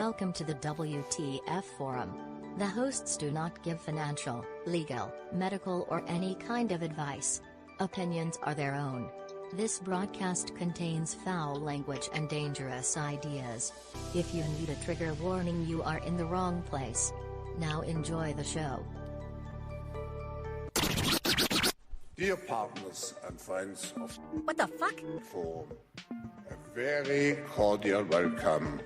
Welcome to the WTF Forum. The hosts do not give financial, legal, medical, or any kind of advice. Opinions are their own. This broadcast contains foul language and dangerous ideas. If you need a trigger warning, you are in the wrong place. Now enjoy the show. Dear partners and friends of What the fuck? Forum, a very cordial welcome.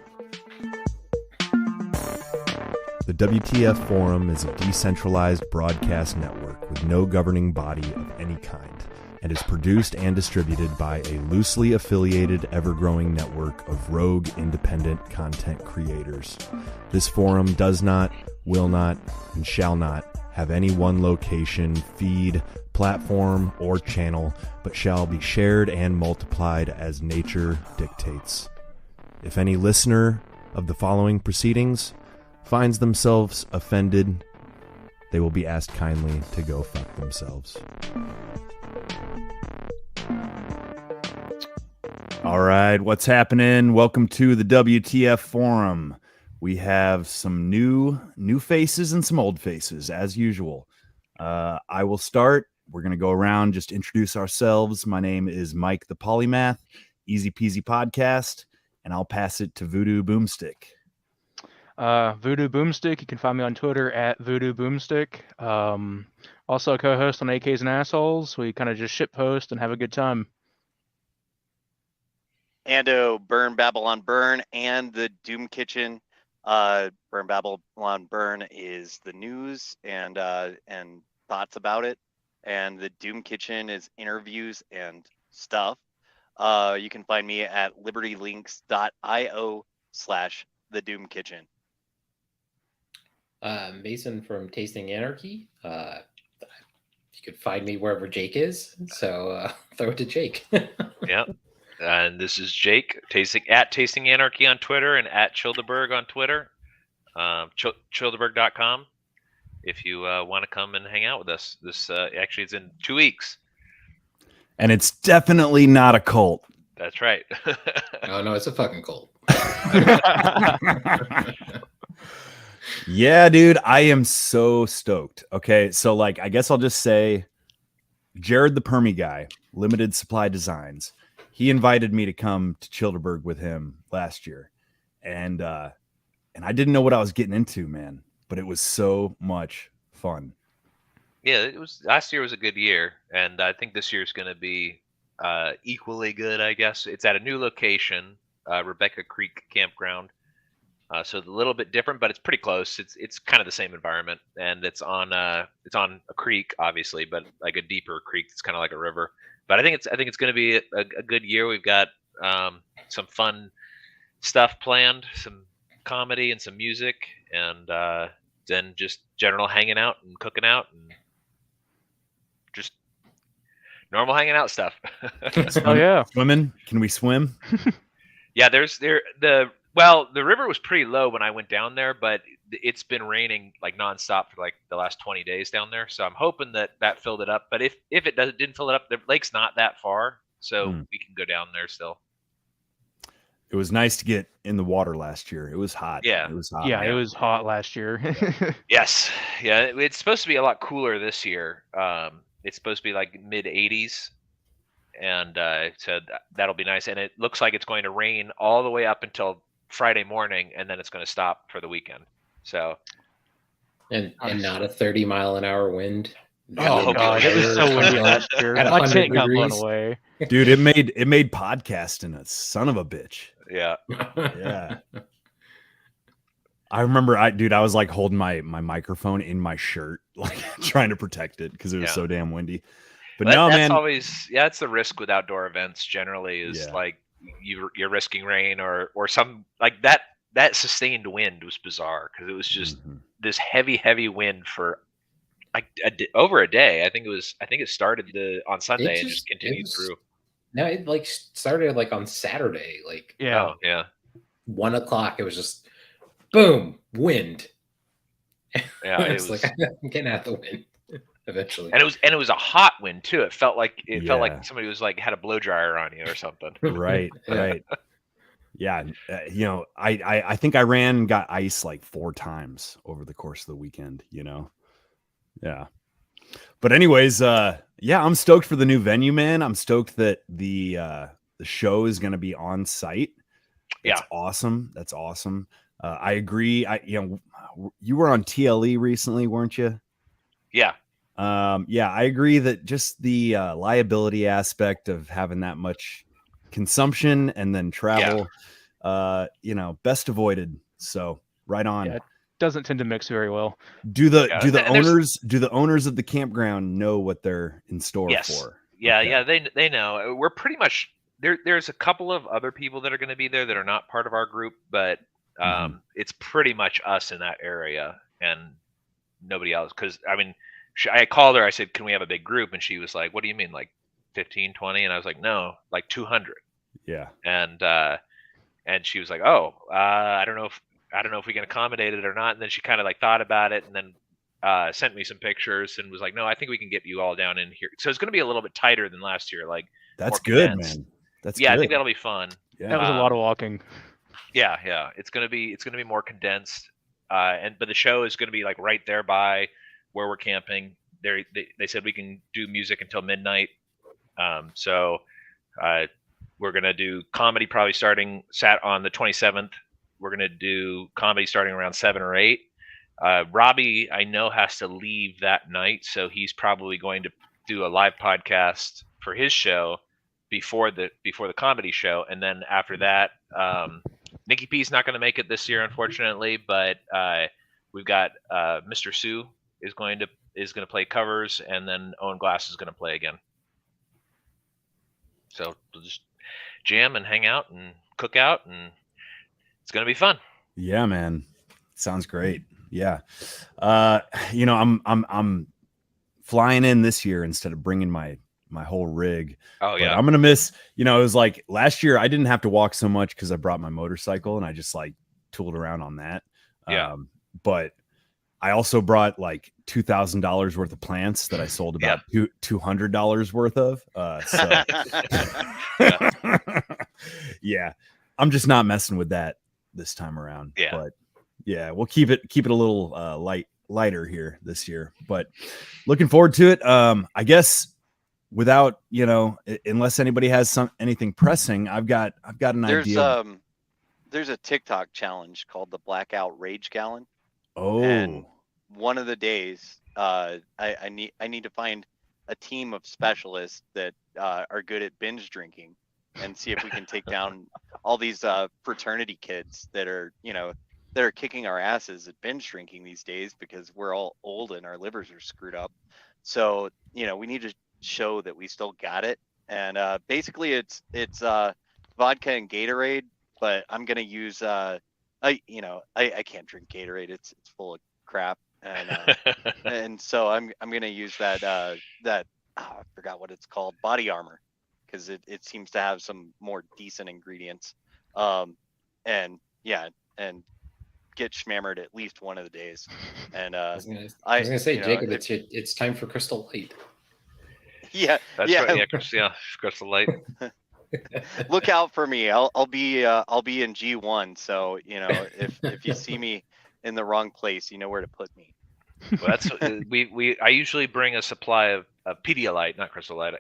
The WTF Forum is a decentralized broadcast network with no governing body of any kind, and is produced and distributed by a loosely affiliated, ever-growing network of rogue, independent content creators. This forum does not, will not, and shall not have any one location, feed, platform, or channel, but shall be shared and multiplied as nature dictates. If any listener of the following proceedings finds themselves offended, they will be asked kindly to go fuck themselves. All right, what's happening? Welcome to the WTF Forum. We have some new faces and some old faces, as usual. I will start. We're going to go around, just introduce ourselves. My name is Mike the Polymath, Easy Peasy Podcast, and I'll pass it to Voodoo Boomstick. Voodoo Boomstick. You can find me on Twitter at Voodoo Boomstick. Also a co-host on AKs and Assholes. We kind of just shitpost and have a good time. Ando, Burn Babylon Burn, and the Doom Kitchen. Burn Babylon Burn is the news and thoughts about it, and the Doom Kitchen is interviews and stuff. You can find me at libertylinks.io/the Doom Kitchen. Mason from Tasting Anarchy. You could find me wherever Jake is, so throw it to Jake. Yep. And this is Jake, Tasting Anarchy on Twitter and at Chillderburg on Twitter. Chillderburg.com if you want to come and hang out with us. This actually is in 2 weeks. And it's definitely not a cult. That's right. Oh, no, it's a fucking cult. Yeah, dude, I am so stoked. Okay, so I guess I'll just say Jared the Permy guy, Limited Supply Designs. He invited me to come to Chillderburg with him last year. And I didn't know what I was getting into, man, but it was so much fun. Yeah, last year was a good year, and I think this year is going to be equally good, I guess. It's at a new location, Rebecca Creek Campground. So a little bit different, but it's pretty close. It's kind of the same environment, and it's on a creek, obviously, but like a deeper creek. It's kind of like a river. But I think it's going to be a good year. We've got some fun stuff planned, some comedy and some music, and then just general hanging out and cooking out and just normal hanging out stuff. Oh yeah, Swimming? Can we swim? Yeah, the river was pretty low when I went down there, but it's been raining like nonstop for like the last 20 days down there. So I'm hoping that filled it up. But if it didn't fill it up, the lake's not that far, so we can go down there still. It was nice to get in the water last year. It was hot. Yeah. It was hot. yeah, it was hot last year. Yes. Yeah, it's supposed to be a lot cooler this year. It's supposed to be like mid 80s. And so that'll be nice. And it looks like it's going to rain all the way up until Friday morning, and then it's going to stop for the weekend. So, and not a 30-mile-an-hour wind. Oh god, it was so windy last year. My tent got blown away. Dude, it made podcasting a son of a bitch. Yeah. Yeah. I remember I was like holding my microphone in my shirt, like trying to protect it because it was so damn windy. But no, that's man. That's the risk with outdoor events generally is like you're risking rain or some like that sustained wind was bizarre because it was just this heavy wind for like over a day. I think it started on Sunday and just continued through. No, it like started like on Saturday, like 1 o'clock. It was just boom, wind. Yeah, it was like I'm getting out the wind eventually. And it was a hot wind too. It felt like somebody was like had a blow dryer on you or something. Right. Yeah, you know, I think I ran and got ice like 4 times over the course of the weekend, you know. Yeah. But anyways, yeah, I'm stoked for the new venue, man. I'm stoked that the show is going to be on site. That's awesome. That's awesome. I agree. You were on TLE recently, weren't you? Yeah. Yeah, I agree that just the liability aspect of having that much consumption and then travel, you know, best avoided. So right on. Yeah, it doesn't tend to mix very well. Do the owners of the campground know what they're in store for? Yeah, okay. Yeah, they know. We're pretty much there's a couple of other people that are going to be there that are not part of our group, but it's pretty much us in that area and nobody else. Because I mean, I called her. I said, "Can we have a big group?" And she was like, "What do you mean, like 15, 20?" And I was like, "No, like 200." Yeah. And she was like, "Oh, I don't know if we can accommodate it or not." And then she kind of like thought about it and then sent me some pictures and was like, "No, I think we can get you all down in here." So it's going to be a little bit tighter than last year. Like that's good, man. That's yeah, good. I think that'll be fun. Yeah. That was a lot of walking. Yeah, it's gonna be more condensed. But the show is gonna be like right there by where we're camping. They said we can do music until midnight. So we're gonna do comedy probably starting on the 27th. We're gonna do comedy starting around 7 or 8. Robbie, I know, has to leave that night, so he's probably going to do a live podcast for his show before the comedy show, and then after that, Nikki P's not going to make it this year, unfortunately. But we've got Mr. Sue is going to play covers, and then Owen Glass is going to play again. So we'll just jam and hang out and cook out, and it's going to be fun. Yeah, man, sounds great. Yeah, you know, I'm flying in this year instead of bringing my whole rig. Oh yeah, I'm gonna miss. You know, it was like last year I didn't have to walk so much because I brought my motorcycle and I just like tooled around on that. Yeah. But I also brought like $2,000 worth of plants that I sold about $200 worth of. Yeah, I'm just not messing with that this time around. Yeah. But yeah, we'll keep it a little lighter here this year. But looking forward to it. I guess without, you know, unless anybody has anything pressing, I've got an idea. There's a TikTok challenge called the Blackout Rage Gallon. Oh. And one of the days, I need to find a team of specialists that are good at binge drinking and see if we can take down all these fraternity kids that are kicking our asses at binge drinking these days because we're all old and our livers are screwed up. So, you know, we need to show that we still got it. And basically it's vodka and Gatorade, but I'm going to use, I can't drink Gatorade. It's full of crap. And and so I'm going to use that I forgot what it's called, Body Armor, because it seems to have some more decent ingredients. And get schmammered at least one of the days. And I was gonna say, Jacob, it's time for Crystal Light. Yeah, that's right. Yeah, Crystal Light. Look out for me. I'll be in G1. So you know, if you see me in the wrong place, you know where to put me. Well, that's I usually bring a supply of Pedialyte, not Crystal Light,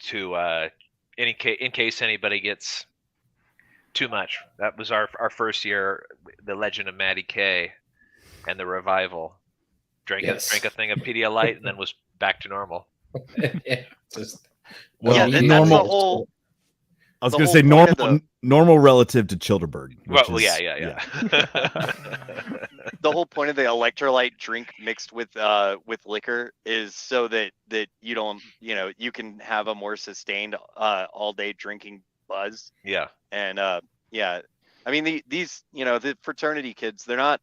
to in case anybody gets too much. That was our first year, the Legend of Maddie K and the revival. Drank a thing of Pedialyte and then was back to normal. Normal. I was going to say normal relative to Chillderburg. Well, yeah. The whole point of the electrolyte drink mixed with liquor is so that you don't, you can have a more sustained all day drinking buzz. Yeah. And I mean these the fraternity kids, they're not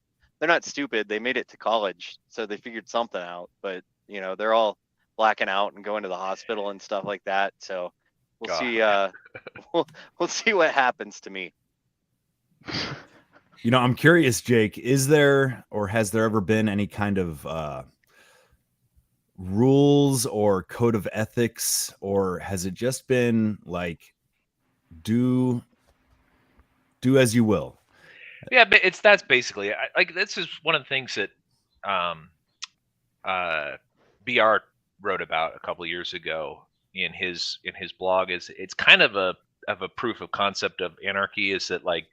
stupid. They made it to college, so they figured something out. But they're all blacking out and going to the hospital and stuff like that. So we'll see. We'll see what happens to me. I'm curious, Jake. Is there or has there ever been any kind of rules or code of ethics, or has it just been like do do as you will. Yeah, but that's basically like this is one of the things that BR wrote about a couple of years ago in his blog. Is it's kind of a proof of concept of anarchy, is that like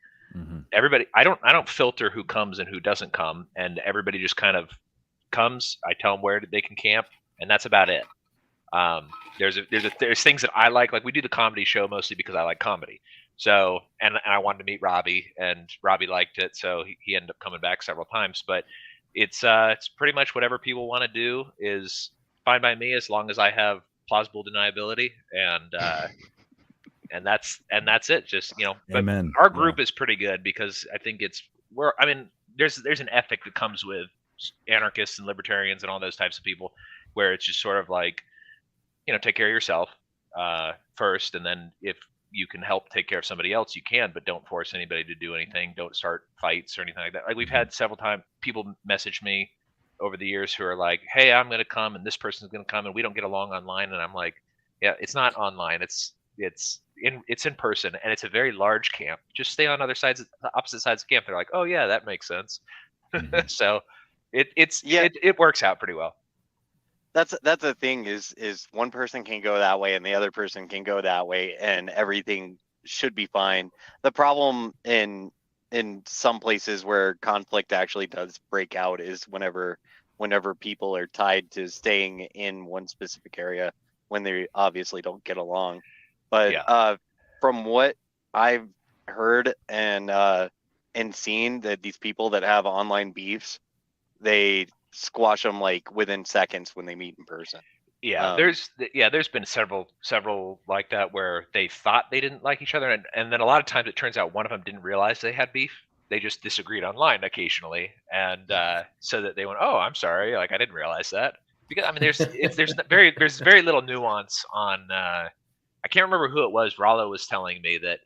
everybody, I don't filter who comes and who doesn't come, and everybody just kind of comes. I tell them where they can camp, and that's about it. There's things that I like we do the comedy show mostly because I like comedy. So, and I wanted to meet Robbie, and Robbie liked it, so he ended up coming back several times. But it's pretty much whatever people want to do is fine by me, as long as I have plausible deniability, and that's it. Just but Amen. Our group is pretty good because I think there's an ethic that comes with anarchists and libertarians and all those types of people, where it's just sort of like, take care of yourself first, and then if you can help take care of somebody else, you can, but don't force anybody to do anything. Don't start fights or anything like that. Like we've had several times people message me over the years who are like, hey, I'm going to come and this person's going to come and we don't get along online. And I'm like, yeah, it's not online. It's in person, and it's a very large camp. Just stay on opposite sides of the camp. They're like, oh yeah, that makes sense. So it works out pretty well. That's the thing is one person can go that way and the other person can go that way, and everything should be fine. The problem in some places where conflict actually does break out is whenever people are tied to staying in one specific area when they obviously don't get along. But from what I've heard and seen, that these people that have online beefs, they squash them like within seconds when they meet in person. There's been several like that where they thought they didn't like each other, and then a lot of times it turns out one of them didn't realize they had beef. They just disagreed online occasionally, and so that they went, oh, I'm sorry, like I didn't realize that. Because I mean, there's very little nuance on. I can't remember who it was. Rollo was telling me that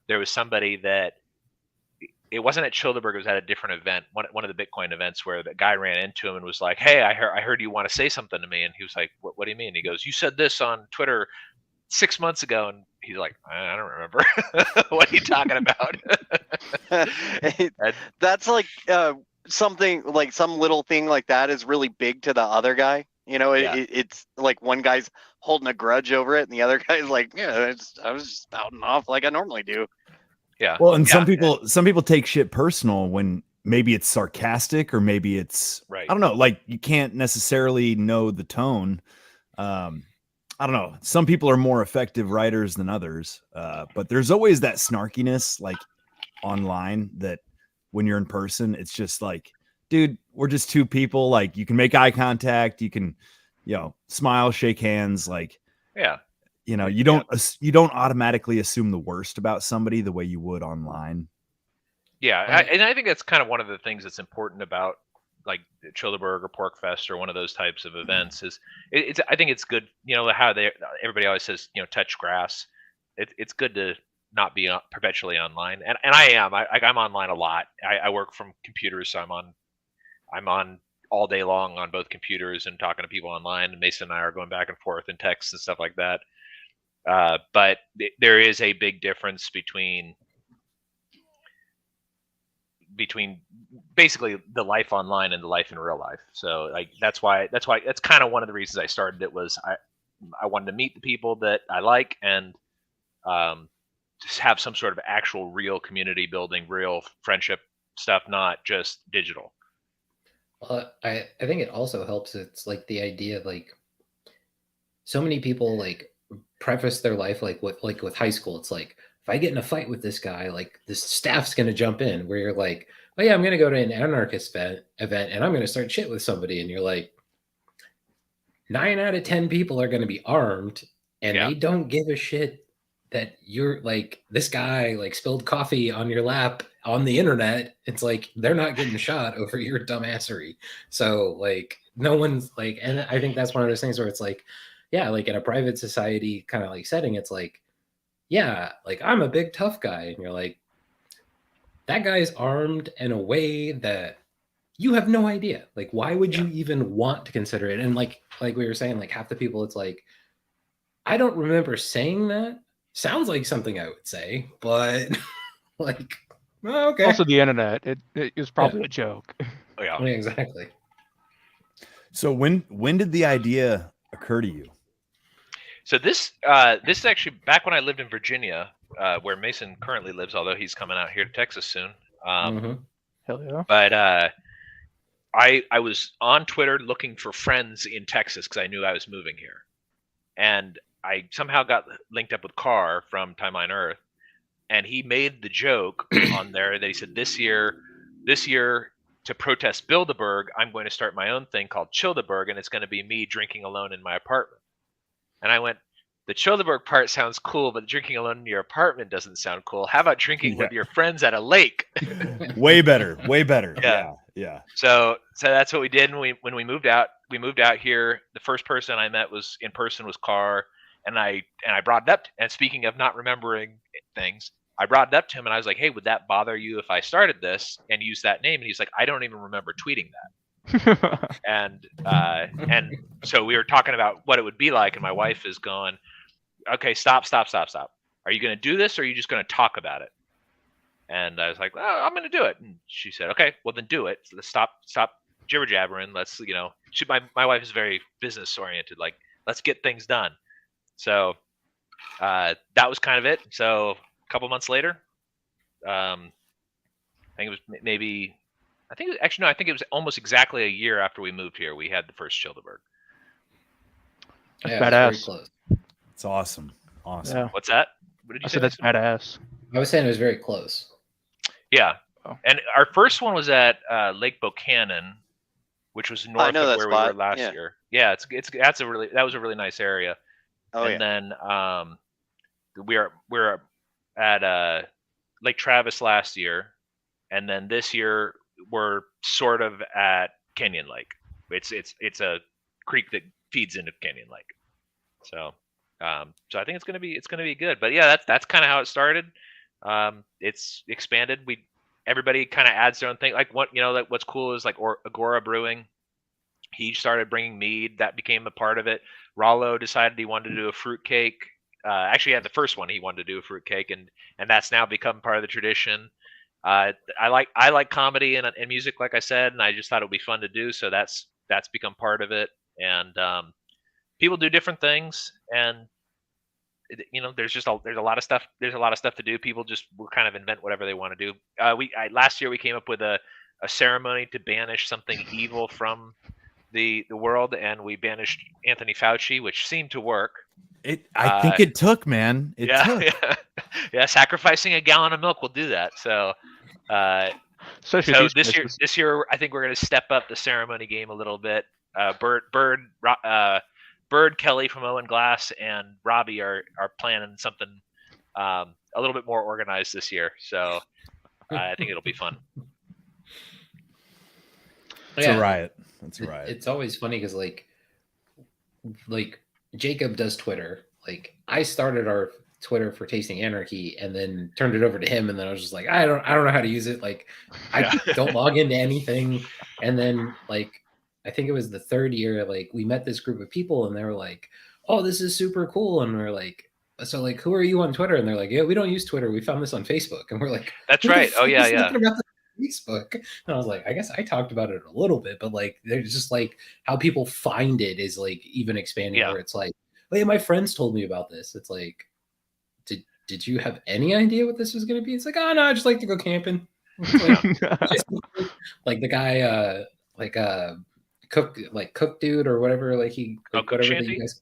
there was somebody that. It wasn't at Chillderburg. It was at a different event, one of the Bitcoin events, where the guy ran into him and was like, "Hey, I heard you want to say something to me." And he was like, "What do you mean?" He goes, "You said this on Twitter 6 months ago." And he's like, "I don't remember. What are you talking about?" That's like something like some little thing like that is really big to the other guy. It's like one guy's holding a grudge over it, and the other guy's like, "Yeah, I was just spouting off like I normally do." Yeah. Well, and some people take shit personal when maybe it's sarcastic or maybe it's right. I don't know. Like you can't necessarily know the tone. I don't know. Some people are more effective writers than others, but there's always that snarkiness, like online, that when you're in person, it's just like, dude, we're just two people. Like you can make eye contact, you can, smile, shake hands, like yeah. You don't automatically assume the worst about somebody the way you would online. Yeah, and I think that's kind of one of the things that's important about like Chillderburg or Porkfest or one of those types of events is I think it's good. How everybody always says touch grass. It's good to not be perpetually online, and I am. I'm online a lot. I work from computers, so I'm on all day long on both computers and talking to people online. And Mason and I are going back and forth in text and stuff like that. But there is a big difference between basically the life online and the life in real life. So like that's kind of one of the reasons I started it was I wanted to meet the people that I like and just have some sort of actual real community building, real friendship stuff, not just digital. I think it also helps. It's like the idea of like so many people like preface their life like with high school. It's like, if I get in a fight with this guy, like the staff's going to jump in, where you're like, oh yeah, I'm going to go to an anarchist event and I'm going to start shit with somebody. And you're like, 9 out of 10 people are going to be armed and they don't give a shit that you're like, this guy like spilled coffee on your lap on the internet. It's like, they're not getting shot over your dumbassery. So like no one's like, and I think that's one of those things where it's like, yeah, like in a private society kind of like setting, it's like, yeah, like I'm a big tough guy. And you're like, that guy's armed in a way that you have no idea. Like, why would you even want to consider it? And like we were saying, like half the people, it's like, I don't remember saying that. Sounds like something I would say, but like, Oh, okay. Also, the internet. It is probably a joke. Oh, yeah. Yeah, exactly. So when did the idea occur to you? So this is actually back when I lived in Virginia, where Mason currently lives, although he's coming out here to Texas soon. Mhm. Hell yeah. But I was on Twitter looking for friends in Texas because I knew I was moving here, and I somehow got linked up with Carr from Timeline Earth, and he made the joke on there that he said this year to protest Bilderberg, I'm going to start my own thing called Chillderburg, and it's going to be me drinking alone in my apartment. And I went, the Chillderburg part sounds cool, but drinking alone in your apartment doesn't sound cool. How about drinking with your friends at a lake? Way better. Yeah. So that's what we did. And when we moved out here. The first person I met was Carr, and I brought it up. And speaking of not remembering things, I brought it up to him, and I was like, "Hey, would that bother you if I started this and used that name?" And he's like, "I don't even remember tweeting that." And so we were talking about what it would be like, and my wife is going, "Okay, stop. Are you going to do this, or are you just going to talk about it?" And I was like, "Oh, I'm going to do it." And she said, "Okay, well then do it. Let's stop jibber jabbering. Let's, my wife is very business oriented. Like, let's get things done." So that was kind of it. So a couple months later, I think it was I think it was almost exactly a year after we moved here, we had the first Chillderburg. Yeah, Badass. very close. It's awesome. Yeah. What's that? What did you I say? said that's badass. I was saying it was very close. Yeah. Oh. And our first one was at Lake Buchanan, which was north of where we were last year. Yeah, that was a really nice area. Oh, and then we're at Lake Travis last year, and then this year we're sort of at Canyon Lake. It's a creek that feeds into Canyon Lake. So I think it's gonna be good. But yeah, that's kind of how it started. It's expanded. Everybody kind of adds their own thing. Like what's cool is like Agora Brewing. He started bringing mead. That became a part of it. Rollo decided he wanted to do a fruit cake. Actually, had the first one he wanted to do a fruit cake, and that's now become part of the tradition. I like comedy and music, like I said, and I just thought it would be fun to do. So that's become part of it. And people do different things, and there's a lot of stuff. There's a lot of stuff to do. People just will kind of invent whatever they want to do. Last year we came up with a ceremony to banish something evil from the world, and we banished Anthony Fauci, which seemed to work. I think it took, man. It took. Yeah. Sacrificing a gallon of milk will do that. So, so this year, I think we're going to step up the ceremony game a little bit. Bird, Kelly from Owen Glass, and Robbie are planning something a little bit more organized this year. So, I think it'll be fun. It's a riot. That's right. It's always funny because like Jacob does Twitter. Like I started our Twitter for Tasting Anarchy and then turned it over to him, and then I was just like, I don't know how to use it. Like I don't log into anything. And then like I think it was the third year, like we met this group of people and they were like, "Oh, this is super cool." And we're like, "So like, who are you on Twitter?" And they're like, "Yeah, we don't use Twitter. We found this on Facebook." And we're like, "That's right. Oh yeah." Facebook. And I was like, I guess I talked about it a little bit, but like there's just like how people find it is like even expanding where it's like, oh yeah, my friends told me about this. It's like, did you have any idea what this was going to be? It's like, oh no, I just like to go camping. Like the guy cook dude or whatever, like he whatever that you guys,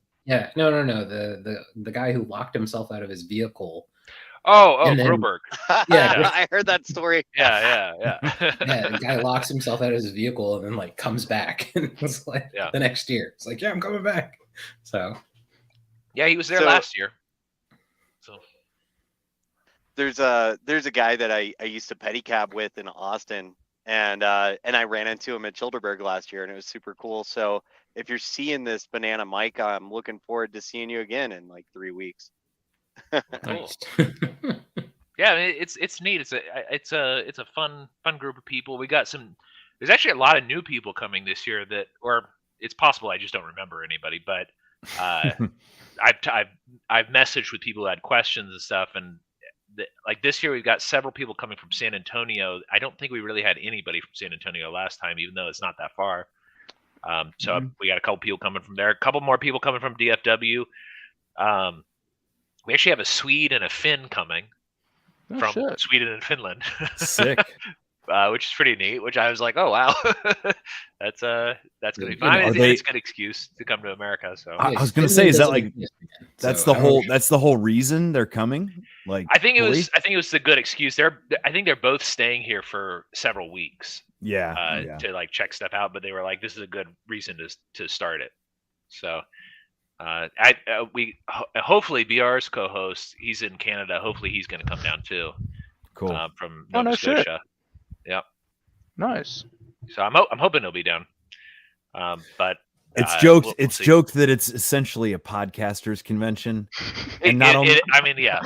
no the guy who locked himself out of his vehicle. Groberg. Yeah, I heard that story. Yeah. The guy locks himself out of his vehicle and then like comes back and it's like the next year. It's like, yeah, I'm coming back. So yeah, he was there last year. So there's a guy that I used to pedicab with in Austin, and I ran into him at Chillderburg last year, and it was super cool. So if you're seeing this Banana Mike, I'm looking forward to seeing you again in like 3 weeks. Nice. Yeah, it's neat. It's a fun group of people. We got there's actually a lot of new people coming this year or it's possible I just don't remember anybody, but I've messaged with people who had questions and stuff, and like this year we've got several people coming from San Antonio. I don't think we really had anybody from San Antonio last time, even though it's not that far. So we got a couple people coming from there, a couple more people coming from DFW. We actually have a Swede and a Finn coming from Sweden and Finland. Sick. Which is pretty neat. Which I was like, oh wow, that's gonna be fun. I mean, it's a good excuse to come to America. So I was gonna say, is that like that's the whole reason they're coming? Like, I think it was a good excuse. I think they're both staying here for several weeks. Yeah. To like check stuff out, but they were like, this is a good reason to start it. So hopefully BR's co-host, he's in Canada. Hopefully he's going to come down too. Cool. From Nova Scotia. Yep. Nice. So I'm hoping he'll be down. But it's joked. It's joked that it's essentially a podcasters convention, and yeah.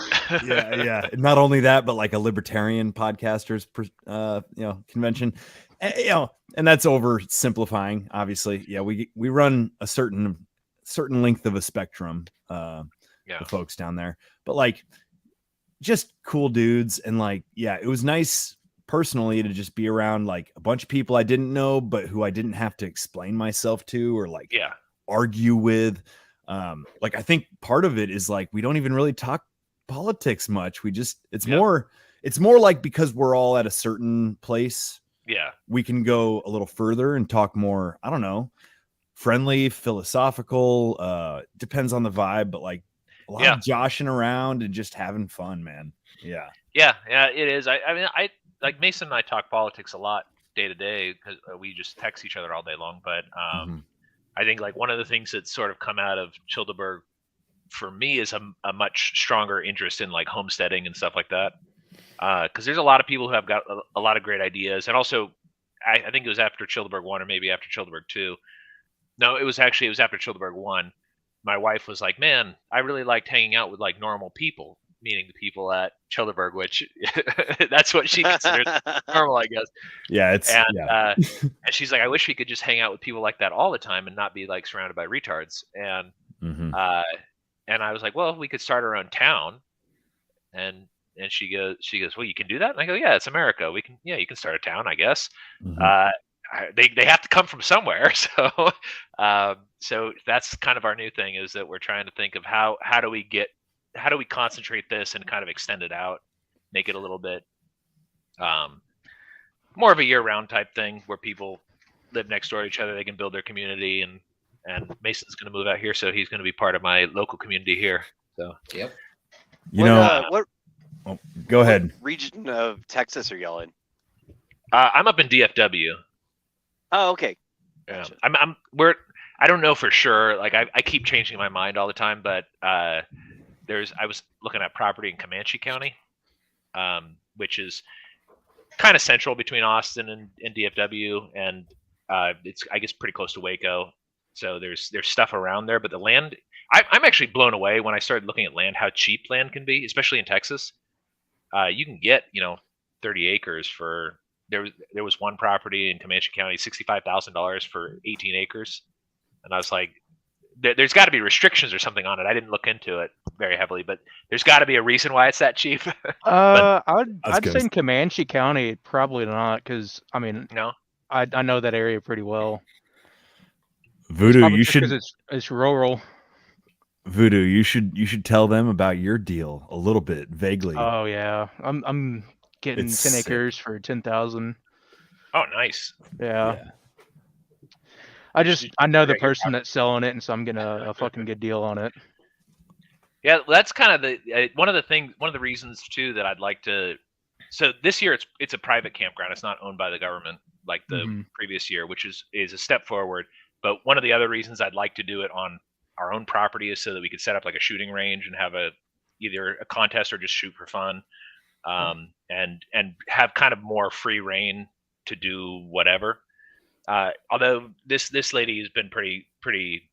Not only that, but like a libertarian podcasters, convention, and that's oversimplifying. Obviously, yeah. We run a certain length of a spectrum. The folks down there, but like, just cool dudes, and like, yeah, it was nice personally to just be around like a bunch of people I didn't know, but who I didn't have to explain myself to or like argue with. Like, I think part of it is like, we don't even really talk politics much. We just, it's more like, because we're all at a certain place. Yeah. We can go a little further and talk more, I don't know, friendly, philosophical, depends on the vibe, but like a lot of joshing around and just having fun, man. Yeah. Yeah, it is. I mean, like Mason and I talk politics a lot day to day because we just text each other all day long. But I think like one of the things that's sort of come out of Chillderburg for me is a much stronger interest in like homesteading and stuff like that. Because there's a lot of people who have got a lot of great ideas. And also, I think it was after Chillderburg 1 or maybe after Chillderburg 2. No, it was after Chillderburg 1. My wife was like, man, I really liked hanging out with like normal people, meaning the people at Chillderburg, which that's what she considers normal, I guess. Yeah, and she's like, I wish we could just hang out with people like that all the time and not be like surrounded by retards. And and I was like, well, we could start our own town. And she goes, well, you can do that. And I go, yeah, it's America. You can start a town, I guess. They have to come from somewhere. So so that's kind of our new thing, is that we're trying to think of how do we concentrate this and kind of extend it out, make it a little bit more of a year-round type thing where people live next door to each other, they can build their community, and Mason's going to move out here, so he's going to be part of my local community here. So go ahead. What region of Texas are y'all in? I'm up in DFW. Oh, okay. Gotcha. I don't know for sure. Like I keep changing my mind all the time, but I was looking at property in Comanche County, which is kind of central between Austin and DFW, and it's, I guess, pretty close to Waco. So there's stuff around there, but the land, I'm actually blown away when I started looking at land, how cheap land can be, especially in Texas. You can get 30 acres for there was one property in Comanche County, $65,000 for 18 acres, and I was like, there's got to be restrictions or something on it. I didn't look into it very heavily, but there's got to be a reason why it's that cheap. I'd say in Comanche County, probably not, because I mean, I know that area pretty well. Voodoo, you should. Because it's rural. Voodoo, you should tell them about your deal a little bit, vaguely. Oh yeah, I'm getting 10 acres for 10,000. Oh, nice. Yeah. I know the person that's selling it, and so I'm getting a fucking good deal on it. Yeah, that's kind of one of the reasons too that I'd like to. So this year it's a private campground. It's not owned by the government like the previous year, which is a step forward. But one of the other reasons I'd like to do it on our own property is so that we could set up like a shooting range and have either a contest or just shoot for fun, and have kind of more free reign to do whatever. Although this lady has been pretty,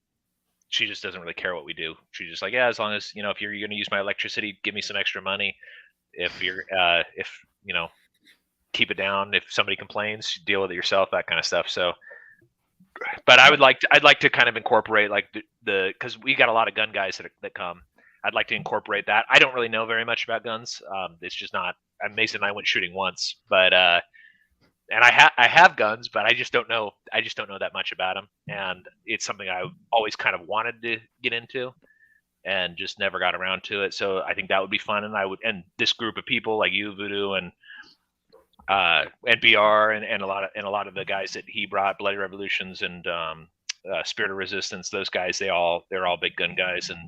she just doesn't really care what we do. She's just like, yeah, as long as, if you're going to use my electricity, give me some extra money. If you're, keep it down. If somebody complains, deal with it yourself, that kind of stuff. So, but I'd like to kind of incorporate like cause we got a lot of gun guys that come. I'd like to incorporate that. I don't really know very much about guns. It's just not. Mason and I went shooting once, but and I have guns, but I just don't know that much about them. And it's something I always kind of wanted to get into, and just never got around to it. So I think that would be fun. And this group of people like you, Voodoo, and BR, and a lot of the guys that he brought, Bloody Revolutions and Spirit of Resistance. Those guys, they're all big gun guys, and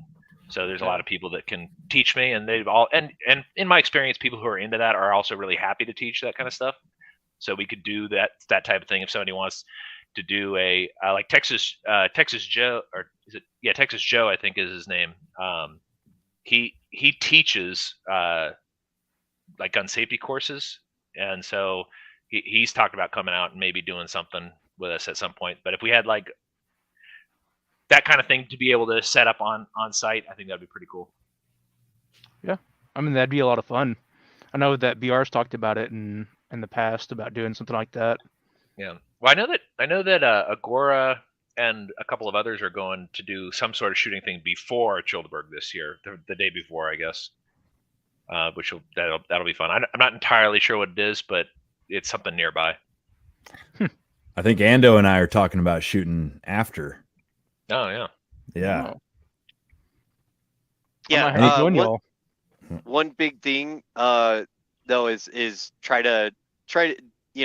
so there's a lot of people that can teach me, and they've all and in my experience, people who are into that are also really happy to teach that kind of stuff. So we could do that type of thing if somebody wants to do a like Texas Joe, or is it Texas Joe, I think is his name. He teaches like gun safety courses, and so he's talked about coming out and maybe doing something with us at some point. But if we had like that kind of thing to be able to set up on site, I think that'd be pretty cool. Yeah, I mean that'd be a lot of fun. I know that BR's talked about it in the past about doing something like that. Yeah. Well, I know that Agora and a couple of others are going to do some sort of shooting thing before Chillderburg this year, the day before, I guess. That'll be fun. I'm not entirely sure what it is, but it's something nearby. I think Ando and I are talking about shooting after. Oh yeah. Yeah. Oh. Yeah. One big thing though is try to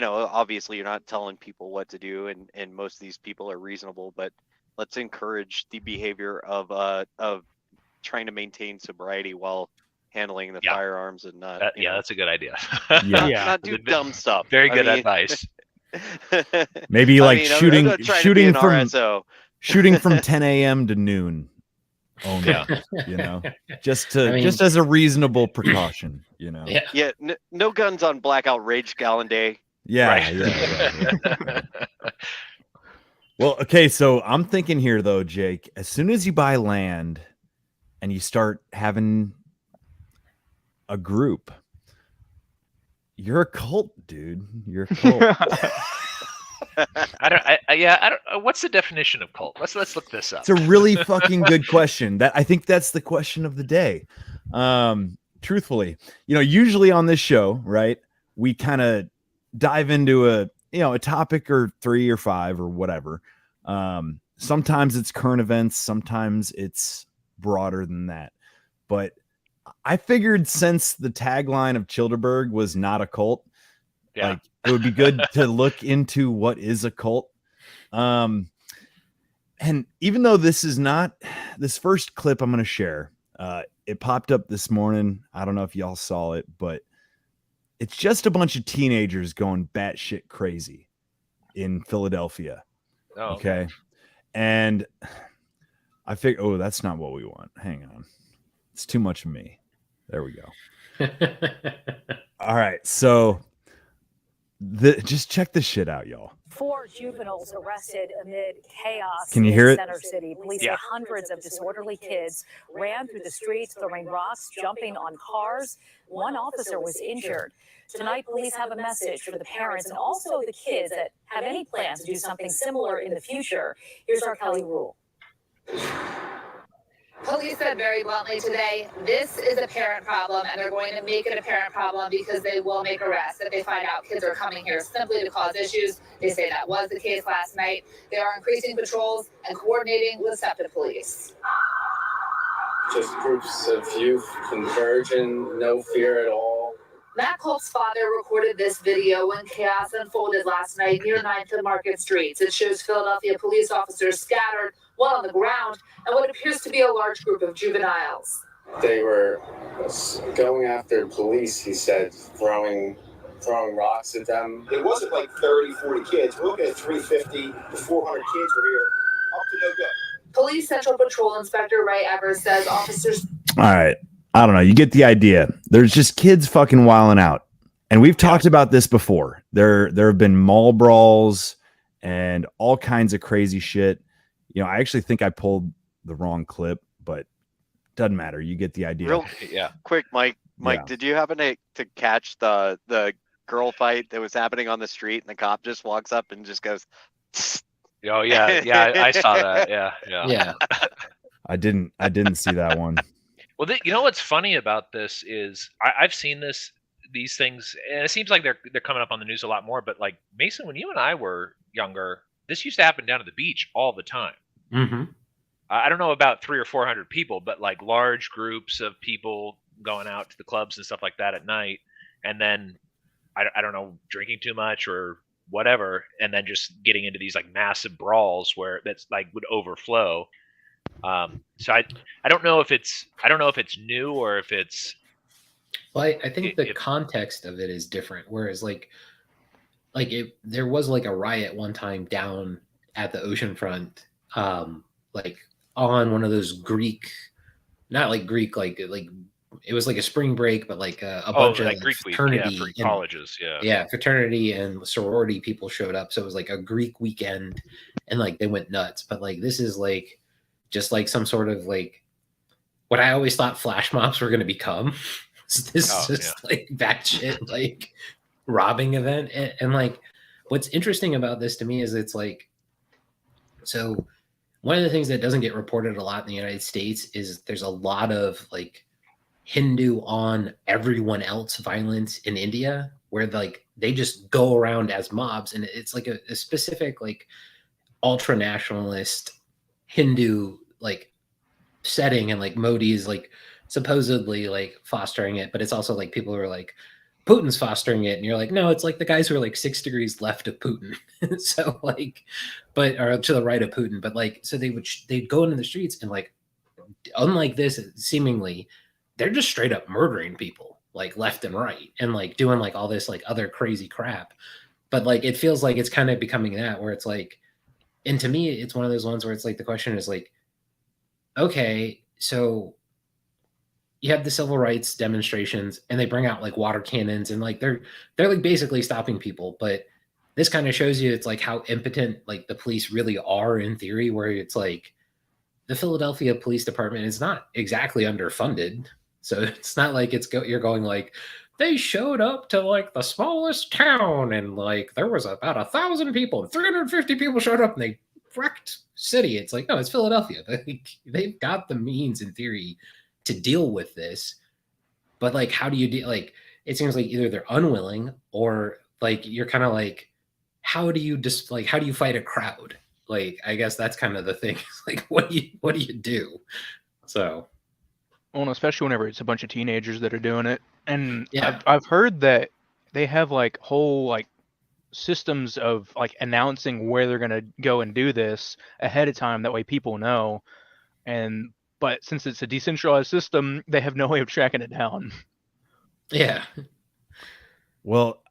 obviously you're not telling people what to do, and most of these people are reasonable, but let's encourage the behavior of trying to maintain sobriety while handling the firearms, and not that's a good idea. not do dumb stuff. Very good advice. Maybe shooting from 10 a.m. to noon only. Just as a reasonable precaution, no guns on Blackout Rage Gallon Day. Yeah. Well, okay, so I'm thinking here though, Jake, as soon as you buy land and you start having a group, you're a cult, dude. You're a cult. I don't. What's the definition of cult? Let's look this up. It's a really fucking good question. I think that's the question of the day. Truthfully, usually on this show, right, we kind of dive into a topic or 3 or 5 or whatever. Sometimes it's current events, sometimes it's broader than that. But I figured since the tagline of Chillderburg was not a cult, it would be good to look into what is a cult. And even though this is not this first clip I'm going to share, it popped up this morning. I don't know if y'all saw it, but it's just a bunch of teenagers going batshit crazy in Philadelphia. Oh, okay. And I figure, that's not what we want. Hang on. It's too much of me. There we go. All right. So just check this shit out, y'all. 4 juveniles arrested amid chaos. Can you hear it? Center City. Police say hundreds of disorderly kids ran through the streets, throwing rocks, jumping on cars. One officer was injured. Tonight, police have a message for the parents and also the kids that have any plans to do something similar in the future. Here's our Kelly Rule. Police said very bluntly today, this is a parent problem, and they're going to make it a parent problem because they will make arrests if they find out kids are coming here simply to cause issues. They say that was the case last night. They are increasing patrols and coordinating with SEPTA police. Just groups of youth converging, no fear at all. Matt Culp's father recorded this video when chaos unfolded last night near 9th and Market Streets. It shows Philadelphia police officers scattered, one on the ground, and what appears to be a large group of juveniles. They were going after police, he said, throwing rocks at them. It wasn't like 30, 40 kids. We're looking at 350 to 400 kids were here. Up to no good. Police Central Patrol Inspector Ray Evers says officers... All right. I don't know. You get the idea. There's just kids fucking wilding out. And we've talked about this before. There have been mall brawls and all kinds of crazy shit. I actually think I pulled the wrong clip, but doesn't matter. You get the idea. Quick, Mike, did you happen to catch the girl fight that was happening on the street, and the cop just walks up and just goes, oh yeah, I saw that. Yeah. I didn't see that one. Well, you know what's funny about this is I've seen these things, and it seems like they're coming up on the news a lot more. But like Mason, when you and I were younger, this used to happen down at the beach all the time. Mm-hmm. I don't know about 300 or 400 people, but like large groups of people going out to the clubs and stuff like that at night, and then I don't know, drinking too much or whatever, and then just getting into these like massive brawls where that's like would overflow. So I don't know if it's new or if it's. Well, I think the context of it is different. Whereas there was like a riot one time down at the oceanfront, like on one of those Greek, not like Greek, like it was like a spring break, but like a bunch of Greek fraternity week, yeah, for colleges, fraternity and sorority people showed up. So it was like a Greek weekend, and like they went nuts. But like this is like just like some sort of like what I always thought flash mobs were going to become. This is just like batshit like robbing event, and like what's interesting about this to me is it's like, so one of the things that doesn't get reported a lot in the United States is there's a lot of like Hindu on everyone else violence in India, where like they just go around as mobs, and it's like a specific like ultra nationalist Hindu like setting, and like Modi is like supposedly like fostering it, but it's also like people who are like Putin's fostering it, and you're like, no, it's like the guys who are like 6 degrees left of Putin. So like, but or to the right of Putin, but like, so they'd go into the streets, and like, unlike this, seemingly, they're just straight up murdering people like left and right, and like doing like all this like other crazy crap. But like, it feels like it's kind of becoming that, where it's like, and to me, it's one of those ones where it's like the question is like, okay, so you have the civil rights demonstrations, and they bring out like water cannons, and like they're like basically stopping people. But this kind of shows you it's like how impotent like the police really are in theory, where it's like the Philadelphia Police Department is not exactly underfunded. So it's not like you're going like, they showed up to like the smallest town, and like there was about 1,000 people, and 350 people showed up, and they wrecked city. It's like, no, it's Philadelphia. They've got the means in theory to deal with this, but like, how do you deal? Like, it seems like either they're unwilling, or like you're kind of like, how do you fight a crowd? Like, I guess that's kind of the thing. Like, what do you do? So, well, especially whenever it's a bunch of teenagers that are doing it, and yeah, I've heard that they have like whole like systems of like announcing where they're gonna go and do this ahead of time. That way people know. But since it's a decentralized system, they have no way of tracking it down. Yeah. Well,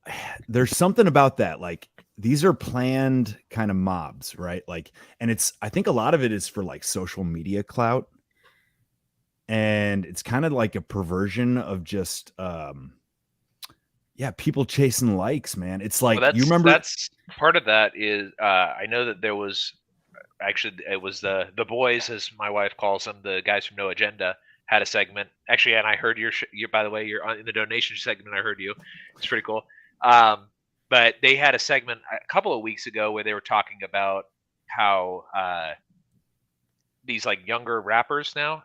there's something about that. Like, these are planned kind of mobs, right? Like, and I think a lot of it is for like social media clout. And it's kind of like a perversion of just, people chasing likes, man. It's like, you remember, that's part of that is, I know that there was, actually, it was the boys, as my wife calls them, the guys from No Agenda, had a segment. Actually, and I heard your by the way, you're in the donation segment. I heard you. It's pretty cool. But they had a segment a couple of weeks ago where they were talking about how these like younger rappers now,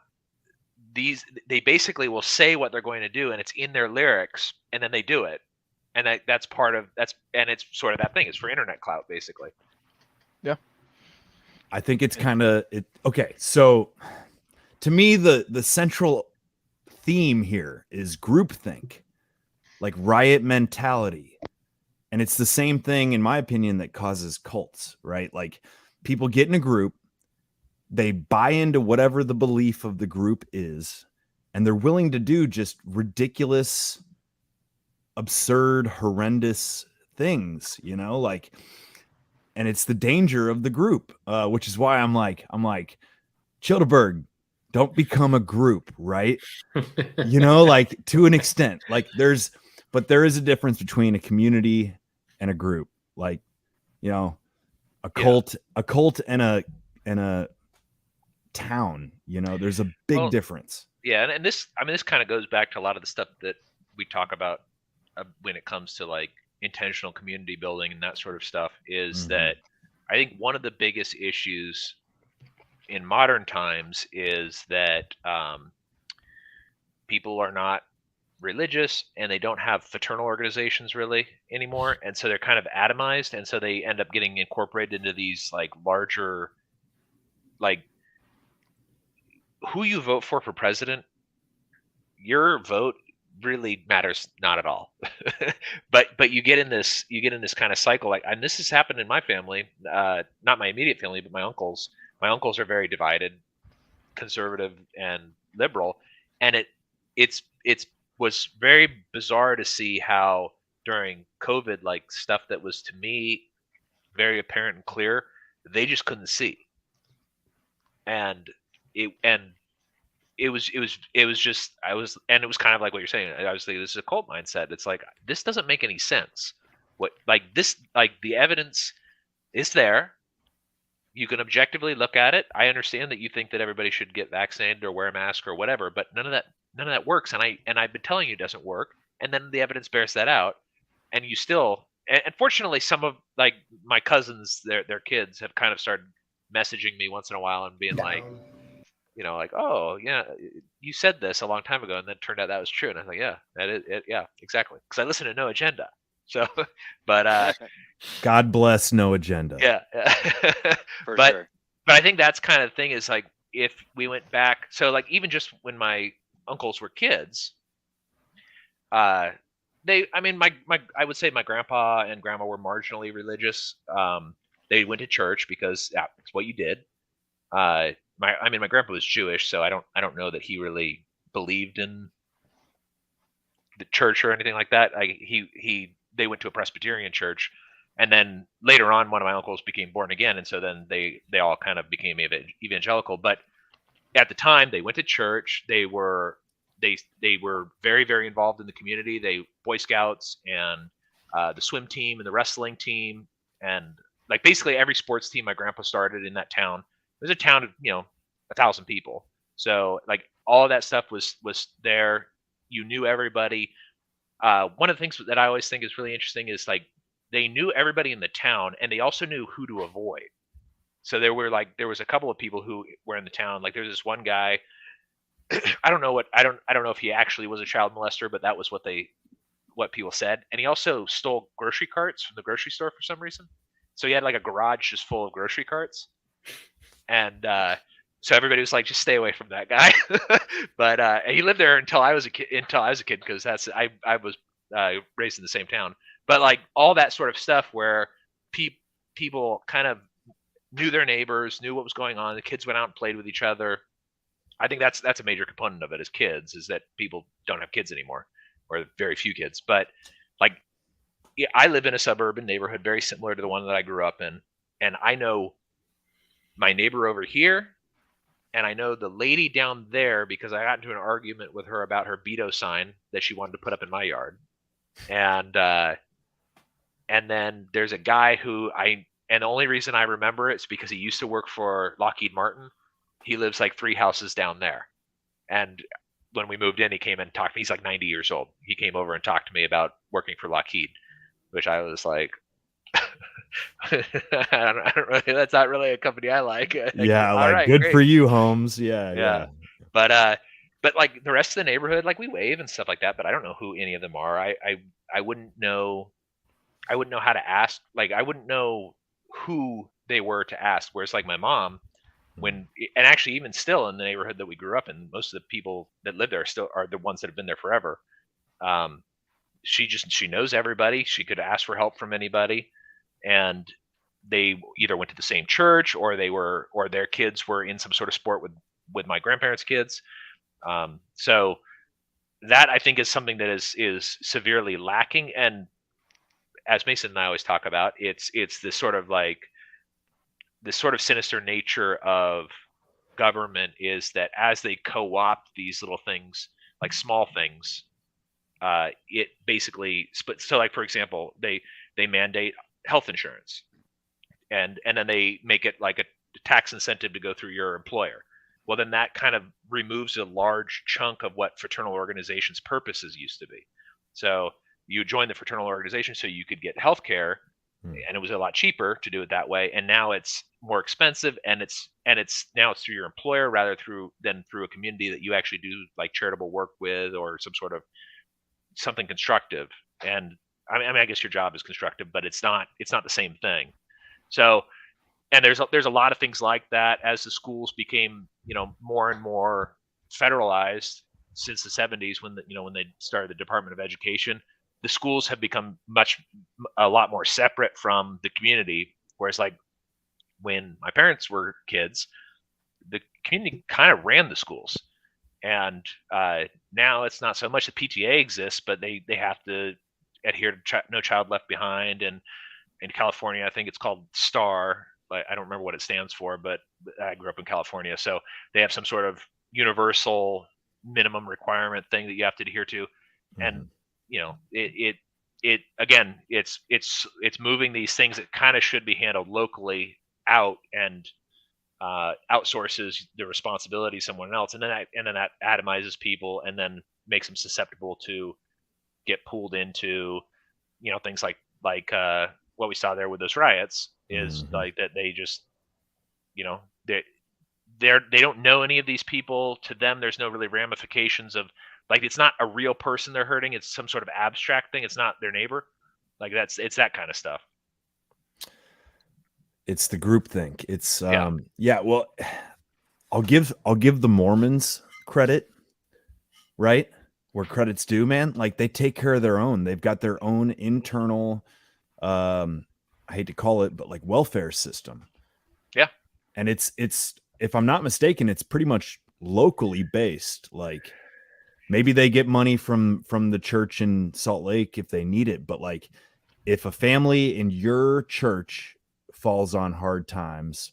they basically will say what they're going to do, and it's in their lyrics, and then they do it, and that's part of and it's sort of that thing. It's for internet clout, basically. Yeah. I think it's kind of it. Okay, so to me, the central theme here is groupthink, like riot mentality, and it's the same thing, in my opinion, that causes cults, right? Like, people get in a group, they buy into whatever the belief of the group is, and they're willing to do just ridiculous, absurd, horrendous things, like. And it's the danger of the group, which is why I'm like, Chillderburg, don't become a group, right? Like, to an extent, like but there is a difference between a community and a group. Like, a cult and a town, there's a big difference. Yeah. And this kind of goes back to a lot of the stuff that we talk about when it comes to like intentional community building and that sort of stuff, is that I think one of the biggest issues in modern times is that people are not religious and they don't have fraternal organizations really anymore, and so they're kind of atomized, and so they end up getting incorporated into these like larger, like, who you vote for president, your vote really matters not at all. but you get in this kind of cycle, like, and this has happened in my family, not my immediate family, but my uncles are very divided, conservative and liberal, and it's was very bizarre to see how during COVID, like, stuff that was to me very apparent and clear, they just couldn't see. And it was just, and it was kind of like what you're saying. I was thinking, this is a cult mindset. It's like, this doesn't make any sense. What, like, this, like, the evidence is there. You can objectively look at it. I understand that you think that everybody should get vaccinated or wear a mask or whatever, but none of that works. And I've been telling you it doesn't work. And then the evidence bears that out. And you still, and fortunately, some of, like, my cousins, their kids have kind of started messaging me once in a while and being like, you know, like, oh yeah, you said this a long time ago, and then it turned out that was true. And I was like, yeah, yeah, exactly. Because I listen to No Agenda. So, but God bless No Agenda. Yeah. For but sure. but I think that's kind of the thing, is like, if we went back, so like even just when my uncles were kids, I would say my grandpa and grandma were marginally religious. They went to church because it's what you did. My grandpa was Jewish, so I don't know that he really believed in the church or anything like that. They went to a Presbyterian church, and then later on, one of my uncles became born again, and so then they all kind of became evangelical. But at the time, they went to church. They were very, very involved in the community. They Boy Scouts and the swim team and the wrestling team, and like basically every sports team my grandpa started in that town. There's a town of 1,000 people, so like all of that stuff was there. You knew everybody. One of the things that I always think is really interesting is, like, they knew everybody in the town, and they also knew who to avoid. So there was a couple of people who were in the town. Like, there's this one guy. I don't know if he actually was a child molester, but that was what people said. And he also stole grocery carts from the grocery store for some reason. So he had like a garage just full of grocery carts. And so everybody was like, just stay away from that guy. But and he lived there until I was a kid, because I was raised in the same town. But like all that sort of stuff where people kind of knew their neighbors, knew what was going on. The kids went out and played with each other. I think that's a major component of it as kids, is that people don't have kids anymore, or very few kids. But like, yeah, I live in a suburban neighborhood very similar to the one that I grew up in, and I know my neighbor over here, and I know the lady down there because I got into an argument with her about her veto sign that she wanted to put up in my yard. And then there's a guy who and the only reason I remember it is because he used to work for Lockheed Martin. He lives like 3 houses down there. And when we moved in, he came and talked to me. He's like 90 years old. He came over and talked to me about working for Lockheed, which I was like, I don't really, that's not really a company I like. Yeah, like, right, good great for you, Holmes. Yeah. But like the rest of the neighborhood, like, we wave and stuff like that, but I don't know who any of them are. I wouldn't know how to ask. Like, I wouldn't know who they were to ask. Whereas like my mom, and actually even still in the neighborhood that we grew up in, most of the people that live there still are the ones that have been there forever. She knows everybody. She could ask for help from anybody, and they either went to the same church, or their kids were in some sort of sport with my grandparents' kids. So that, I think, is something that is severely lacking. And as Mason and I always talk about, it's this sort of sinister nature of government, is that as they co-opt these little things, like small things, it basically splits. So like, for example, they mandate health insurance, and then they make it like a tax incentive to go through your employer. Well, then that kind of removes a large chunk of what fraternal organizations' purposes used to be. So you join the fraternal organization so you could get health care, and it was a lot cheaper to do it that way. And now it's more expensive, and it's now it's through your employer rather than through a community that you actually do like charitable work with or some sort of something constructive. And I mean, I guess your job is constructive, but it's not the same thing. So, and there's a lot of things like that as the schools became, more and more federalized since the 70s when when they started the Department of Education. The schools have become a lot more separate from the community. Whereas like when my parents were kids, the community kind of ran the schools. And now it's not so much. The PTA exists, but they have to adhere to No Child Left Behind. And in California, I think it's called STAR. I don't remember what it stands for, but I grew up in California. So they have some sort of universal minimum requirement thing that you have to adhere to. And, it again, it's moving these things that kind of should be handled locally out and outsources the responsibility to someone else, and then that atomizes people and then makes them susceptible to get pulled into things like what we saw there with those riots is like that they just they don't know any of these people. To them, there's no really ramifications of like it's not a real person they're hurting. It's some sort of abstract thing. It's not their neighbor. Like it's that kind of stuff. It's the groupthink. It's well, I'll give the Mormons credit, right? Where credit's due, man. Like they take care of their own. They've got their own internal I hate to call it, but like welfare system. Yeah. And it's if I'm not mistaken, it's pretty much locally based. Like maybe they get money from the church in Salt Lake if they need it, but like if a family in your church falls on hard times,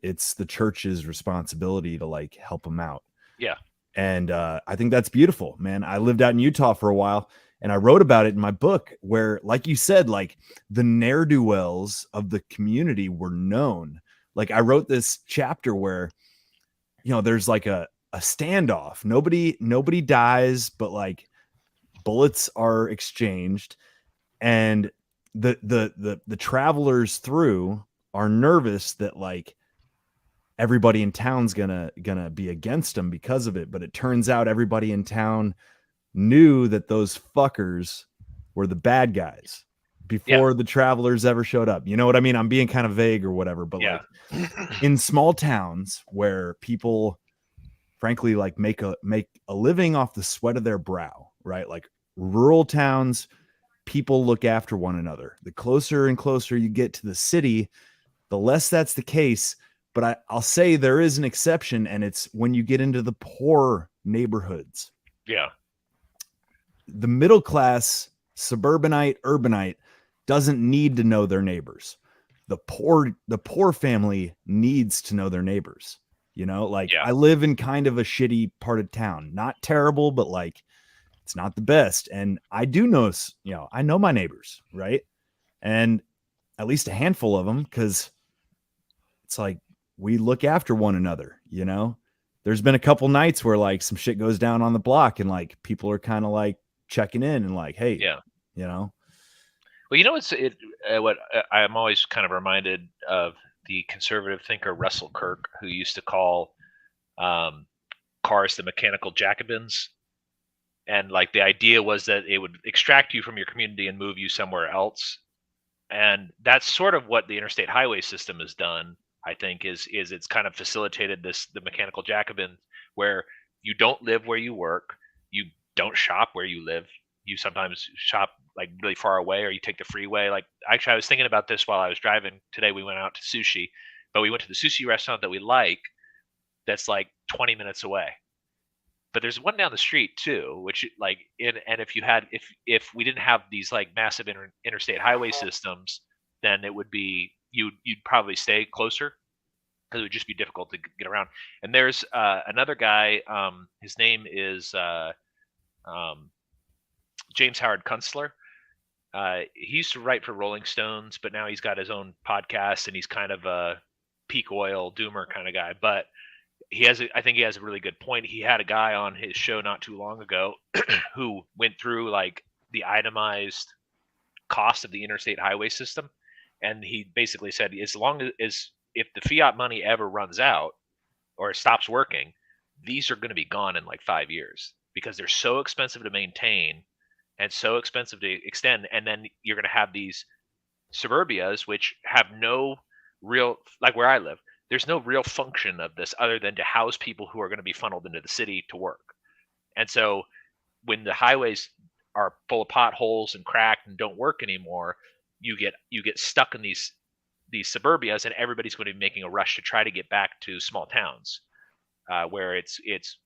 it's the church's responsibility to like help them out. Yeah. And I think that's beautiful, man. I lived out in Utah for a while and I wrote about it in my book where, like you said, like the ne'er-do-wells of the community were known. Like I wrote this chapter where, there's like a standoff. Nobody dies, but like bullets are exchanged and the travelers through are nervous that like everybody in town's gonna be against them because of it. But it turns out everybody in town knew that those fuckers were the bad guys before the travelers ever showed up. You know what I mean? I'm being kind of vague or whatever, but like in small towns where people frankly like make a living off the sweat of their brow, right? Like rural towns, people look after one another. The closer and closer you get to the city, the less that's the case. But I'll say there is an exception, and it's when you get into the poor neighborhoods. Yeah. The middle class, suburbanite, urbanite doesn't need to know their neighbors. The poor family needs to know their neighbors. I live in kind of a shitty part of town. Not terrible, but like it's not the best. And I do know, I know my neighbors, right? And at least a handful of them, because it's like we look after one another, There's been a couple nights where like some shit goes down on the block and like people are kind of like checking in and like, hey, Well, what I'm always kind of reminded of the conservative thinker Russell Kirk, who used to call cars the mechanical Jacobins. And like the idea was that it would extract you from your community and move you somewhere else. And that's sort of what the interstate highway system has done, I think, is it's kind of facilitated the mechanical Jacobin, where you don't live where you work, you don't shop where you live, you sometimes shop like really far away, or you take the freeway. Like actually, I was thinking about this while I was driving today. We went out to sushi, but we went to the sushi restaurant that we like that's like 20 minutes away. But there's one down the street too, which like if we didn't have these like massive interstate highway systems, then it would be you'd probably stay closer because it would just be difficult to get around. And there's another guy. His name is James Howard Kunstler. He used to write for Rolling Stones, but now he's got his own podcast, and he's kind of a peak oil doomer kind of guy. But I think he has a really good point. He had a guy on his show not too long ago who went through like the itemized cost of the interstate highway system. And he basically said, as long as if the fiat money ever runs out or stops working, these are going to be gone in like 5 years because they're so expensive to maintain and so expensive to extend. And then you're going to have these suburbias, which have no real, like where I live, there's no real function of this other than to house people who are going to be funneled into the city to work. And so when the highways are full of potholes and cracked and don't work anymore, you get stuck in these suburbias, and everybody's going to be making a rush to try to get back to small towns, where it's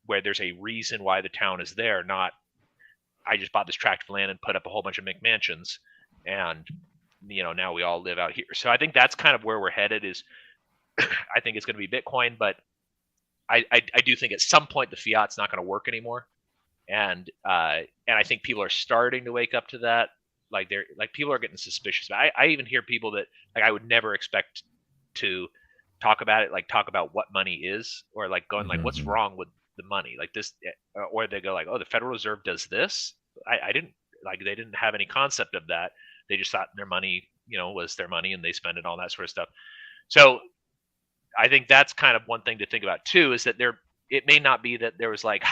where there's a reason why the town is there, not I just bought this tract of land and put up a whole bunch of McMansions, and now we all live out here. So I think that's kind of where we're headed. Is I think it's going to be Bitcoin, but I do think at some point the fiat's not going to work anymore, and I think people are starting to wake up to that. Like people are getting suspicious. I even hear people that like I would never expect to talk about it, like talk about what money is, or like going like what's wrong with the money, like this, or they go like, oh, the Federal Reserve does this. I didn't like they didn't have any concept of that. They just thought their money, was their money and they spend it, all that sort of stuff. So I think that's kind of one thing to think about too, is that it may not be that there was like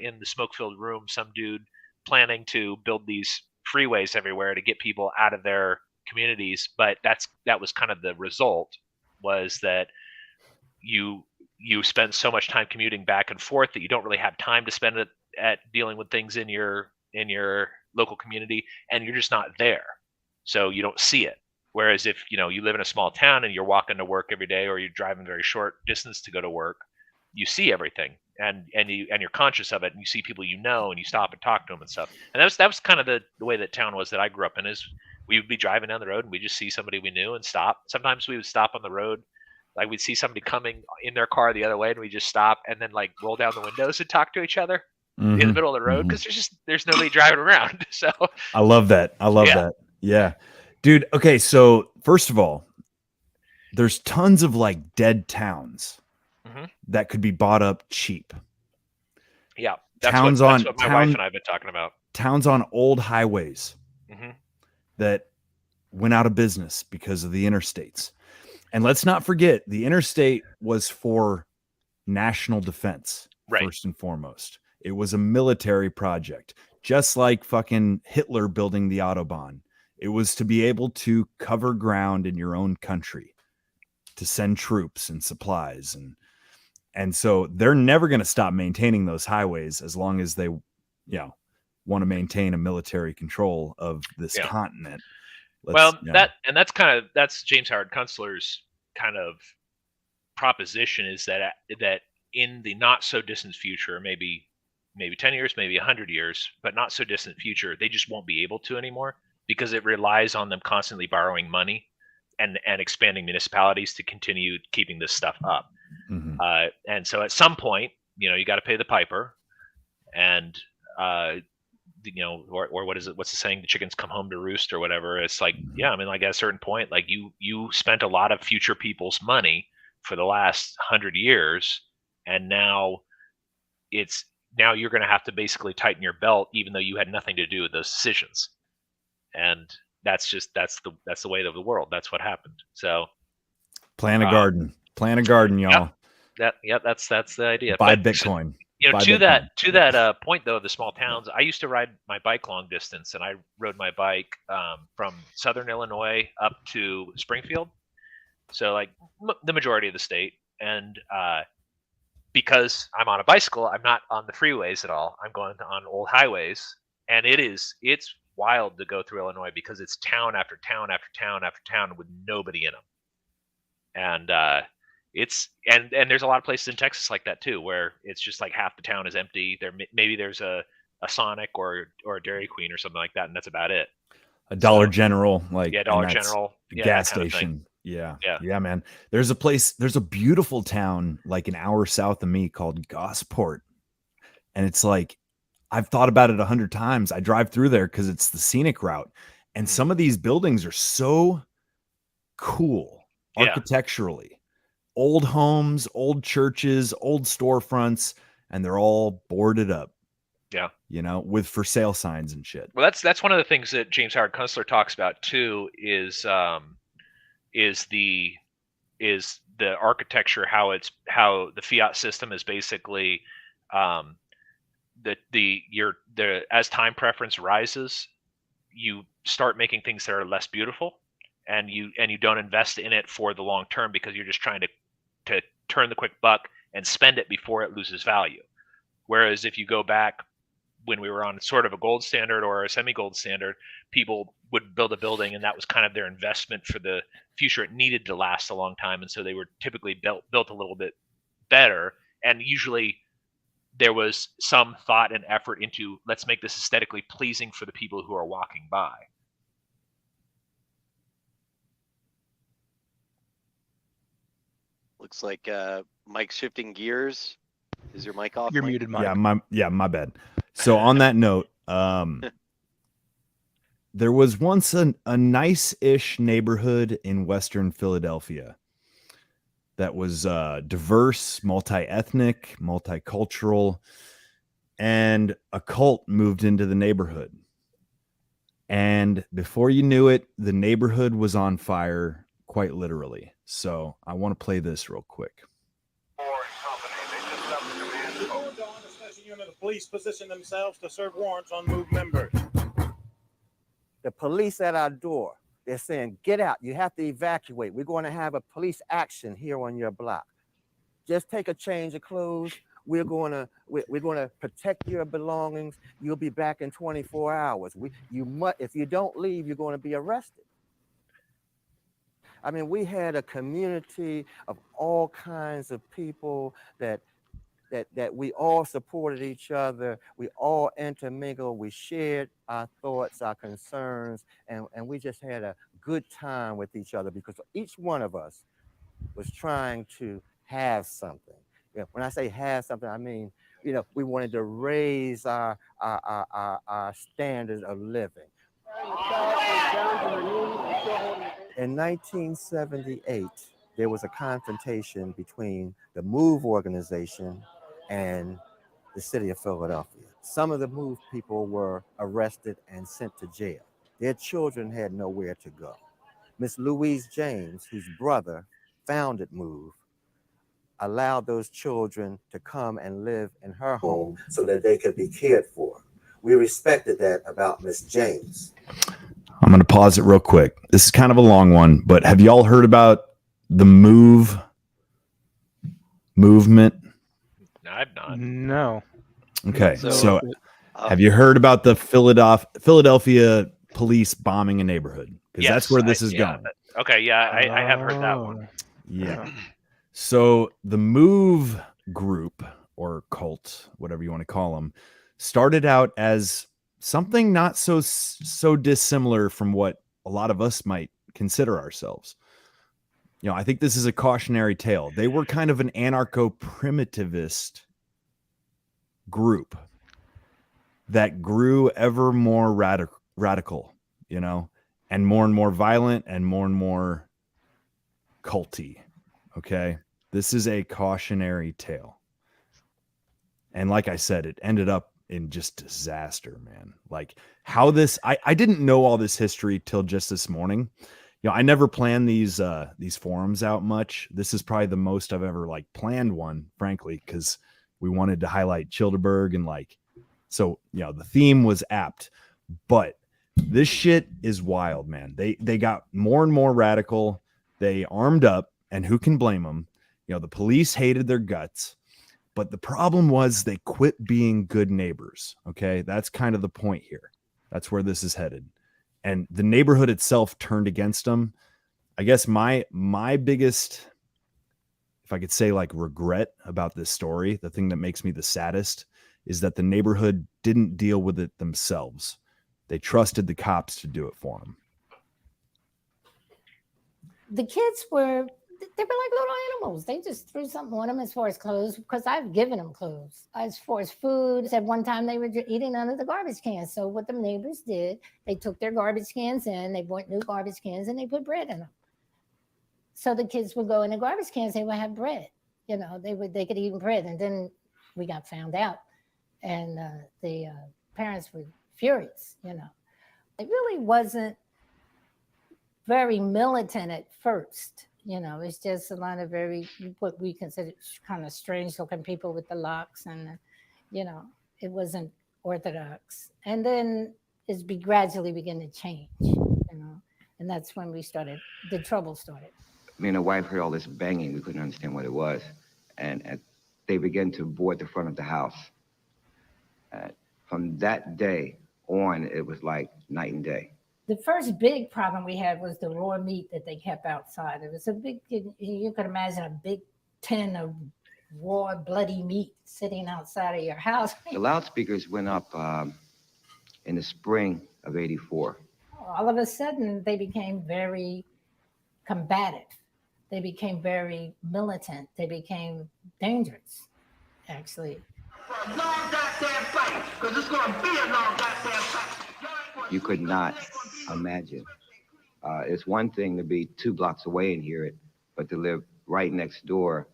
in the smoke-filled room some dude planning to build these freeways everywhere to get people out of their communities, but that was kind of the result, was that you spend so much time commuting back and forth that you don't really have time to spend it at dealing with things in your local community, and you're just not there, so you don't see it. Whereas if you live in a small town and you're walking to work every day, or you're driving very short distance to go to work, you see everything, and you're conscious of it, and you see people and you stop and talk to them and stuff. And that was kind of the way that town was that I grew up in. Is we would be driving down the road and we just see somebody we knew and stop. Sometimes we would stop on the road, like we'd see somebody coming in their car the other way, and we just stop and then like roll down the windows and talk to each other in the middle of the road, because there's nobody driving around. So I love that. That. Yeah, dude. Okay, so first of all, there's tons of like dead towns that could be bought up cheap. Yeah, that's what my wife and I have been talking about. Towns on old highways that went out of business because of the interstates. And let's not forget, the interstate was for national defense, first and foremost. It was a military project, just like fucking Hitler building the Autobahn. It was to be able to cover ground in your own country, to send troops and supplies. And so they're never going to stop maintaining those highways as long as they, want to maintain a military control of this continent. That's James Howard Kunstler's kind of proposition, is that in the not so distant future, maybe 10 years, maybe 100 years, but not so distant future, they just won't be able to anymore, because it relies on them constantly borrowing money and expanding municipalities to continue keeping this stuff up. And so at some point, you got to pay the piper, and or what is it? What's the saying? The chickens come home to roost, or whatever. It's like, like at a certain point, like you spent a lot of future people's money for the last 100 years, and now you're going to have to basically tighten your belt, even though you had nothing to do with those decisions. And that's the way of the world. That's what happened. So plant a garden, y'all. That's the idea. Buy Bitcoin. To that point though, of the small towns, I used to ride my bike long distance, and I rode my bike from Southern Illinois up to Springfield. So like the majority of the state. And because I'm on a bicycle, I'm not on the freeways at all. I'm going on old highways, and it's wild to go through Illinois, because it's town after town after town after town with nobody in them. And and there's a lot of places in Texas like that too, where it's just like half the town is empty. Maybe there's a Sonic or a Dairy Queen or something like that, and that's about it. A Dollar General, Dollar General, gas station. Yeah, man. There's a beautiful town like an hour south of me called Gosport, and it's like, I've thought about it 100 times. I drive through there because it's the scenic route, and some of these buildings are so cool architecturally. Old homes, old churches, old storefronts, and they're all boarded up. Yeah. With for sale signs and shit. Well, that's one of the things that James Howard Kunstler talks about too, is is the architecture, how the fiat system is basically as time preference rises, you start making things that are less beautiful, and you don't invest in it for the long term because you're just trying to turn the quick buck and spend it before it loses value. Whereas if you go back when we were on sort of a gold standard or a semi-gold standard, people would build a building and that was kind of their investment for the future. It needed to last a long time, and so they were typically built a little bit better, and usually there was some thought and effort into, let's make this aesthetically pleasing for the people who are walking by. Looks like Mike's shifting gears. Is your mic off? You're Mike? muted, Mike. My bad. So on that note, there was once a nice-ish neighborhood in Western Philadelphia that was diverse, multi-ethnic, multicultural, and a cult moved into the neighborhood. And before you knew it, the neighborhood was on fire, quite literally. So I want to play this real quick. The police position themselves to serve warrants on moved members. The police at our door, they're saying, get out, you have to evacuate. We're going to have a police action here on your block. Just take a change of clothes. We're going to protect your belongings. You'll be back in 24 hours. If you don't leave, you're going to be arrested. I mean, we had a community of all kinds of people that we all supported each other. We all intermingled. We shared our thoughts, our concerns, and we just had a good time with each other because each one of us was trying to have something. You know, when I say have something, I mean, you know, we wanted to raise our standards of living. In 1978, there was a confrontation between the MOVE organization and the city of Philadelphia. Some of the MOVE people were arrested and sent to jail. Their children had nowhere to go. Miss Louise James, whose brother founded MOVE, allowed those children to come and live in her home so that they could be cared for. We respected that about Miss James. I'm going to pause it real quick. This is kind of a long one, but have y'all heard about the MOVE movement? No, I've not. No. Okay, so have you heard about the Philadelphia police bombing a neighborhood? Because that's where this is going. Okay, yeah, I have heard that one. Yeah. So the MOVE group or cult, whatever you want to call them, started out as something not so dissimilar from what a lot of us might consider ourselves. You know, I think this is a cautionary tale. They were kind of an anarcho-primitivist group that grew ever more radical, you know, and more violent and more culty. Okay. This is a cautionary tale. And like I said, it ended up in just disaster, man. Like how this, I didn't know all this history till just this morning. You know, I never planned these forums out much. This is probably the most I've ever like planned one, frankly, because we wanted to highlight Chillderburg and like, so, you know, the theme was apt, but this shit is wild, man. They got more and more radical. They armed up, and who can blame them? You know, the police hated their guts, but the problem was they quit being good neighbors. Okay. That's kind of the point here. That's where this is headed. And the neighborhood itself turned against them. I guess my biggest, if I could say like regret about this story, the thing that makes me the saddest is that the neighborhood didn't deal with it themselves. They trusted the cops to do it for them. The kids were like little animals. They just threw something on them as far as clothes, because I've given them clothes. As far as food, at one time they were eating under the garbage cans. So what the neighbors did, they took their garbage cans in, they bought new garbage cans, and they put bread in them. So the kids would go in the garbage cans, they would have bread. You know, they could eat bread. And then we got found out, and the parents were furious. You know, it really wasn't very militant at first. You know, it's just a lot of very, what we consider kind of strange looking people with the locks, and, you know, it wasn't orthodox. And then it's gradually begin to change, you know, and that's when the trouble started. Me and the wife heard all this banging. We couldn't understand what it was. And they began to board the front of the house. From that day on, it was like night and day. The first big problem we had was the raw meat that they kept outside. It was a big, you could imagine a big tin of raw, bloody meat sitting outside of your house. The loudspeakers went up in the spring of '84. All of a sudden, they became very combative. They became very militant. They became dangerous, actually. For a long goddamn fight, because it's going to be a long goddamn fight. You could not imagine. It's one thing to be 2 blocks away and hear it, but to live right next door,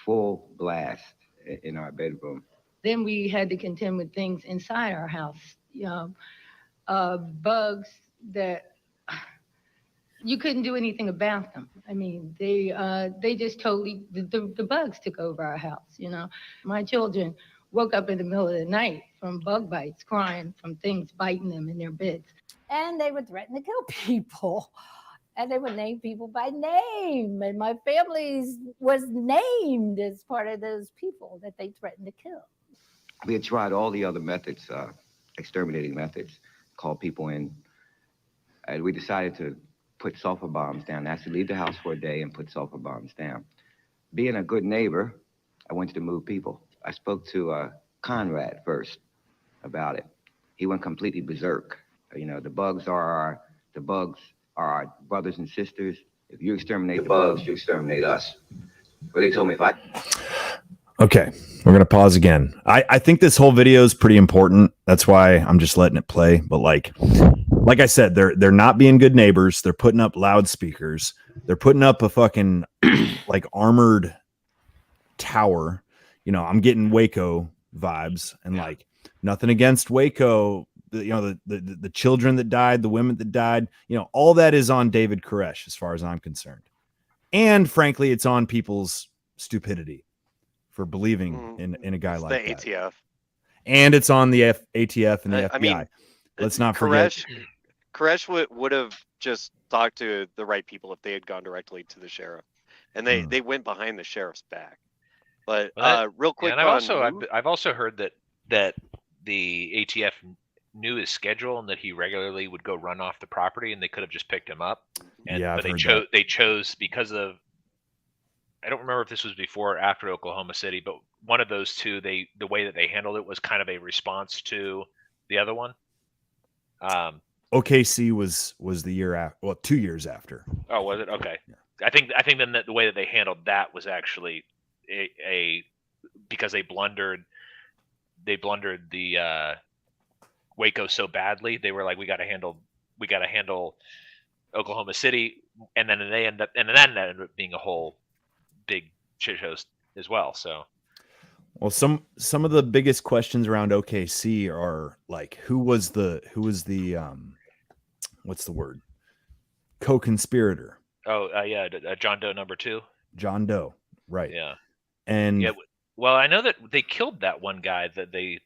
full blast in our bedroom. Then we had to contend with things inside our house, bugs that you couldn't do anything about them. I mean, they just totally, the bugs took over our house, you know. My children woke up in the middle of the night from bug bites, crying from things biting them in their beds. And they would threaten to kill people. And they would name people by name. And my family was named as part of those people that they threatened to kill. We had tried all the other methods, exterminating methods, called people in. And we decided to put sulfur bombs down. Actually leave the house for a day and put sulfur bombs down. Being a good neighbor, I wanted to move people. I spoke to Conrad first about it. He went completely berserk. You know, the bugs are our brothers and sisters. If you exterminate the bugs, you exterminate us. But they told me if I... Okay, we're going to pause again. I think this whole video is pretty important. That's why I'm just letting it play. But like I said, they're not being good neighbors. They're putting up loudspeakers. They're putting up a fucking like armored tower. You know, I'm getting Waco vibes, and like nothing against Waco. The children that died, the women that died, you know, all that is on David Koresh as far as I'm concerned. And frankly, it's on people's stupidity for believing in a guy like that. The ATF. And it's on the ATF and the FBI. Mean, let's not forget. Koresh would have just talked to the right people if they had gone directly to the sheriff. And they went behind the sheriff's back. But real quick, and I've also heard that the ATF knew his schedule and that he regularly would go run off the property, and they could have just picked him up. And yeah, but they chose because of, I don't remember if this was before or after Oklahoma City, but one of those two, the way that they handled it was kind of a response to the other one. OKC was the year after, well, 2 years after. Oh, was it? Okay. Yeah. I think then the way that they handled that was actually a because they blundered the Waco so badly. They were like, we got to handle Oklahoma City, and then that ended up being a whole big shit show as well. So, well, some of the biggest questions around OKC are like, who was the what's the word? Co-conspirator. Oh, yeah, John Doe number 2. John Doe, right? Yeah, and yeah. Well, I know that they killed that one guy that they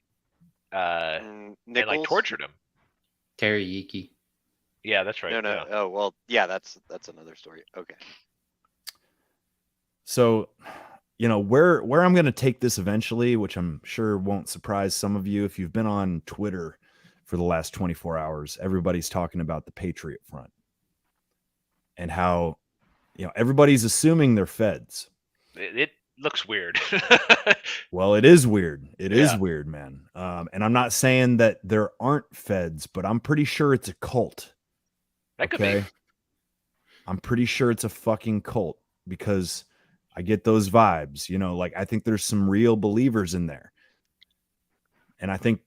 like tortured him. Terry Yiki. Yeah, that's right. No. Yeah. Oh, well, yeah, that's another story. Okay. So, you know, where I'm going to take this eventually, which I'm sure won't surprise some of you if you've been on Twitter for the last 24 hours, everybody's talking about the Patriot Front and how, you know, everybody's assuming they're feds. It looks weird. Well, it is weird. It is weird, man. And I'm not saying that there aren't feds, but I'm pretty sure it's a cult. That could be. I'm pretty sure it's a fucking cult because I get those vibes, you know, like I think there's some real believers in there. And I think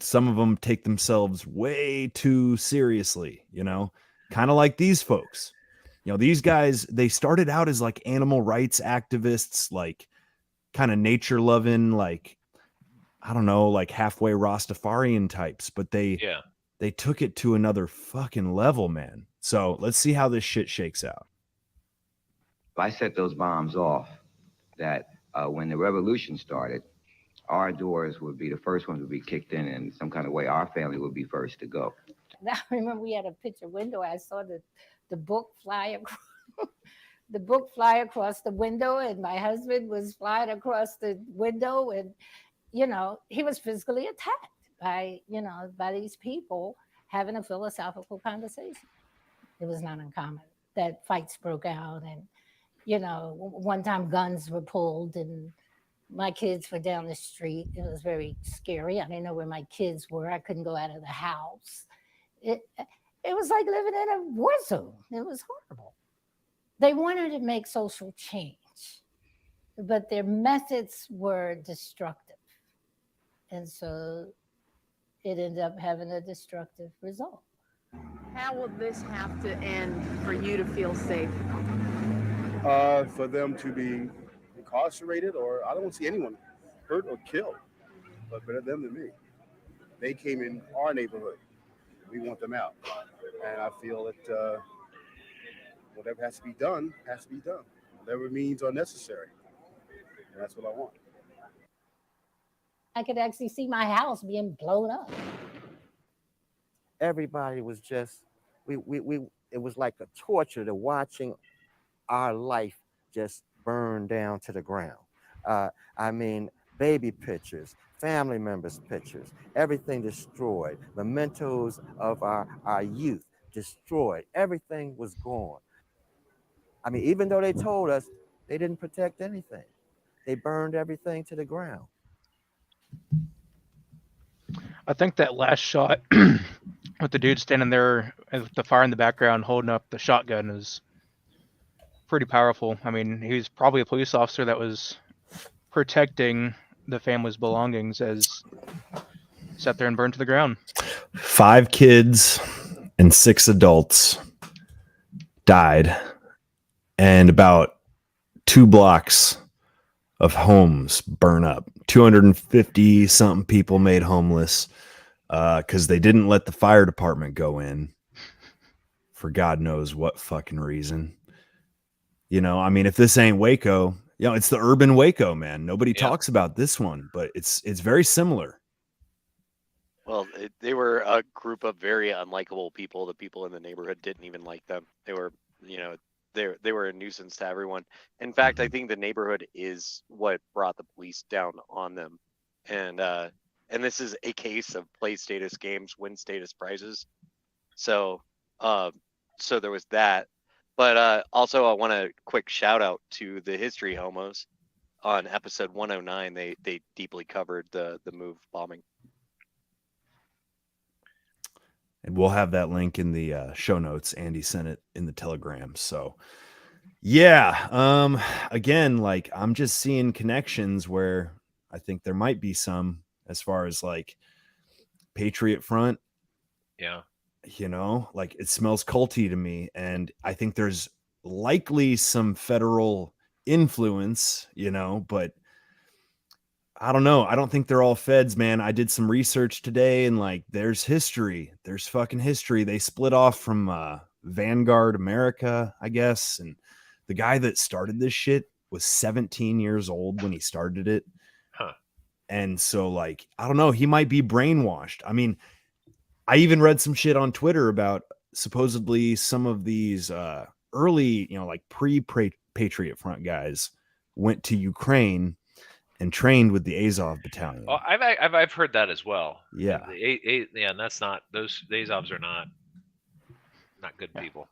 some of them take themselves way too seriously, you know, kind of like these folks. You know, these guys, they started out as like animal rights activists, like kind of nature loving, like, I don't know, like halfway Rastafarian types, but they they took it to another fucking level, man. So let's see how this shit shakes out. If I set those bombs off, that when the revolution started, our doors would be the first ones would be kicked in some kind of way. Our family would be first to go. I remember we had a picture window. I saw the book fly across the book fly across the window, and my husband was flying across the window, and he was physically attacked by these people having a philosophical conversation. It was not uncommon that fights broke out, and one time guns were pulled, and my kids were down the street. It was very scary. I didn't know where my kids were. I couldn't go out of the house. It was like living in a war zone. It was horrible. They wanted to make social change, but their methods were destructive. And so it ended up having a destructive result. How will this have to end for you to feel safe? For them to be incarcerated, or I don't want to see anyone hurt or killed, but better them than me. They came in our neighborhood. We want them out. And I feel that whatever has to be done, has to be done. Whatever means are necessary. And that's what I want. I could actually see my house being blown up. Everybody was just, it was like a torture to watching our life just burn down to the ground. I mean, baby pictures, family members' pictures, everything destroyed. Mementos of our youth destroyed. Everything was gone. I mean, even though they told us they didn't protect anything, they burned everything to the ground. I think that last shot with the dude standing there with the fire in the background holding up the shotgun is pretty powerful. I mean, he was probably a police officer that was protecting the family's belongings as sat there and burned to the ground. 5 kids and 6 adults died, and about 2 blocks of homes burn up. 250 something people made homeless because they didn't let the fire department go in for God knows what fucking reason. I mean, if this ain't Waco, it's the urban Waco, man. Nobody talks about this one, but it's very similar. Well, they were a group of very unlikable people. The people in the neighborhood didn't even like them. They were, they were a nuisance to everyone. In fact, I think the neighborhood is what brought the police down on them. And this is a case of play status games, win status prizes. So there was that. But also, I want a quick shout out to the History Homos on episode 109. They deeply covered the MOVE bombing. And we'll have that link in the show notes. Andy sent it in the Telegram. So, yeah. Again, like I'm just seeing connections where I think there might be some as far as like Patriot Front. Yeah. Like it smells culty to me. And I think there's likely some federal influence, but I don't know. I don't think they're all feds, man. I did some research today and like there's history. There's fucking history. They split off from Vanguard America, I guess. And the guy that started this shit was 17 years old when he started it. Huh. And so like, I don't know, he might be brainwashed. I mean, I even read some shit on Twitter about supposedly some of these early, like pre-Patriot Front guys went to Ukraine and trained with the Azov battalion. Oh, I've heard that as well. Yeah. And that's not, those Azovs are not good people.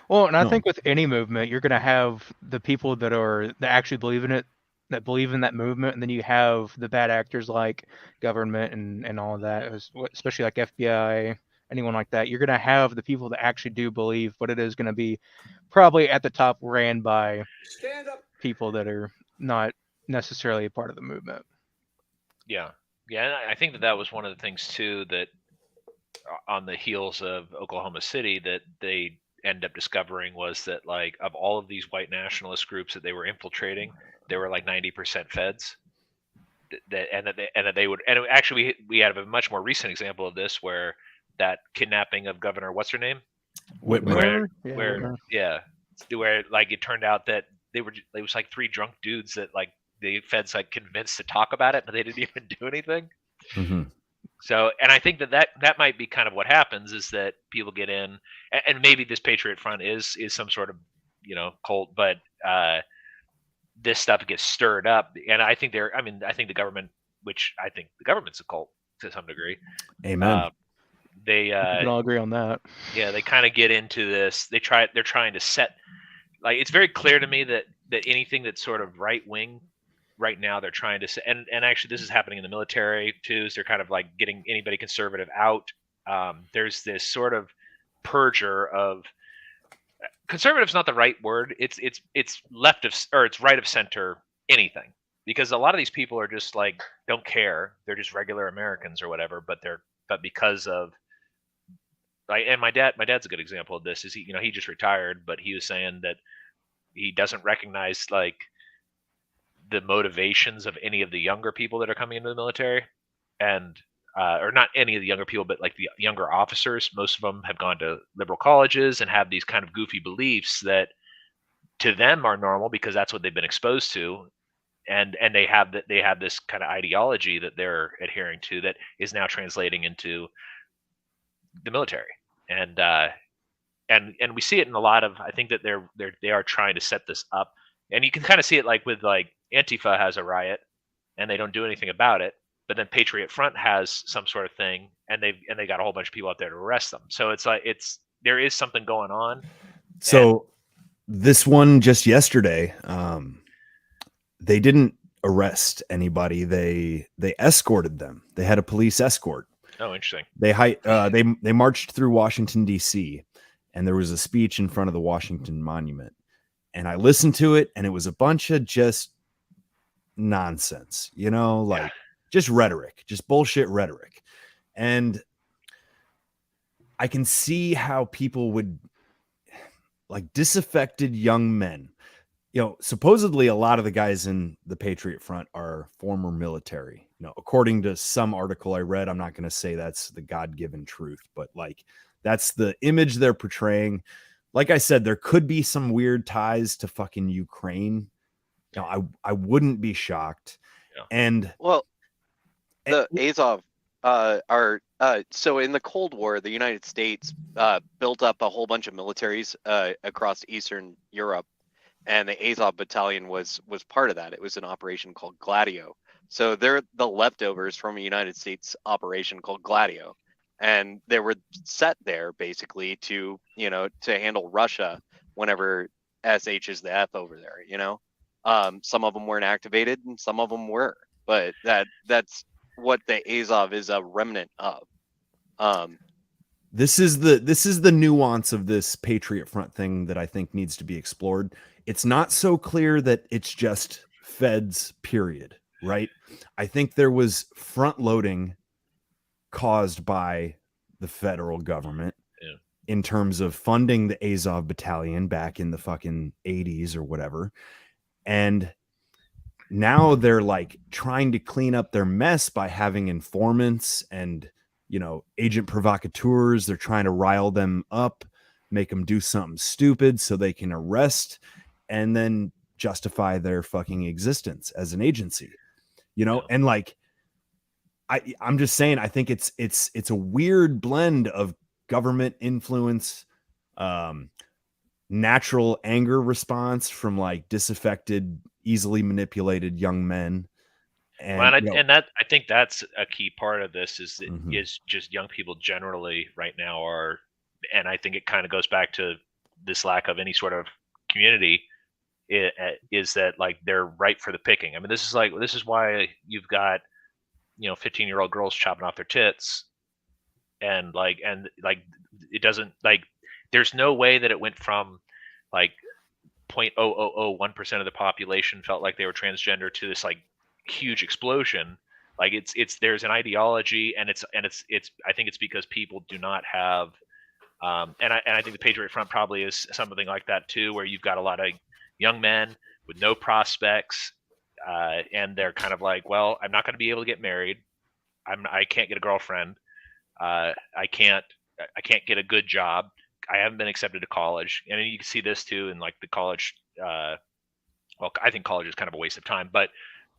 Well, and I think with any movement, you're going to have the people that actually believe in it, that believe in that movement, and then you have the bad actors like government and all of that, especially like FBI, anyone like that. You're going to have the people that actually do believe, but it is going to be probably at the top ran by people that are not necessarily a part of the movement. Yeah. And I think that was one of the things too, that on the heels of Oklahoma City that they end up discovering was that like of all of these white nationalist groups that they were infiltrating, they were like 90% feds. And actually we had a much more recent example of this where that kidnapping of Governor what's her name? Whitmer. Where like it turned out that it was like 3 drunk dudes that like the feds like convinced to talk about it, but they didn't even do anything. Mm-hmm. So, and I think that might be kind of what happens is that people get in, and maybe this Patriot Front is some sort of cult, but this stuff gets stirred up, and I think I think the government, which I think the government's a cult to some degree. Amen. We can all agree on that. Yeah, they kind of get into this. They're trying to set, like, it's very clear to me that anything that's sort of right wing right now, they're trying to set, and actually this is happening in the military too. So they're kind of like getting anybody conservative out. There's this sort of purger of conservative's not the right word. It's left of, or it's right of center anything, because a lot of these people are just like don't care. They're just regular Americans or whatever, but because of like, and my dad's a good example of this. Is he just retired, but he was saying that he doesn't recognize like the motivations of any of the younger people that are coming into the military, and or not any of the younger people, but like the younger officers. Most of them have gone to liberal colleges and have these kind of goofy beliefs that to them are normal because that's what they've been exposed to, and they have this kind of ideology that they're adhering to that is now translating into the military, and we see it in a lot of. I think that they are trying to set this up, and you can kind of see it like with like Antifa has a riot, and they don't do anything about it. But then Patriot Front has some sort of thing, and they got a whole bunch of people out there to arrest them. So it's like there is something going on. So this one just yesterday, they didn't arrest anybody. They escorted them. They had a police escort. Oh, interesting. They marched through Washington D.C. and there was a speech in front of the Washington Monument, and I listened to it, and it was a bunch of just nonsense, like. Just rhetoric, just bullshit rhetoric. And I can see how people would like disaffected young men. Supposedly a lot of the guys in the Patriot Front are former military. According to some article I read, I'm not going to say that's the God-given truth, but like that's the image they're portraying. Like I said, there could be some weird ties to fucking Ukraine. I wouldn't be shocked. Yeah. And the Azov are so in the Cold War, the United States built up a whole bunch of militaries across Eastern Europe, and the Azov Battalion was part of that. It was an operation called Gladio. So they're the leftovers from a United States operation called Gladio, and they were set there basically to handle Russia whenever SH is the F over there. Some of them weren't activated, and some of them were, but that's what the Azov is a remnant of. This is the nuance of this Patriot Front thing that I think needs to be explored. It's not so clear that it's just feds, period, right? I think there was front loading caused by the federal government in terms of funding the Azov Battalion back in the fucking 80s or whatever. And now they're like trying to clean up their mess by having informants and, agent provocateurs. They're trying to rile them up, make them do something stupid so they can arrest and then justify their fucking existence as an agency, and like, I'm just saying, I think it's a weird blend of government influence, natural anger response from like disaffected, easily manipulated young men. And that I think that's a key part of this is just young people generally right now are, and I think it kind of goes back to this lack of any sort of community, is that like they're ripe for the picking. I mean, this is why you've got 15-year-old girls chopping off their tits, and it doesn't like there's no way that it went from like 0.0001% of the population felt like they were transgender to this like huge explosion. Like it's there's an ideology, and it's I think it's because people do not have and I think the Patriot Front probably is something like that too, where you've got a lot of young men with no prospects, and they're kind of like, well, I'm not going to be able to get married, I can't get a girlfriend, I can't get a good job. I haven't been accepted to college. I mean, you can see this too in like the college. Well, I think college is kind of a waste of time, but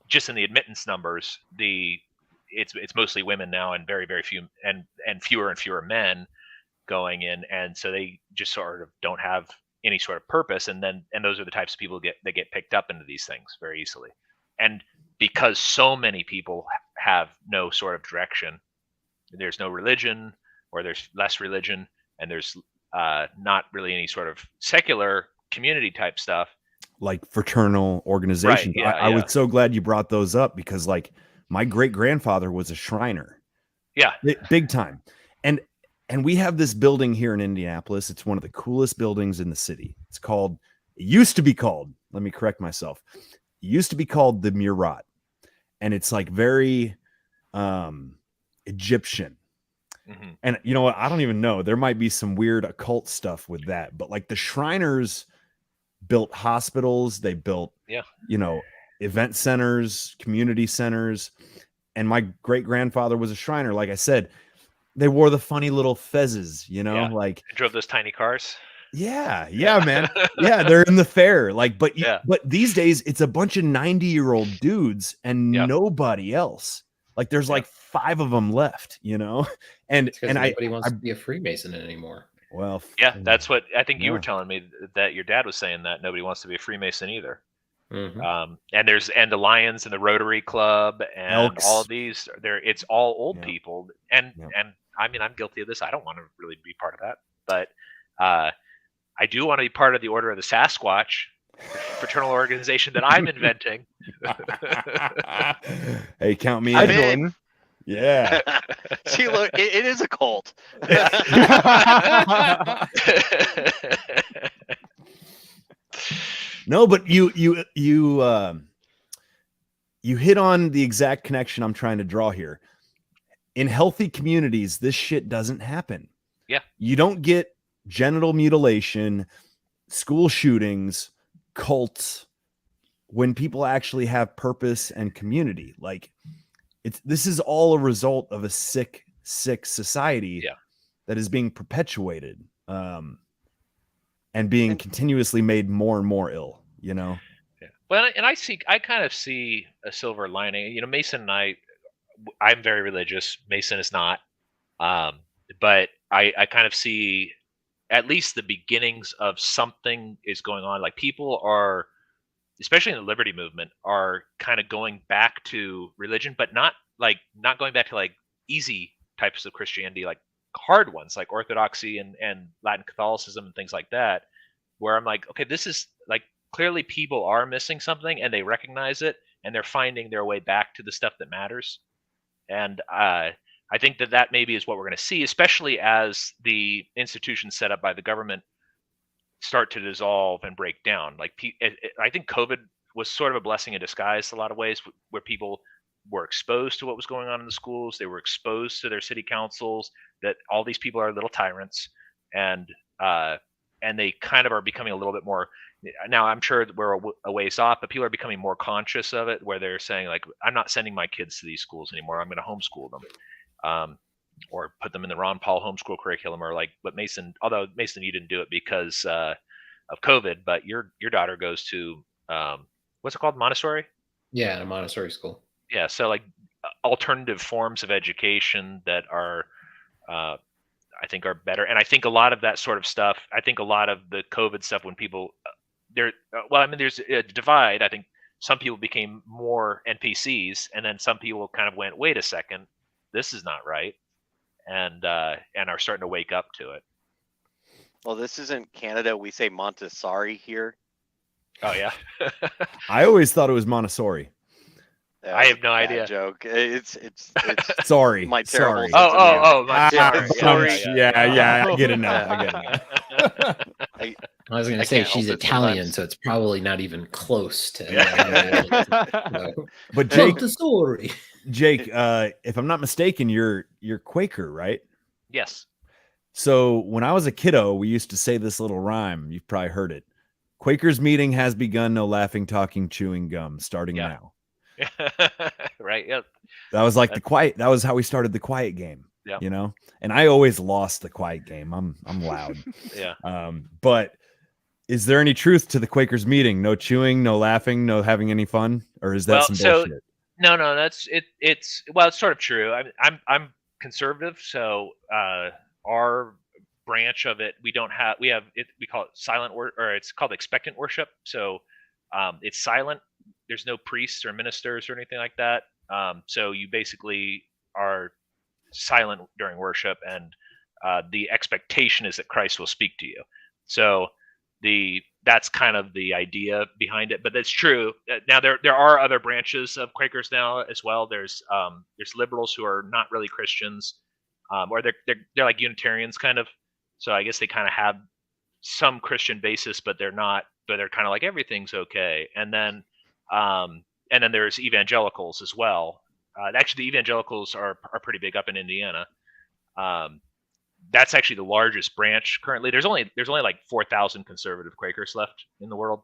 just in the admittance numbers, it's mostly women now, and very few and fewer and fewer men going in, and so they just sort of don't have any sort of purpose, and those are the types of people that get picked up into these things very easily. And because so many people have no sort of direction, there's no religion, or there's less religion, and there's not really any sort of secular community type stuff, like fraternal organizations. Right, yeah, I was so glad you brought those up, because like my great grandfather was a Shriner. Yeah, big time. And we have this building here in Indianapolis. It's one of the coolest buildings in the city. It used to be called, let me correct myself. It used to be called the Murat. And it's like very Egyptian. Mm-hmm. And you know what? I don't even know. There might be some weird occult stuff with that. But like the Shriners built hospitals. They built, event centers, community centers. And my great grandfather was a Shriner. Like I said, they wore the funny little fezzes, like and drove those tiny cars. Yeah, man. Yeah, they're in the fair. Like, but these days it's a bunch of 90-year-old dudes and nobody else. Like there's like 5 of them left, And nobody wants to be a Freemason anymore. Well, yeah, that's what I think you were telling me, that your dad was saying that nobody wants to be a Freemason either. Mm-hmm. And the Lions and the Rotary Club and Elks. all these, it's all old people. And I mean, I'm guilty of this. I don't want to really be part of that, but I do want to be part of the Order of the Sasquatch, fraternal organization that I'm inventing. Hey, count me I'm in. in. Yeah. See, look, it is a cult. No, but you hit on the exact connection I'm trying to draw here. In healthy communities, this shit doesn't happen. Yeah. You don't get genital mutilation, school shootings, cults, when people actually have purpose and community. Like this is all a result of a sick society that is being perpetuated and being continuously made more and more ill, Yeah. Well, and I kind of see a silver lining. Mason and I'm very religious. Mason is not. But I kind of see at least the beginnings of something is going on. Like people are, especially in the liberty movement, are kind of going back to religion, but not going back to like easy types of Christianity, like hard ones like Orthodoxy and Latin Catholicism and things like that, where I'm like, okay, this is like, clearly people are missing something and they recognize it and they're finding their way back to the stuff that matters. And I think that maybe is what we're going to see, especially as the institutions set up by the government start to dissolve and break down. Like I think COVID was sort of a blessing in disguise in a lot of ways, where people were exposed to what was going on in the schools. They were exposed to their city councils, that all these people are little tyrants, and they kind of are becoming a little bit more. Now I'm sure we're a ways off, but people are becoming more conscious of it, where they're saying like, I'm not sending my kids to these schools anymore. I'm going to homeschool them, or put them in the Ron Paul homeschool curriculum, or like what Mason. Although Mason, you didn't do it because of COVID, but your daughter goes to what's it called, Montessori? Yeah, in a Montessori school. Yeah, so like alternative forms of education that are, I think, are better. And I think a lot of that sort of stuff. I think a lot of the COVID stuff, when people there's a divide. I think some people became more NPCs, and then some people kind of went, wait a second, this is not right, and are starting to wake up to it. Well, this isn't Canada. We say Montessori here. Oh yeah. I always thought it was Montessori. I have no idea. Joke. It's sorry. My terrible. Sorry. Oh, sorry. Yeah. I get it now. I was going to say she's Italian, so it's probably not even close to. But Jake, Montessori. Jake, if I'm not mistaken, you're Quaker, right? Yes. So when I was a kiddo, we used to say this little rhyme. You've probably heard it. Quakers meeting has begun. No laughing, talking, chewing gum. Starting now. Right. Yep. That was like the quiet. That was how we started the quiet game. Yeah. You know, and I always lost the quiet game. I'm loud. Yeah. But is there any truth to the Quakers meeting? No chewing, no laughing, no having any fun, or is that some bullshit? No, that's it. It's sort of true. I'm conservative, so our branch of it, we have it. We call it silent worship, or it's called expectant worship. So it's silent. There's no priests or ministers or anything like that. So you basically are silent during worship, and the expectation is that Christ will speak to you. So that's kind of the idea behind it. But that's true. Now there are other branches of Quakers now as well. There's liberals who are not really Christians, or they're like Unitarians kind of. So I guess they kind of have some Christian basis, but they're not. But they're kind of like everything's okay. And then there's evangelicals as well. Actually, the evangelicals are pretty big up in Indiana. That's actually the largest branch currently. There's only like 4,000 conservative Quakers left in the world.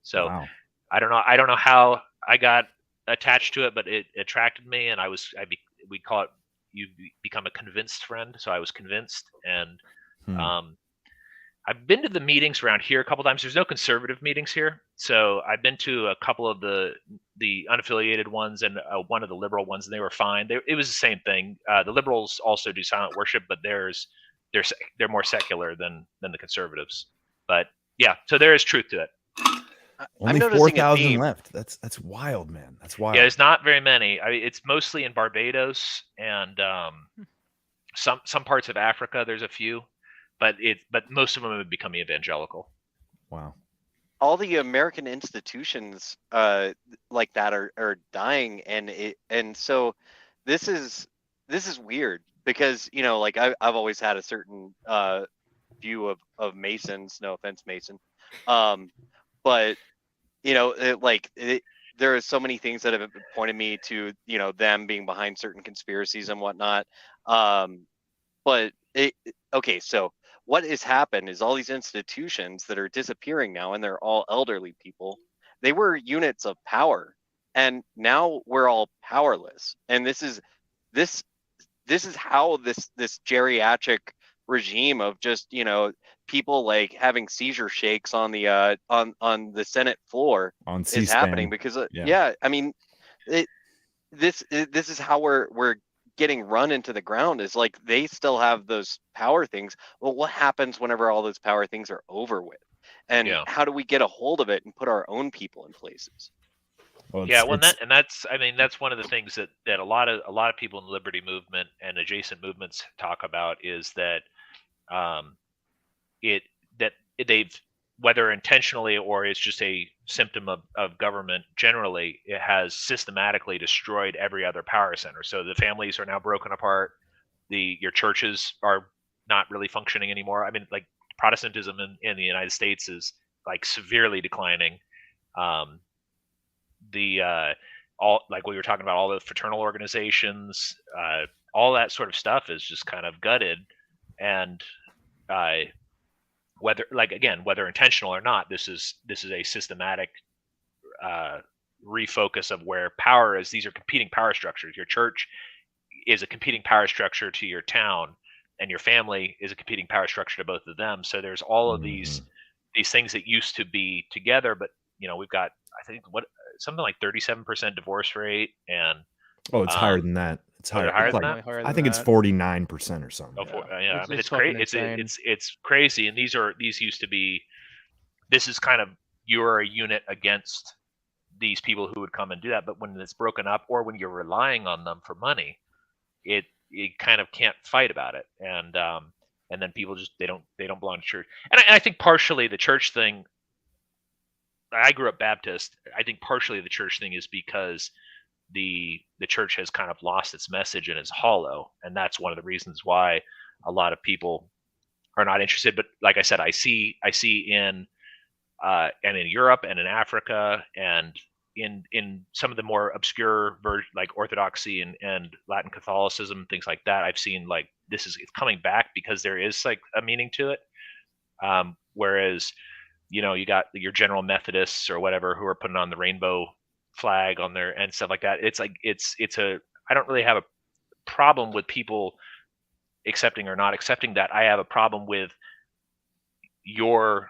So wow. I don't know how I got attached to it, but it attracted me, and we call it, you become a convinced friend. So I was convinced, and I've been to the meetings around here a couple times. There's no conservative meetings here, so I've been to a couple of the unaffiliated ones and one of the liberal ones, and they were fine. It was the same thing. The liberals also do silent worship, but they're more secular than the conservatives. But yeah, so there is truth to it. Only 4,000 left. That's wild, man. That's wild. Yeah, there's not very many. It's mostly in Barbados and some parts of Africa. There's a few. But most of them have become evangelical. Wow. All the American institutions like that are dying, and so this is weird because like I've always had a certain view of Masons. No offense, Mason, but there are so many things that have pointed me to them being behind certain conspiracies and whatnot. But okay, so what has happened is all these institutions that are disappearing now, and they're all elderly people. They were units of power, and now we're all powerless. And this is how this geriatric regime of just people like having seizure shakes on the Senate floor on is C-SPAN. happening because I mean this is how we're getting run into the ground. Is like they still have those power things. Well, what happens whenever all those power things are over with? And how do we get a hold of it and put our own people in places? Well, that's one of the things that a lot of people in the liberty movement and adjacent movements talk about is that they've, whether intentionally or it's just a symptom of government generally, it has systematically destroyed every other power center. So the families are now broken apart. Your churches are not really functioning anymore. I mean, like Protestantism in the United States is like severely declining. All like we were talking about, all the fraternal organizations, all that sort of stuff is just kind of gutted. And whether intentional or not, this is a systematic refocus of where power is. These are competing power structures. Your church is a competing power structure to your town, and your family is a competing power structure to both of them. So there's all of these things that used to be together, but we've got, I think, something like 37% divorce rate, and it's higher than that. It's higher. Higher than like, that? I think it's 49% or something. I mean, it's crazy. It's crazy. And these used to be. This is kind of, you're a unit against these people who would come and do that. But when it's broken up, or when you're relying on them for money, it kind of can't fight about it. And then people just they don't belong to church. And I think partially the church thing. I grew up Baptist. I think partially the church thing is because the church has kind of lost its message and is hollow, and that's one of the reasons why a lot of people are not interested. But like I said, I see in Europe and in Africa and in some of the more obscure like Orthodoxy and Latin Catholicism, things like that, I've seen like it's coming back because there is like a meaning to it. Whereas you got your General Methodists or whatever who are putting on the rainbow flag on there and stuff like that. It's like I don't really have a problem with people accepting or not accepting that. I have a problem with your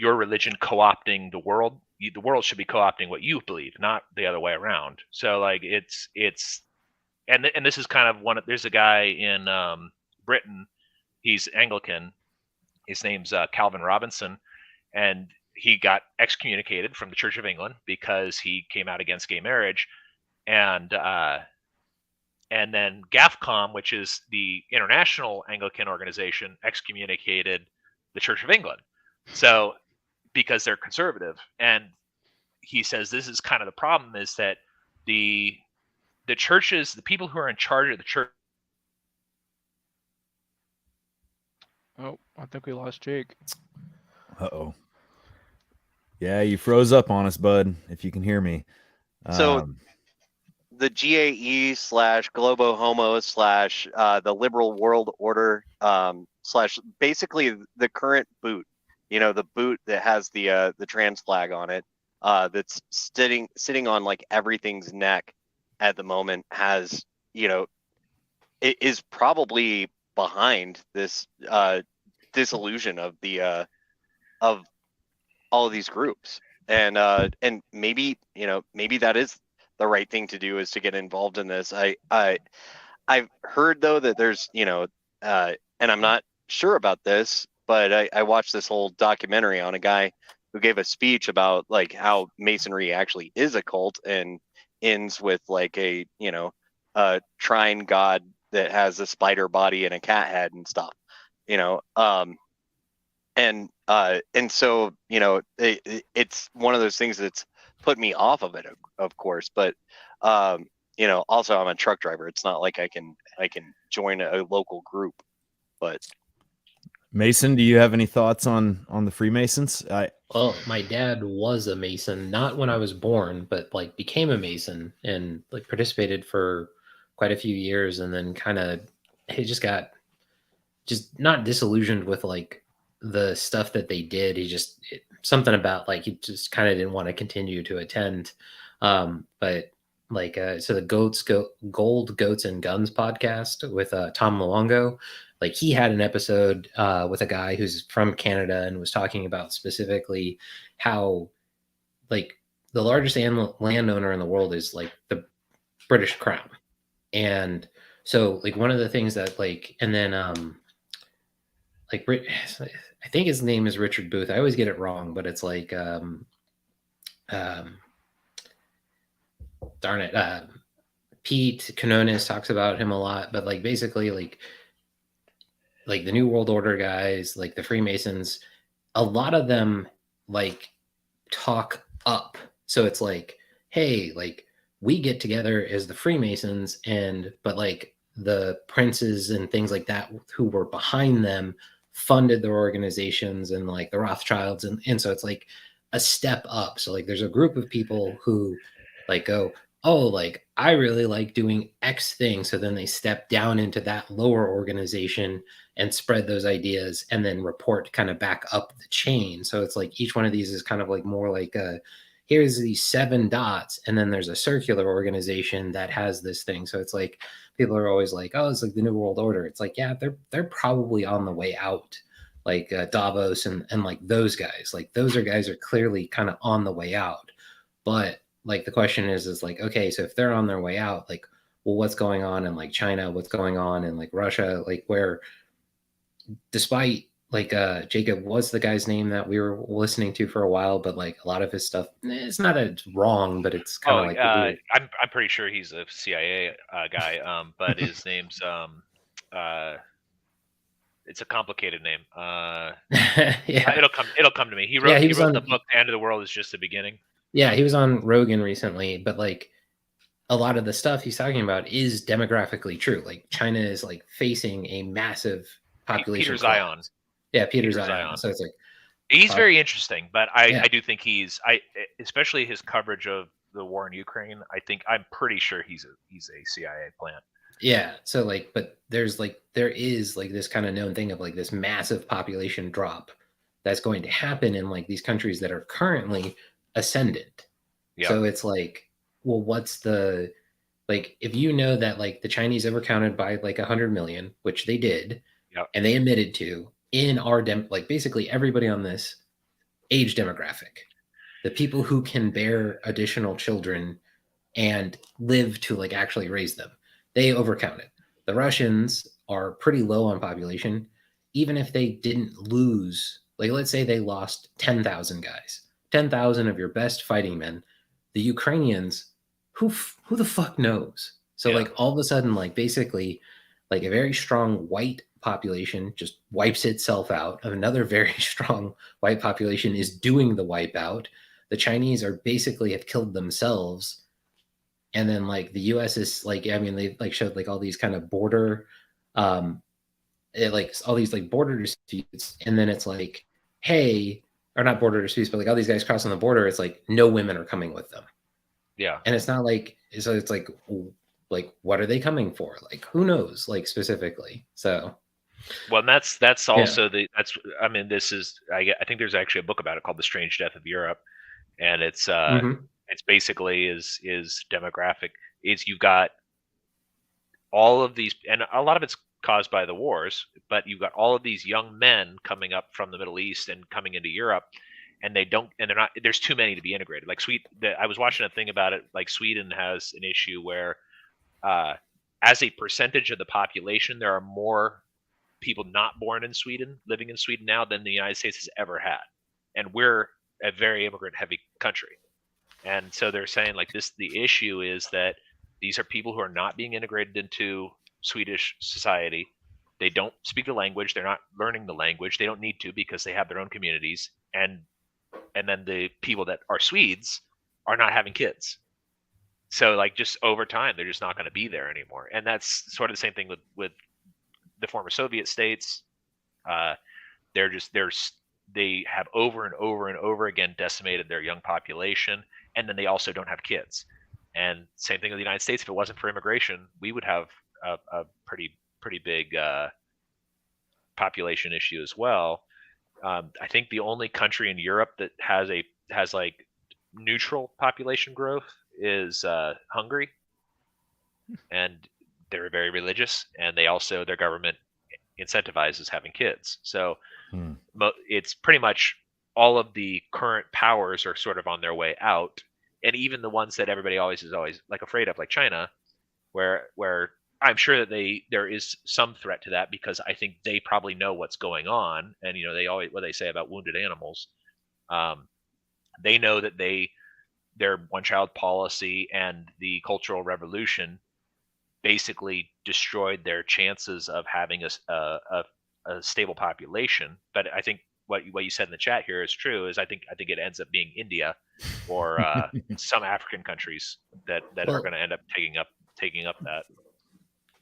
religion co-opting the world. The world should be co-opting what you believe, not the other way around. So like it's and this is kind of there's a guy in Britain, he's Anglican, his name's Calvin Robinson, and he got excommunicated from the Church of England because he came out against gay marriage, and then GAFCOM, which is the International Anglican Organization, excommunicated the Church of England. So because they're conservative, and he says this is kind of the problem, is that the churches, the people who are in charge of the church. Oh, I think we lost Jake. Uh-oh. Yeah, you froze up on us, bud, if you can hear me. So the GAE / Globo Homo / the liberal world order / basically the current boot, the boot that has the trans flag on it, that's sitting on like everything's neck at the moment, has, it is probably behind this disillusion of the of all of these groups, and maybe that is the right thing to do, is to get involved in this. I've heard though that there's and I'm not sure about this, but I watched this whole documentary on a guy who gave a speech about like how Masonry actually is a cult, and ends with like a trine god that has a spider body and a cat head and stuff, and so it's one of those things that's put me off of it, of course, but also I'm a truck driver. It's not like I can join a local group. But Mason, do you have any thoughts on the Freemasons? Well, my dad was a Mason, not when I was born, but like became a Mason and like participated for quite a few years, and then kind of he just got not disillusioned with like the stuff that they did. He just something about like he just kind of didn't want to continue to attend. But like so the Gold Goats and Guns podcast with Tom Luongo, like he had an episode with a guy who's from Canada and was talking about specifically how like the largest landowner in the world is like the British Crown. And so like one of the things that like, and then like I think his name is Richard Booth. I always get it wrong, but it's like darn it, Pete Canonis talks about him a lot, but like basically like the New World Order guys, like the Freemasons, a lot of them like talk up. So it's like, hey, like we get together as the Freemasons, but like the princes and things like that who were behind them funded their organizations, and like the Rothschilds, and so it's like a step up. So like there's a group of people who like go, oh, like I really like doing X thing, so then they step down into that lower organization and spread those ideas, and then report kind of back up the chain. So it's like each one of these is kind of like more like here's these 7 dots, and then there's a circular organization that has this thing. So it's like people are always like, oh, it's like the New World Order. It's like, yeah, they're probably on the way out, like Davos and like those guys. Like those guys are clearly kind of on the way out. But like the question is like, okay, so if they're on their way out, like, well, what's going on in like China? What's going on in like Russia? Like where, despite like Jacob was the guy's name that we were listening to for a while, but like a lot of his stuff, it's not that it's wrong, but it's kind of I'm pretty sure he's a CIA guy, but his name's it's a complicated name. Yeah, it'll come to me. He wrote the book "The End of the World Is Just the Beginning." Yeah, he was on Rogan recently, but like a lot of the stuff he's talking about is demographically true. Like China is like facing a massive population. Peter Zion. Yeah, Peter Zion. So it's like he's very interesting, but I do think especially his coverage of the war in Ukraine. I'm pretty sure he's a CIA plant. Yeah. So like, but there is like this kind of known thing of like this massive population drop that's going to happen in like these countries that are currently ascendant. Yep. So it's like, well, what's the Like, if you know that like the Chinese overcounted by like 100 million, which they did, Yep. and they admitted to in our like basically everybody on this age demographic, the people who can bear additional children and live to like actually raise them, they overcounted. The Russians are pretty low on population. Even if they didn't lose, like let's say they lost 10,000 guys, 10,000 of your best fighting men, the Ukrainians, who the fuck knows? So like all of a sudden, like basically, like a very strong white population just wipes itself out. Another very strong white population is doing the wipeout. The Chinese are basically have killed themselves. And then like the US is like, I mean, they like showed like all these kind of border, like all these like border disputes. And then it's like, hey, or not border disputes, but like all these guys crossing the border, it's like no women are coming with them. Yeah. And it's not like, so it's like what are they coming for? Like, who knows, like specifically. So. Well, and that's also I mean, this is, I think there's actually a book about it called The Strange Death of Europe. And it's, it's basically is demographic. Is you've got all of these, and a lot of it's caused by the wars, but you've got all of these young men coming up from the Middle East and coming into Europe, and they're not, there's too many to be integrated. Like I was watching a thing about it, like Sweden has an issue where as a percentage of the population, there are more people not born in Sweden living in Sweden now than the United States has ever had. And we're a very immigrant heavy country. And so they're saying like the issue is that these are people who are not being integrated into Swedish society. They don't speak the language. They're not learning the language. They don't need to because they have their own communities. And then the people that are Swedes are not having kids. So like just over time, they're just not going to be there anymore. And that's sort of the same thing with the former Soviet states. They have over and over and over again decimated their young population, and then they also don't have kids. And same thing with the United States. If it wasn't for immigration, we would have a pretty big population issue as well. I think the only country in Europe that has like neutral population growth is Hungary, and they're very religious, and their government incentivizes having kids. So it's pretty much all of the current powers are sort of on their way out, and even the ones that everybody is always like afraid of, like China, where I'm sure that there is some threat to that, because I think they probably know what's going on, and they always, what they say about wounded animals, they know that their one-child policy and the Cultural Revolution basically destroyed their chances of having a stable population. But I think what you said in the chat here is true. Is I think it ends up being India or some African countries that are going to end up taking up that.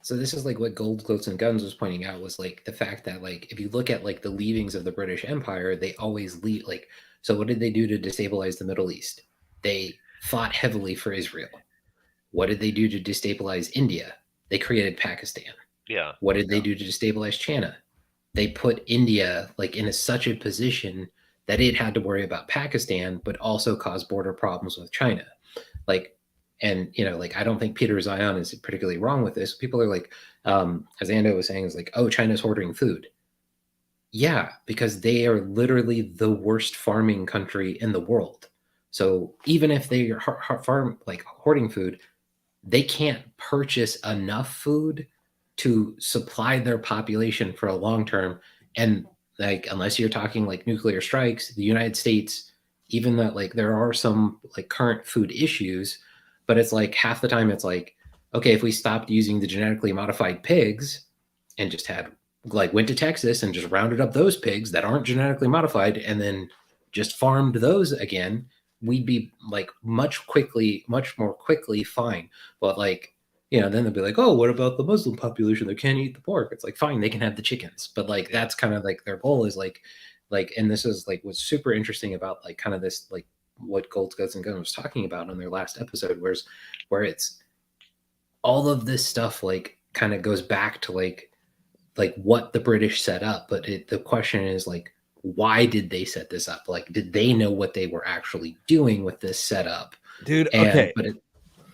So this is like what Gold, Cloaks, and Guns was pointing out, was like the fact that like if you look at like the leavings of the British Empire, they always leave like. So what did they do to destabilize the Middle East? They fought heavily for Israel. What did they do to destabilize India? They created Pakistan. Yeah. What did they do to destabilize China? They put India like in such a position that it had to worry about Pakistan, but also cause border problems with China. Like, and like I don't think Peter Zion is particularly wrong with this. People are like, as Ando was saying, is like, oh, China's hoarding food. Yeah, because they are literally the worst farming country in the world. So even if they are hoarding food, they can't purchase enough food to supply their population for a long term. And like, unless you're talking like nuclear strikes, the United States, even though like there are some like current food issues, but it's like half the time it's like, okay, if we stopped using the genetically modified pigs and just went to Texas and just rounded up those pigs that aren't genetically modified and then just farmed those again, we'd be like much more quickly fine. But like, then they'll be like, oh, what about the Muslim population that can't eat the pork? It's like, fine, they can have the chickens. But like, that's kind of like their goal is like, and this is like what's super interesting about like kind of this, like what Gold, Guns, and Guns was talking about on their last episode, where it's all of this stuff like kind of goes back to like what the British set up. But the question is like, why did they set this up? Like, did they know what they were actually doing with this setup? Dude, okay.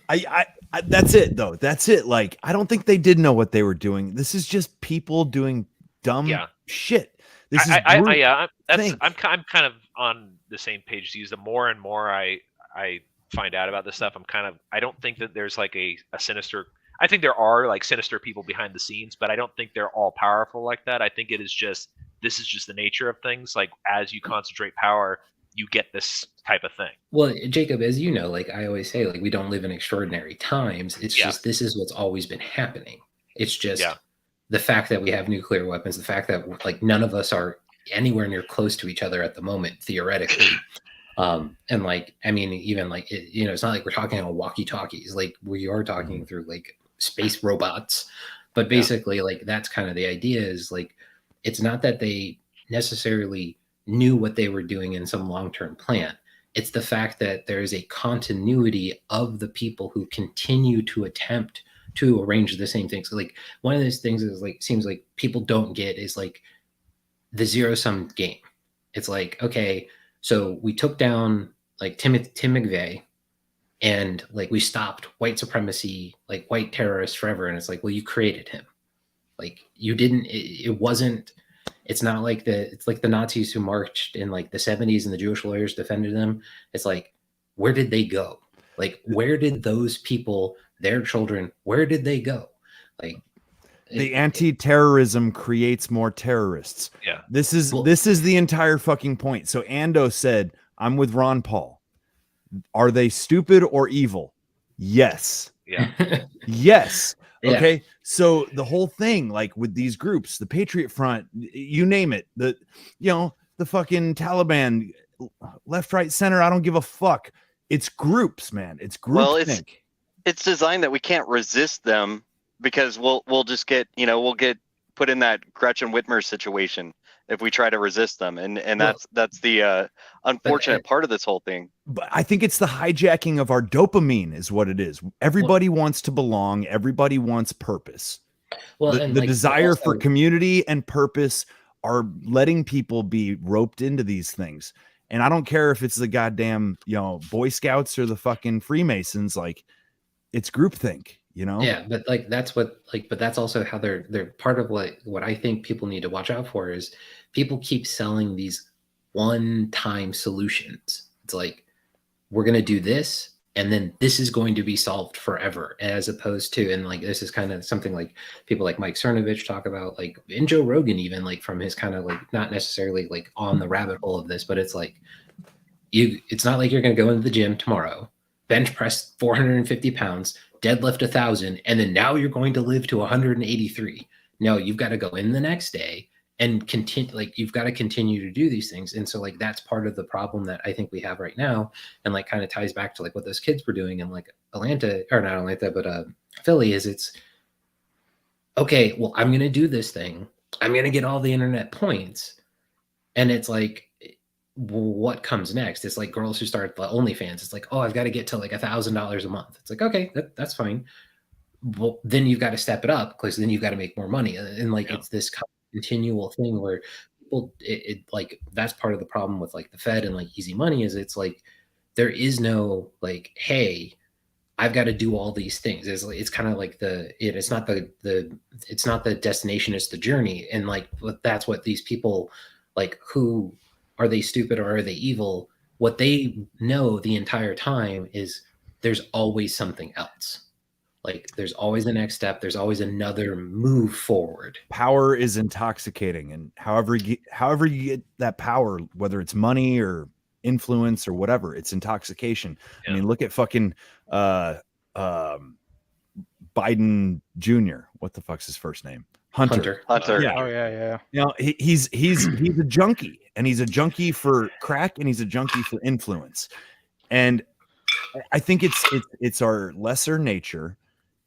I that's it though. That's it. Like, I don't think they did know what they were doing. This is just people doing dumb shit. This is I'm kind of on the same page. The more and more I find out about this stuff, I don't think that there's like a sinister. I think there are like sinister people behind the scenes, but I don't think they're all powerful like that. I think this is just the nature of things. Like, as you concentrate power, you get this type of thing. Well, Jacob, as you know, like I always say, like we don't live in extraordinary times. It's just this is what's always been happening. It's just the fact that we have nuclear weapons, the fact that like none of us are anywhere near close to each other at the moment, theoretically. And like, I mean, even like, it's not like we're talking on walkie-talkies, like we are talking through like space robots, but basically like, that's kind of the idea is like, it's not that they necessarily knew what they were doing in some long-term plan. It's the fact that there is a continuity of the people who continue to attempt to arrange the same things. Like one of those things is like, seems like people don't get is like the zero-sum game. It's like, okay, so we took down like Tim McVeigh and like we stopped white supremacy, like white terrorists forever. And it's like, well, you created him. Like you didn't, it's not like it's like the Nazis who marched in like the 70s and the Jewish lawyers defended them. It's like, where did they go? Like, where did those people, their children, where did they go? Like, the anti-terrorism creates more terrorists. Yeah. This is the entire fucking point. So Ando said, I'm with Ron Paul. Are they stupid or evil? Yes. Yeah. Yes. Yeah. Okay. So the whole thing, like with these groups, the Patriot Front, you name it, the fucking Taliban, left, right, center, I don't give a fuck. It's groups, man. It's group think. It's designed that we can't resist them because we'll just get, we'll get put in that Gretchen Whitmer situation if we try to resist them. And that's the unfortunate part of this whole thing. But I think it's the hijacking of our dopamine is what it is. Everybody wants to belong. Everybody wants purpose. Well, the desire for community and purpose are letting people be roped into these things. And I don't care if it's the goddamn, Boy Scouts or the fucking Freemasons, like it's groupthink, Yeah, but like that's what but that's also how they're part of what I think people need to watch out for is people keep selling these one-time solutions. It's like, we're going to do this and then this is going to be solved forever, as opposed to, and like this is kind of something like people like Mike Cernovich talk about, like, and Joe Rogan, even like from his kind of like not necessarily like on the rabbit hole of this, but it's like it's not like you're going to go into the gym tomorrow, bench press 450 pounds, deadlift 1,000, and then now you're going to live to 183. No, you've got to go in the next day and continue, like you've got to continue to do these things. And so like that's part of the problem that I think we have right now, and like kind of ties back to like what those kids were doing in like Philly, is it's okay, well, I'm going to do this thing, I'm going to get all the internet points, and it's like, what comes next? It's like girls who start the OnlyFans. It's like, oh, I've got to get to like $1,000 a month. It's like, okay, that's fine. Well, then you've got to step it up because then you've got to make more money. And like, it's this continual thing where people, like, that's part of the problem with like the Fed and like easy money is it's like, there is no like, hey, I've got to do all these things. It's kind of like it's not the destination, it's the journey. And like, that's what these people like, who are they stupid or are they evil? What they know the entire time is there's always something else. Like there's always the next step. There's always another move forward. Power is intoxicating, and however you get that power, whether it's money or influence or whatever, it's intoxication. Yeah. I mean, look at fucking Biden Jr. What the fuck's his first name? Hunter. Yeah. Oh yeah. He's a junkie, and he's a junkie for crack, and he's a junkie for influence. And I think it's our lesser nature.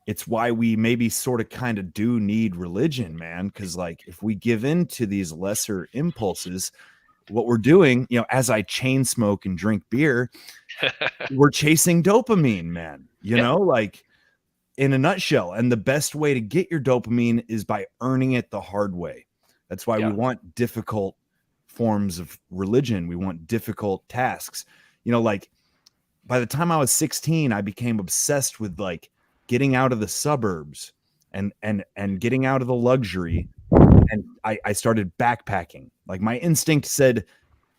It's why we maybe sort of kind of do need religion, man. Because like if we give in to these lesser impulses, what we're doing, as I chain smoke and drink beer, we're chasing dopamine, man. Like in a nutshell. And the best way to get your dopamine is by earning it the hard way. That's why we want difficult forms of religion. We want difficult tasks. Like by the time I was 16, I became obsessed with like getting out of the suburbs and getting out of the luxury. And I started backpacking. Like my instinct said,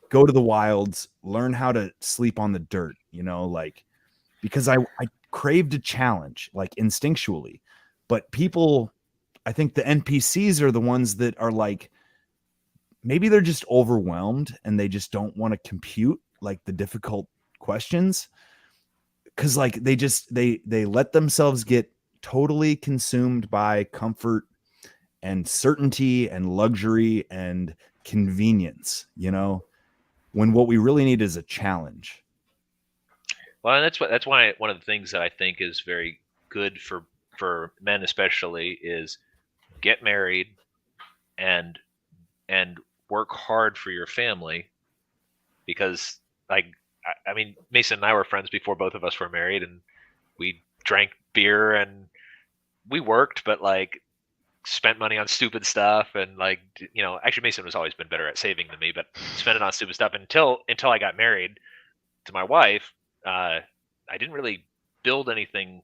go to the wilds, learn how to sleep on the dirt, like, because I craved a challenge, like instinctually. But people, I think the NPCs are the ones that are like, maybe they're just overwhelmed and they just don't want to compute like the difficult questions. Cause like they let themselves get totally consumed by comfort and certainty and luxury and convenience, when what we really need is a challenge. Well, and that's why one of the things that I think is very good for men especially is get married and work hard for your family, because like I mean, Mason and I were friends before both of us were married, and we drank beer and we worked, but like spent money on stupid stuff, and like, actually Mason has always been better at saving than me, but spent it on stupid stuff until I got married to my wife. I didn't really build anything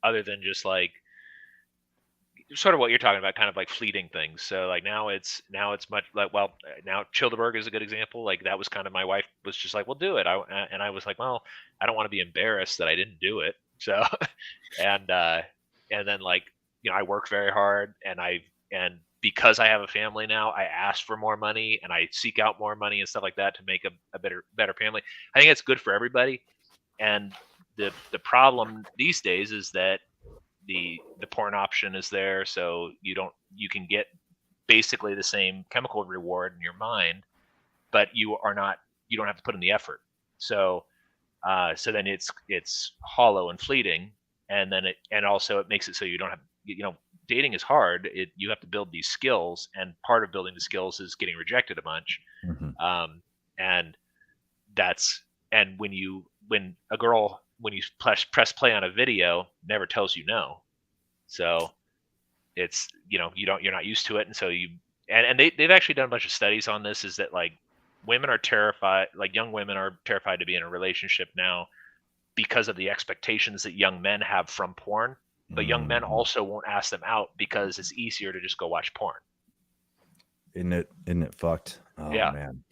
other than just like sort of what you're talking about, kind of like fleeting things. So like now it's much like, well, now Chillderburg is a good example. Like that was kind of, my wife was just like, well, do it. And I was like, well, I don't want to be embarrassed that I didn't do it. So, and then like, I work very hard, and because I have a family now, I ask for more money and I seek out more money and stuff like that to make a better family. I think it's good for everybody. And the problem these days is that the porn option is there, so you can get basically the same chemical reward in your mind, but you don't have to put in the effort. So then it's hollow and fleeting, and then it also makes it so you don't have, dating is hard. You have to build these skills, and part of building the skills is getting rejected a bunch. And when a girl, when you press play on a video, never tells you no. So it's, you're not used to it. And so they've actually done a bunch of studies on this, is that like women are terrified, like young women are terrified to be in a relationship now because of the expectations that young men have from porn. But young men also won't ask them out because it's easier to just go watch porn. Isn't it fucked? Oh, yeah, man.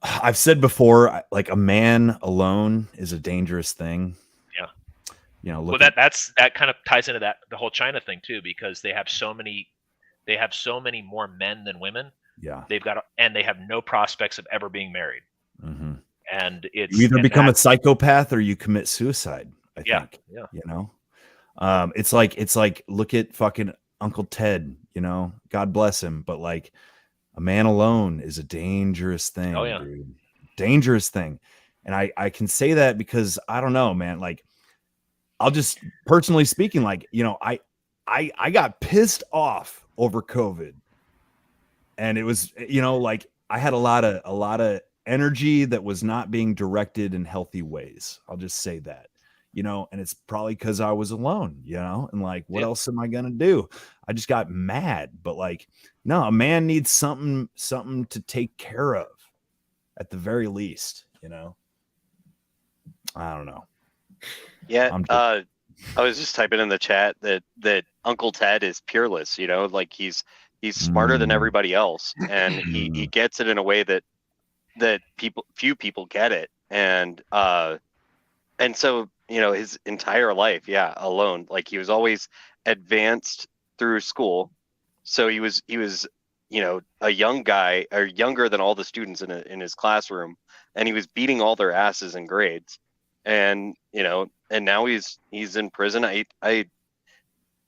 I've said before, like a man alone is a dangerous thing. Yeah. Well, that kind of ties into the whole China thing too, because they have so many more men than women. Yeah. They have no prospects of ever being married. Mm-hmm. And you either become a psychopath or you commit suicide, I think. Yeah. It's like look at fucking Uncle Ted, God bless him, but like a man alone is a dangerous thing. Oh yeah, dude. Dangerous thing. And I can say that because I don't know, man, like I'll just personally speaking, like, I got pissed off over COVID, and it was, like I had a lot of energy that was not being directed in healthy ways. I'll just say that. And it's probably because I was alone, and like, what else am I going to do? I just got mad. But like, no, a man needs something to take care of at the very least, I don't know. Yeah. I was just typing in the chat that Uncle Ted is peerless, like he's smarter than everybody else. And he gets it in a way that few people get it. And so, his entire life, alone, like he was always advanced through school. So he was, a young guy, or younger than all the students in his classroom, and he was beating all their asses in grades. And, and now he's in prison. I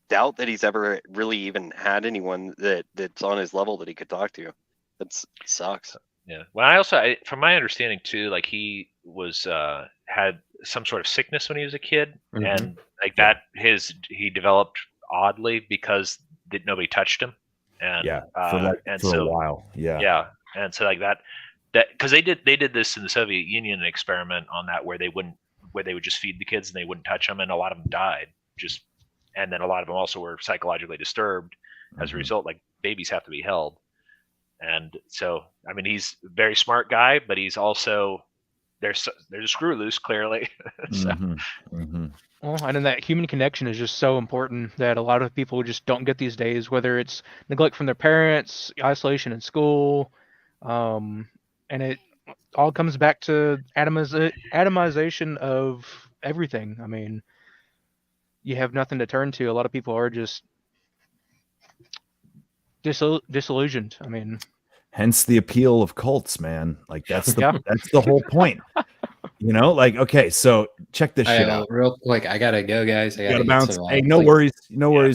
doubt that he's ever really even had anyone that's on his level that he could talk to. That sucks. Yeah. Well, from my understanding too, like he was had some sort of sickness when he was a kid, and like that he developed oddly because nobody touched him, and for a while, and so like that because they did this in the Soviet Union, an experiment on that where they would just feed the kids and they wouldn't touch them, and a lot of them died and then a lot of them also were psychologically disturbed as a result. Like babies have to be held. And so, I mean, he's a very smart guy, but he's also there's a screw loose clearly. So. Well, and then that human connection is just so important that a lot of people just don't get these days, whether it's neglect from their parents, isolation in school, and it all comes back to atomization of everything. I mean, you have nothing to turn to. A lot of people are just disillusioned. I mean, hence the appeal of cults, man. Like that's the whole point. You know, like, okay, so check this shit out real quick. I gotta go, guys. I gotta bounce. Hey, no worries,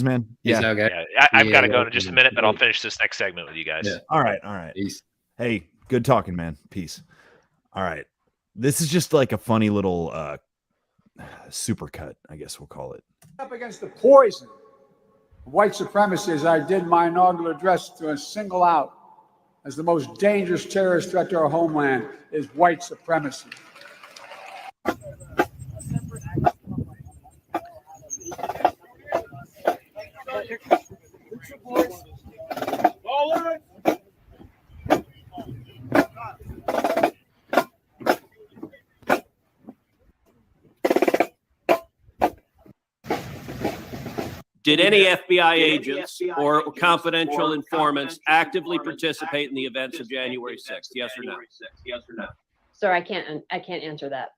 man. Yeah, okay. I've got to go in just a minute, but I'll finish this next segment with you guys. Yeah. All right. Peace. Hey, good talking, man. Peace. All right, this is just like a funny little supercut, I guess we'll call it. Up against the poison of white supremacy, as I did my inaugural address, to single out as the most dangerous terrorist threat to our homeland is white supremacy. Did any FBI agents or confidential informants actively participate in the events of January 6th? Yes or no? Sir, I can't answer that.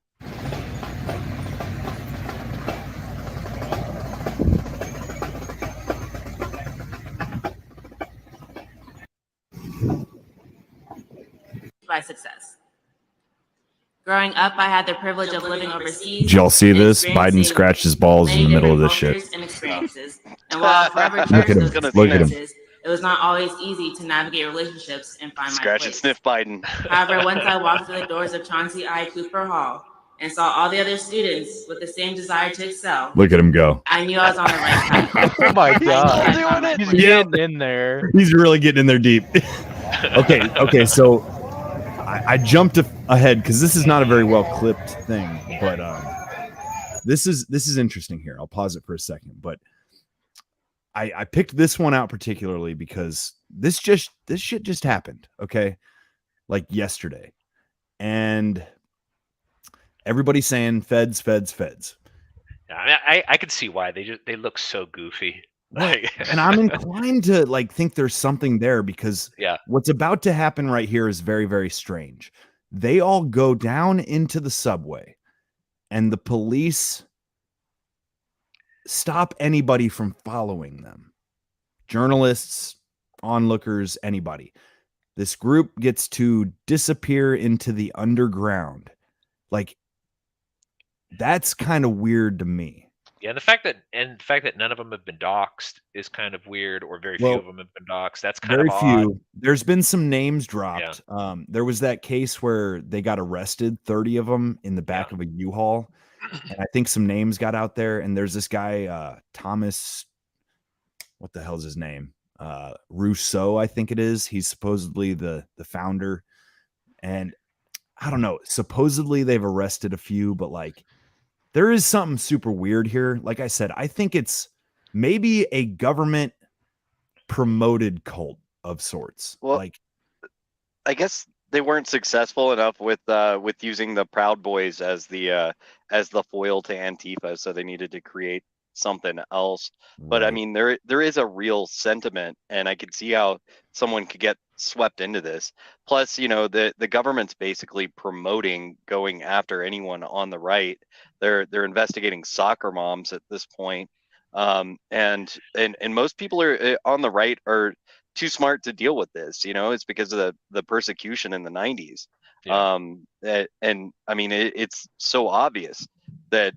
By success. Growing up, I had the privilege of living overseas. Did y'all see this? Biden scratched his balls in the middle of this shit. And experiences. And while I forever Look at cherish him. those Look at him. experiences, it was not always easy to navigate relationships and find my Scratch and place. sniff Biden. However, once I walked through the doors of Chauncey I. Cooper Hall and saw all the other students with the same desire to excel, Look at him go. I knew I was on the right path. Oh my God. He's getting in there. He's really getting in there deep. Okay, so I jumped ahead because this is not a very well clipped thing, but this is interesting here. I'll pause it for a second, but I picked this one out particularly because this shit just happened, okay, like yesterday, and everybody's saying feds. Yeah, I can see why they look so goofy. Like, and I'm inclined to like think there's something there because yeah, what's about to happen right here is very, very strange. They all go down into the subway and the police stop anybody from following them. Journalists, onlookers, anybody. This group gets to disappear into the underground. Like, that's kind of weird to me. Yeah, and the fact that none of them have been doxxed is kind of weird, or very few of them have been doxxed. That's kind very of few. odd. There's been some names dropped. Yeah. There was that case where they got arrested, 30 of them in the back of a U-Haul, and I think some names got out there. And there's this guy, Thomas, what the hell's his name? Rousseau, I think it is. He's supposedly the founder, and I don't know. Supposedly they've arrested a few, but like, there is something super weird here. Like I said, I think it's maybe a government promoted cult of sorts. Well, like, I guess they weren't successful enough with using the Proud Boys as the foil to Antifa, so they needed to create something else. But I mean, there is a real sentiment, and I could see how someone could get swept into this. Plus, you know, the government's basically promoting going after anyone on the right. They're investigating soccer moms at this point. And most people are on the right are too smart to deal with this. You know, it's because of the persecution in the 90s. Yeah. And I mean, it's so obvious that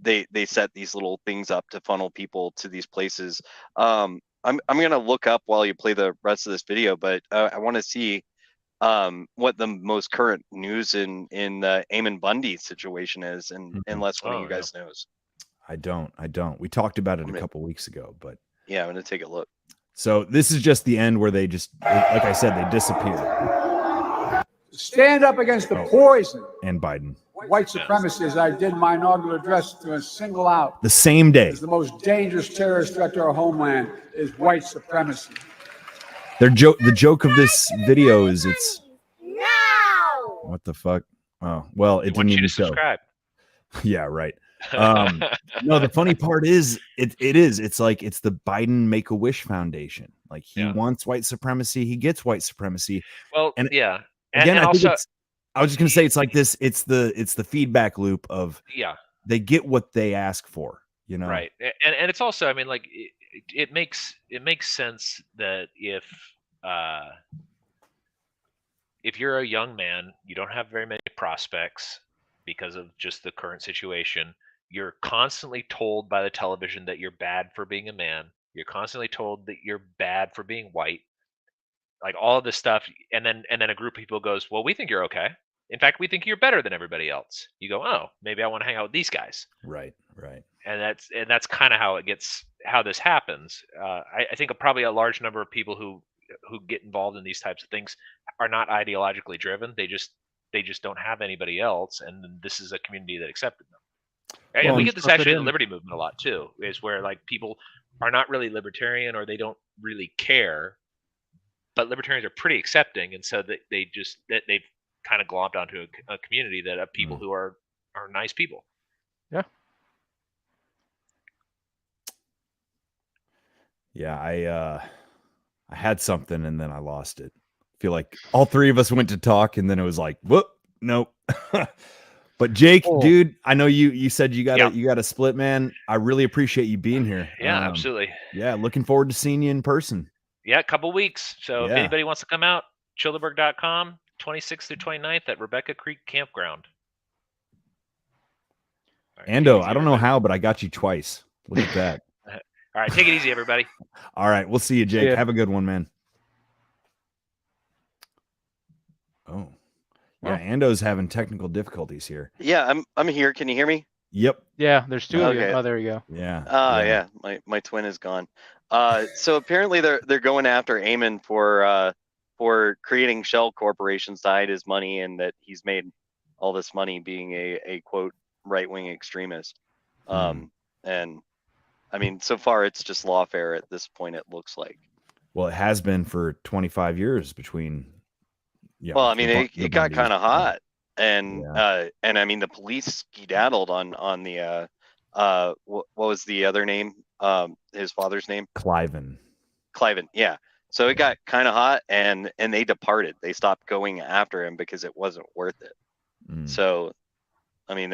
they set these little things up to funnel people to these places. I'm gonna look up while you play the rest of this video, but I want to see what the most current news in the Eamon Bundy situation is, and unless one of you guys knows. I don't. We talked about it a couple weeks ago, but yeah, I'm gonna take a look. So this is just the end where they just, like I said, they disappear. Stand up against the poison and Biden. White supremacy, as I did my inaugural address, to single out the same day as the most dangerous terrorist threat to our homeland is white supremacy. The joke of this video is it's what the fuck? Oh, well, it We didn't want you even to show. subscribe. Yeah, right. No, the funny part is it's like it's the Biden Make-A-Wish Foundation. Like he wants white supremacy, he gets white supremacy. Well, And yeah. again, And I think also, I was just gonna say it's like this, it's the feedback loop of yeah. they get what they ask for, you know. Right. And it's also, I mean, like it makes sense that if you're a young man, you don't have very many prospects because of just the current situation. You're constantly told by the television that you're bad for being a man. You're constantly told that you're bad for being white. Like all of this stuff, and then a group of people goes, "Well, we think you're okay. In fact, we think you're better than everybody else." You go, "Oh, maybe I want to hang out with these guys." Right. And that's kind of how this happens. I think probably a large number of people who get involved in these types of things are not ideologically driven. They just don't have anybody else, and then this is a community that accepted them. And Well, we and get this stuff it actually in the in. liberty movement a lot too, is where like people are not really libertarian or they don't really care, but libertarians are pretty accepting, and so that they've kind of globbed onto a community that of people who are nice people. Yeah. Yeah, I had something and then I lost it. I feel like all three of us went to talk and then it was like, whoop, nope. But Jake, dude, I know you said you got a split, man. I really appreciate you being here. Yeah, absolutely. Yeah, looking forward to seeing you in person. Yeah, a couple weeks. So if Yeah. anybody wants to come out, Chillderburg.com, 26th through 29th at Rebecca Creek Campground. All right, Ando, I don't know how, but I got you twice. Look at that. All right, take it easy, everybody. All right, we'll see you, Jake. ya. Have a good one, man. Oh. Yeah, Ando's having technical difficulties here. Yeah, I'm here. Can you hear me? Yep. Yeah, there's two of you. Okay. Oh, there you go. Yeah. Yeah. My twin is gone. So apparently they're going after Eamon for creating shell corporations to hide his money, and that he's made all this money being a quote right-wing extremist. And I mean, so far it's just lawfare at this point, it looks like. Well, it has been for 25 years between. Yeah. Well, I mean, the it got Bundys. kind of hot, and I mean, the police skedaddled on the what was the other name? His father's name? Cliven. Yeah. So it got kind of hot, and they departed. They stopped going after him because it wasn't worth it. So, I mean,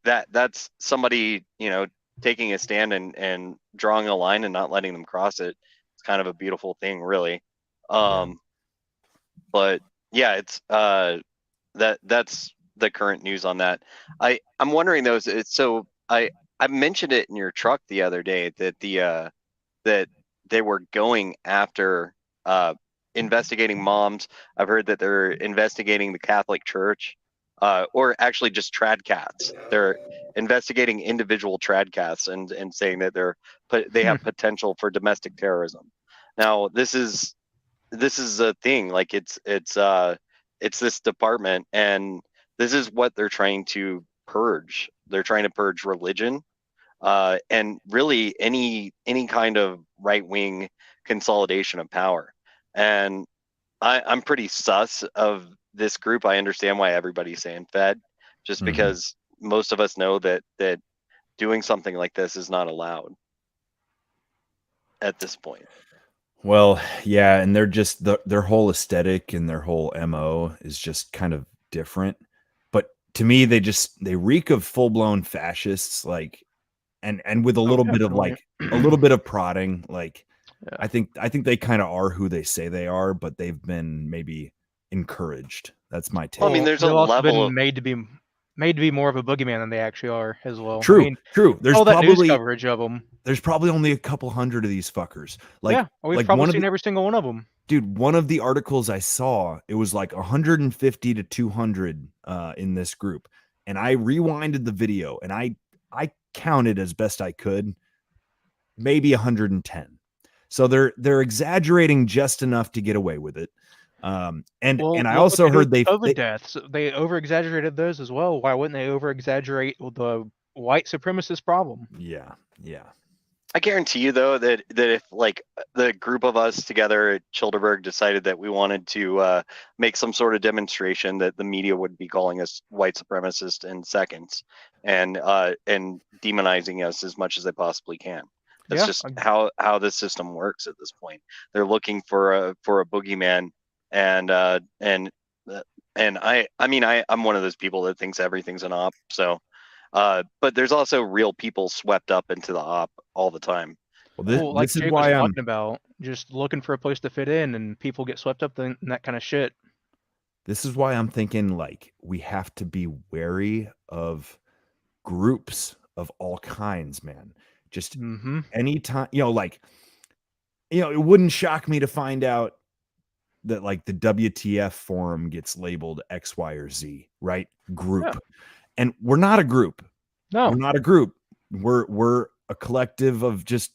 that's somebody, taking a stand and drawing a line and not letting them cross it. It's kind of a beautiful thing, really. But yeah, it's that's the current news on that. I'm wondering though, so I mentioned it in your truck the other day that that they were going after investigating moms. I've heard that they're investigating the Catholic Church, or actually just trad cats. They're investigating individual trad cats and saying that they have potential for domestic terrorism. Now this is a thing. Like it's this department, and this is what they're trying to purge. They're trying to purge religion, and really any kind of right-wing consolidation of power. And I'm pretty sus of this group. I understand why everybody's saying Fed, just because most of us know that doing something like this is not allowed at this point. Well, yeah, and they're just their whole aesthetic and their whole MO is just kind of different. But to me, they reek of full-blown fascists, like, and with a little bit of like a little bit of prodding. Like, I think they kind of are who they say they are, but they've been maybe encouraged. That's my take. Well, I mean, there's a level of made to be more of a boogeyman than they actually are as well. True, I mean, true. There's all that probably news coverage of them. There's probably only a couple hundred of these fuckers. Like, yeah, we've like probably one seen every single one of them. Dude, one of the articles I saw, it was like 150 to 200 in this group, and I rewinded the video and I counted as best I could, maybe 110. So they're exaggerating just enough to get away with it. And I also heard they deaths. They over exaggerated those as well. Why wouldn't they over exaggerate the white supremacist problem? Yeah. I guarantee you though that if like the group of us together at Chillderburg decided that we wanted to make some sort of demonstration, that the media would be calling us white supremacists in seconds and demonizing us as much as they possibly can. That's just how the system works at this point. They're looking for a boogeyman, and I'm one of those people that thinks everything's an op. So. But there's also real people swept up into the op all the time. Well, like this is Jake why was I'm talking about, just looking for a place to fit in, and people get swept up in that kind of shit. This is why I'm thinking like we have to be wary of groups of all kinds, man. Just anytime, like, it wouldn't shock me to find out that like the WTF forum gets labeled X, Y, or Z, right? Group. Yeah. And we're not a group. No. We're not a group. We're a collective of just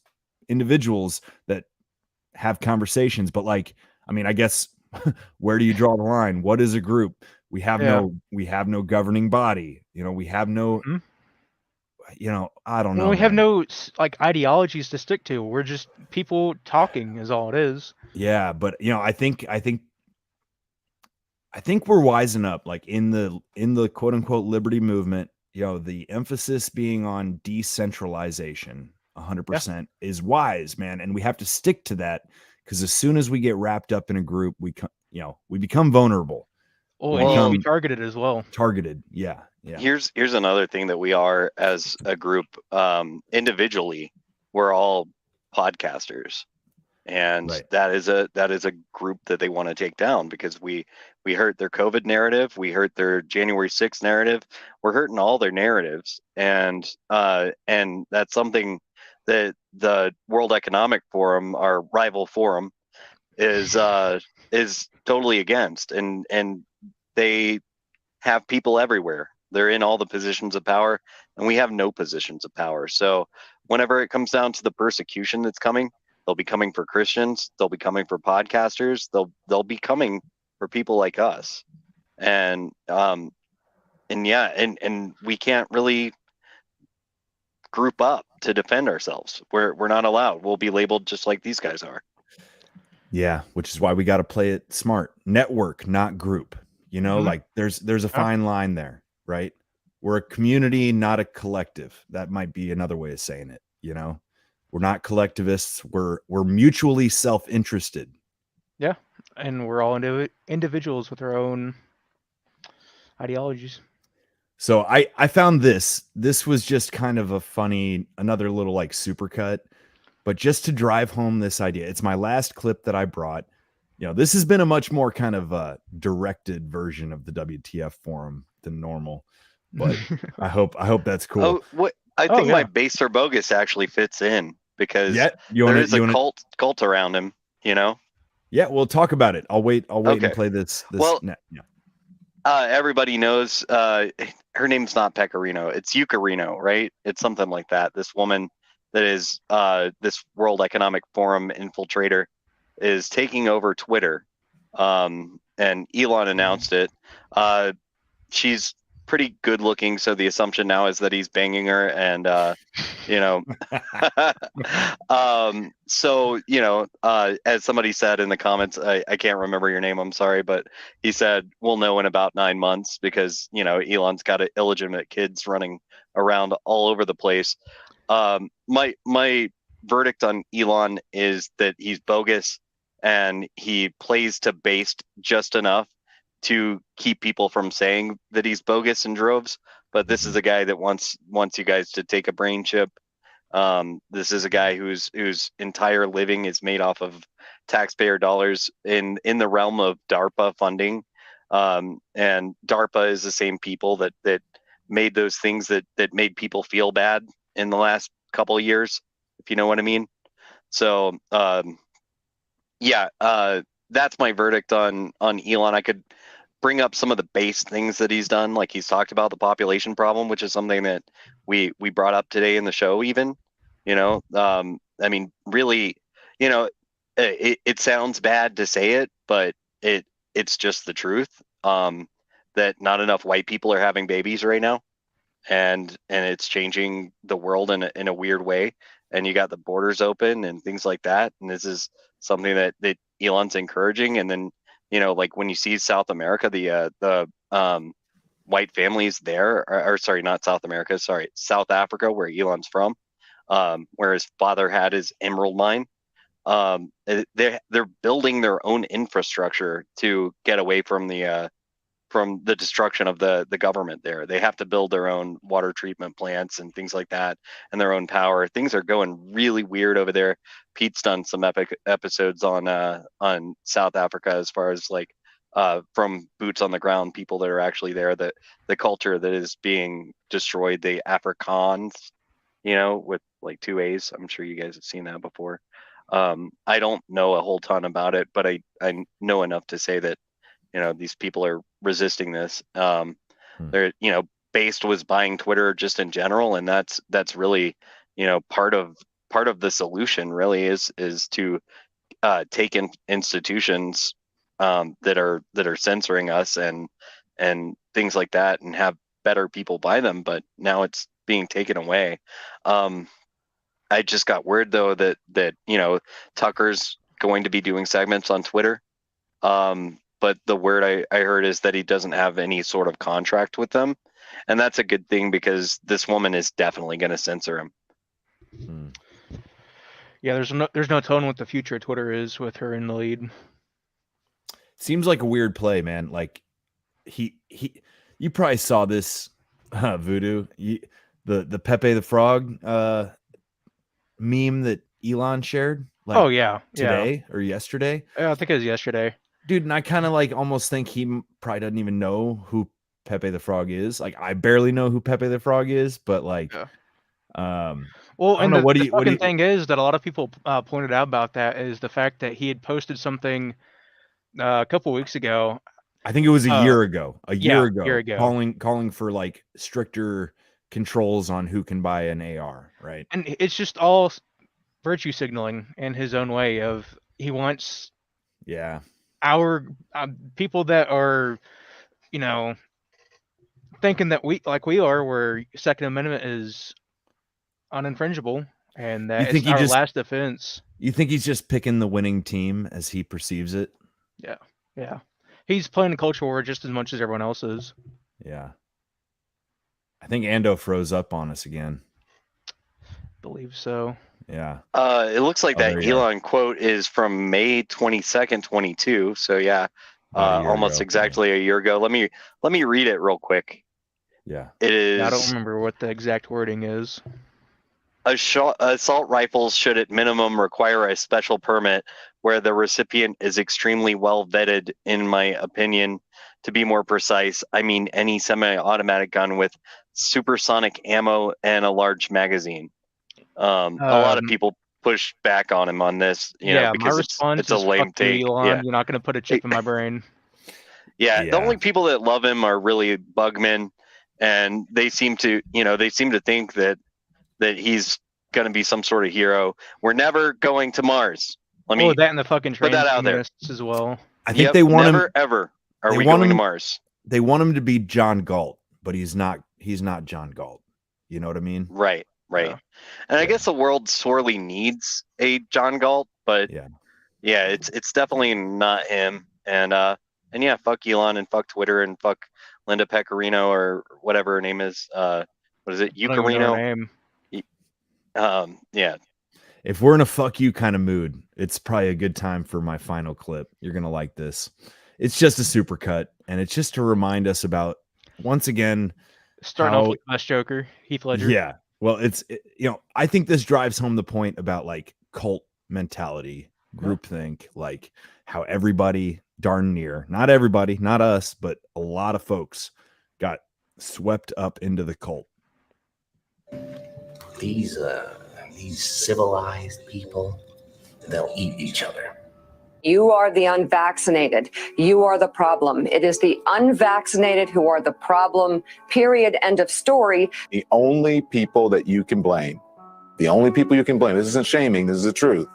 individuals that have conversations. But like, I mean, I guess where do you draw the line? What is a group? We have no governing body. We have no, I don't know. Well, we have no like ideologies to stick to. We're just people talking is all it is. Yeah, but I think we're wising up, like in the quote unquote liberty movement, the emphasis being on decentralization 100% is wise, man. And we have to stick to that, because as soon as we get wrapped up in a group, we become vulnerable. Oh, we targeted as well. Targeted. Yeah. Yeah. Here's another thing that we are as a group. Individually, we're all podcasters. And that is a group that they want to take down, because we hurt their COVID narrative, we hurt their January 6th narrative, we're hurting all their narratives, and that's something that the World Economic Forum, our rival forum, is totally against, and they have people everywhere. They're in all the positions of power, and we have no positions of power. So whenever it comes down to the persecution that's coming, they'll be coming for Christians. They'll be coming for podcasters. They'll be coming for people like us, and we can't really group up to defend ourselves. We're not allowed. We'll be labeled just like these guys are. Yeah, which is why we got to play it smart. Network, not group. Like there's a fine line there, right? We're a community, not a collective. That might be another way of saying it. We're not collectivists. We're mutually self-interested. Yeah, and we're all individuals with our own ideologies. So I found this. This was just kind of a funny, another little like supercut, but just to drive home this idea. It's my last clip that I brought. This has been a much more kind of directed version of the WTF forum than normal, but I hope that's cool. I think my base or bogus actually fits in, because there is a cult around him, Yeah, we'll talk about it. I'll wait and play this. Well, everybody knows her name's not Pecorino. It's Eucarino, right? It's something like that. This woman that is this World Economic Forum infiltrator is taking over Twitter, and Elon announced it. She's pretty good looking, so the assumption now is that he's banging her, and as somebody said in the comments, I can't remember your name, I'm sorry, but he said we'll know in about 9 months, because Elon's got illegitimate kids running around all over the place. My verdict on Elon is that he's bogus, and he plays to base just enough to keep people from saying that he's bogus in droves. But this is a guy that wants you guys to take a brain chip. This is a guy whose entire living is made off of taxpayer dollars in the realm of DARPA funding. And DARPA is the same people that made those things that made people feel bad in the last couple of years, if you know what I mean. So that's my verdict on Elon. I could bring up some of the base things that he's done, like he's talked about the population problem, which is something that we brought up today in the show. Even, I mean, really, it sounds bad to say it, but it's just the truth. That not enough white people are having babies right now, and it's changing the world in a weird way. and you got the borders open and things like that. And this is something that Elon's encouraging. And then, like when you see South America, the white families there, or sorry, not South America, sorry, South Africa, where Elon's from, where his father had his emerald mine. They're building their own infrastructure to get away from the destruction of the government there. They have to build their own water treatment plants and things like that, and their own power. Things are going really weird over there. Pete's done some epic episodes on South Africa as far as like from boots on the ground people that are actually there, the culture that is being destroyed, the Afrikaans, with like 2 A's. I'm sure you guys have seen that before. I don't know a whole ton about it, but I know enough to say that these people are resisting this. They're Based was buying Twitter just in general, and that's really part of the solution really is to take in institutions that are censoring us and things like that, and have better people buy them. But now it's being taken away. I just got word though that Tucker's going to be doing segments on Twitter. But the word I heard is that he doesn't have any sort of contract with them. And that's a good thing, because this woman is definitely going to censor him. Yeah, there's no telling what the future of Twitter is with her in the lead. Seems like a weird play, man. Like you probably saw this, Voodoo, the Pepe the Frog meme that Elon shared. Like, oh yeah, today or yesterday. Yeah, I think it was yesterday. Dude, and I kind of like almost think he probably doesn't even know who Pepe the Frog is. Like, I barely know who Pepe the Frog is, but like, well, and the fucking thing is that a lot of people pointed out about that is the fact that he had posted something a couple weeks ago. I think it was a year ago. A year ago, calling for like stricter controls on who can buy an AR, right? And it's just all virtue signaling in his own way of he wants our people that are thinking that we are where Second Amendment is uninfringible and that it's our last defense. You think he's just picking the winning team as he perceives it? Yeah. He's playing a culture war just as much as everyone else is. Yeah. I think Ando froze up on us again. Believe so. Yeah. It looks like that Elon quote is from May 22nd, 22. So yeah, almost exactly a year ago. Let me read it real quick. Yeah. It is. I don't remember what the exact wording is. Assault rifles should at minimum require a special permit where the recipient is extremely well vetted, in my opinion. To be more precise, I mean any semi-automatic gun with supersonic ammo and a large magazine. A lot of people push back on him on this, because my response it's a lame take. Elon. Yeah. You're not going to put a chip in my brain. Yeah, the only people that love him are really bugmen, and they seem to think that he's going to be some sort of hero. We're never going to Mars. Let me that and the fucking put that out there as well. I think they want never him. Ever are we going to Mars? They want him to be John Galt, but he's not. He's not John Galt. You know what I mean? Right. And I guess the world sorely needs a John Galt, but it's definitely not him. And yeah, fuck Elon and fuck Twitter and fuck Linda Pecorino or whatever her name is. What is it? Eucarino? Yeah. If we're in a fuck you kind of mood, it's probably a good time for my final clip. You're going to like this. It's just a supercut, and it's just to remind us about, once again, starting off with the best Joker, Heath Ledger. Yeah. Well, I think this drives home the point about like cult mentality, groupthink, like how everybody darn near, not everybody, not us, but a lot of folks got swept up into the cult. These civilized people, they'll eat each other. You are the unvaccinated. You are the problem. It is the unvaccinated who are the problem, period, end of story. The only people that you can blame, this isn't shaming, this is the truth.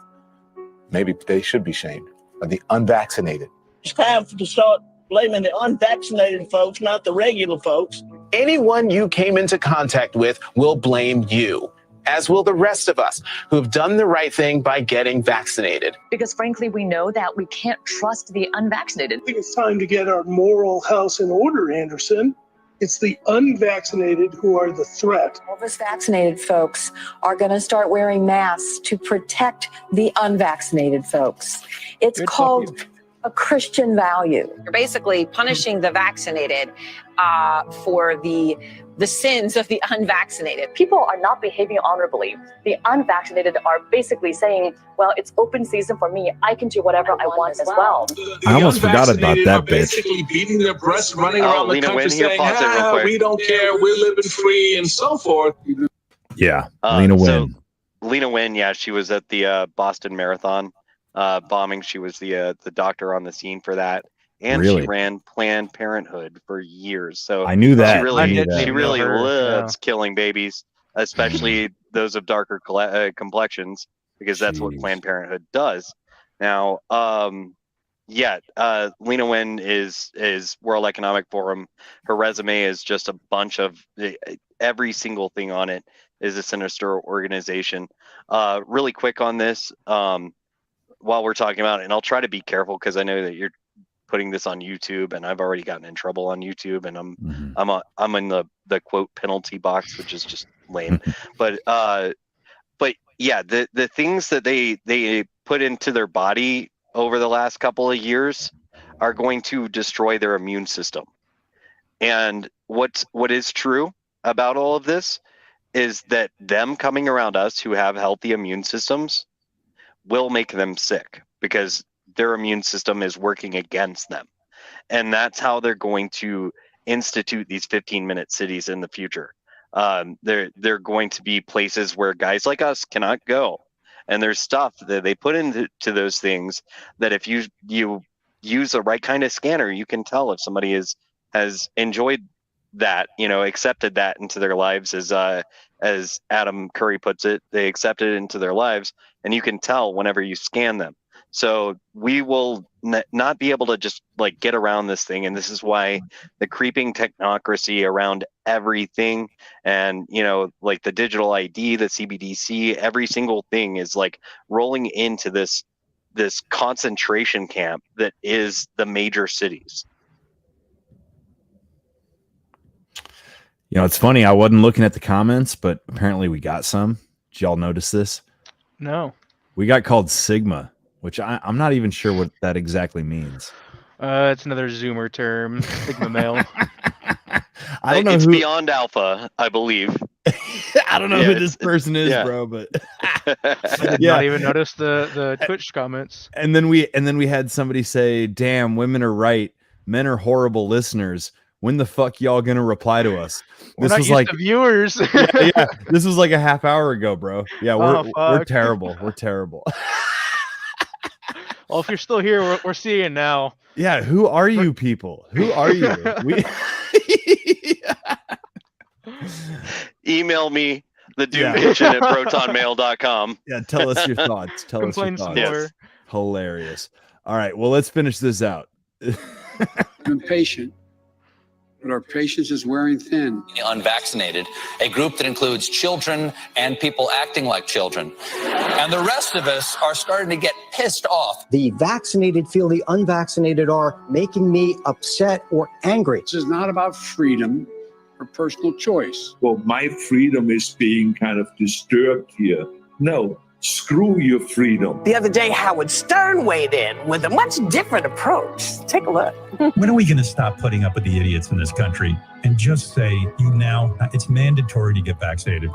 Maybe they should be shamed, are the unvaccinated. It's time to start blaming the unvaccinated folks, not the regular folks. Anyone you came into contact with will blame you. as will the rest of us who have done the right thing by getting vaccinated. Because frankly, we know that we can't trust the unvaccinated. I think it's time to get our moral house in order, Anderson. It's the unvaccinated who are the threat. All of us vaccinated folks are going to start wearing masks to protect the unvaccinated folks. It's called a Christian value. You're basically punishing the vaccinated for the sins of the unvaccinated. People are not behaving honorably. The unvaccinated are basically saying, well, it's open season for me. I can do whatever I want as well. I almost forgot about that bitch. Basically beating their breasts, running around the Lena country Wynn, saying, we don't care, we're living free, and so forth. Yeah, Lena Wynn. Lena Wynn, yeah, she was at the Boston Marathon bombing. She was the doctor on the scene for that. And Really? she ran Planned Parenthood for years. So I knew that. She really loves killing babies, especially those of darker complexions, because that's what Planned Parenthood does. Now, Lena Wynn is World Economic Forum. Her resume is just a bunch of every single thing on it is a sinister organization. Really quick on this, while we're talking about it, and I'll try to be careful because I know that you're putting this on YouTube, and I've already gotten in trouble on YouTube, and I'm in the quote penalty box, which is just lame. but yeah, the things that they put into their body over the last couple of years are going to destroy their immune system. And what is true about all of this is that them coming around us who have healthy immune systems will make them sick because their immune system is working against them. And that's how they're going to institute these 15-minute cities in the future. They're going to be places where guys like us cannot go. And there's stuff that they put into those things that if you use the right kind of scanner, you can tell if somebody has enjoyed that, accepted that into their lives, as Adam Curry puts it, they accepted it into their lives, and you can tell whenever you scan them. So we will not be able to just get around this thing. And this is why the creeping technocracy around everything and, the digital ID, the CBDC, every single thing is rolling into this concentration camp that is the major cities. It's funny. I wasn't looking at the comments, but apparently we got some. Did y'all notice this? No. We got called Sigma, which I'm not even sure what that exactly means. It's another Zoomer term, Sigma male. I don't know. It's beyond alpha, I believe. I don't know who this person is, bro, but I did not even notice the Twitch comments. And then we had somebody say, "Damn, women are right. Men are horrible listeners. When the fuck y'all gonna reply to us?" This was like viewers. yeah, this was like a half hour ago, bro. Yeah, we're terrible. We're terrible. Well, if you're still here, we're seeing now. Yeah, who are you people? Who are you? Email me, thedoomkitchen at protonmail.com. Yeah, tell us your thoughts. Tell us your thoughts. Yes. Hilarious. All right, well, let's finish this out. I'm impatient, but our patience is wearing thin. Unvaccinated, a group that includes children and people acting like children. And the rest of us are starting to get pissed off. The vaccinated feel the unvaccinated are making me upset or angry. This is not about freedom or personal choice. Well, my freedom is being kind of disturbed here. No, screw your freedom. The other day, Howard Stern weighed in with a much different approach. Take a look. When are we going to stop putting up with the idiots in this country and just say, it's mandatory to get vaccinated?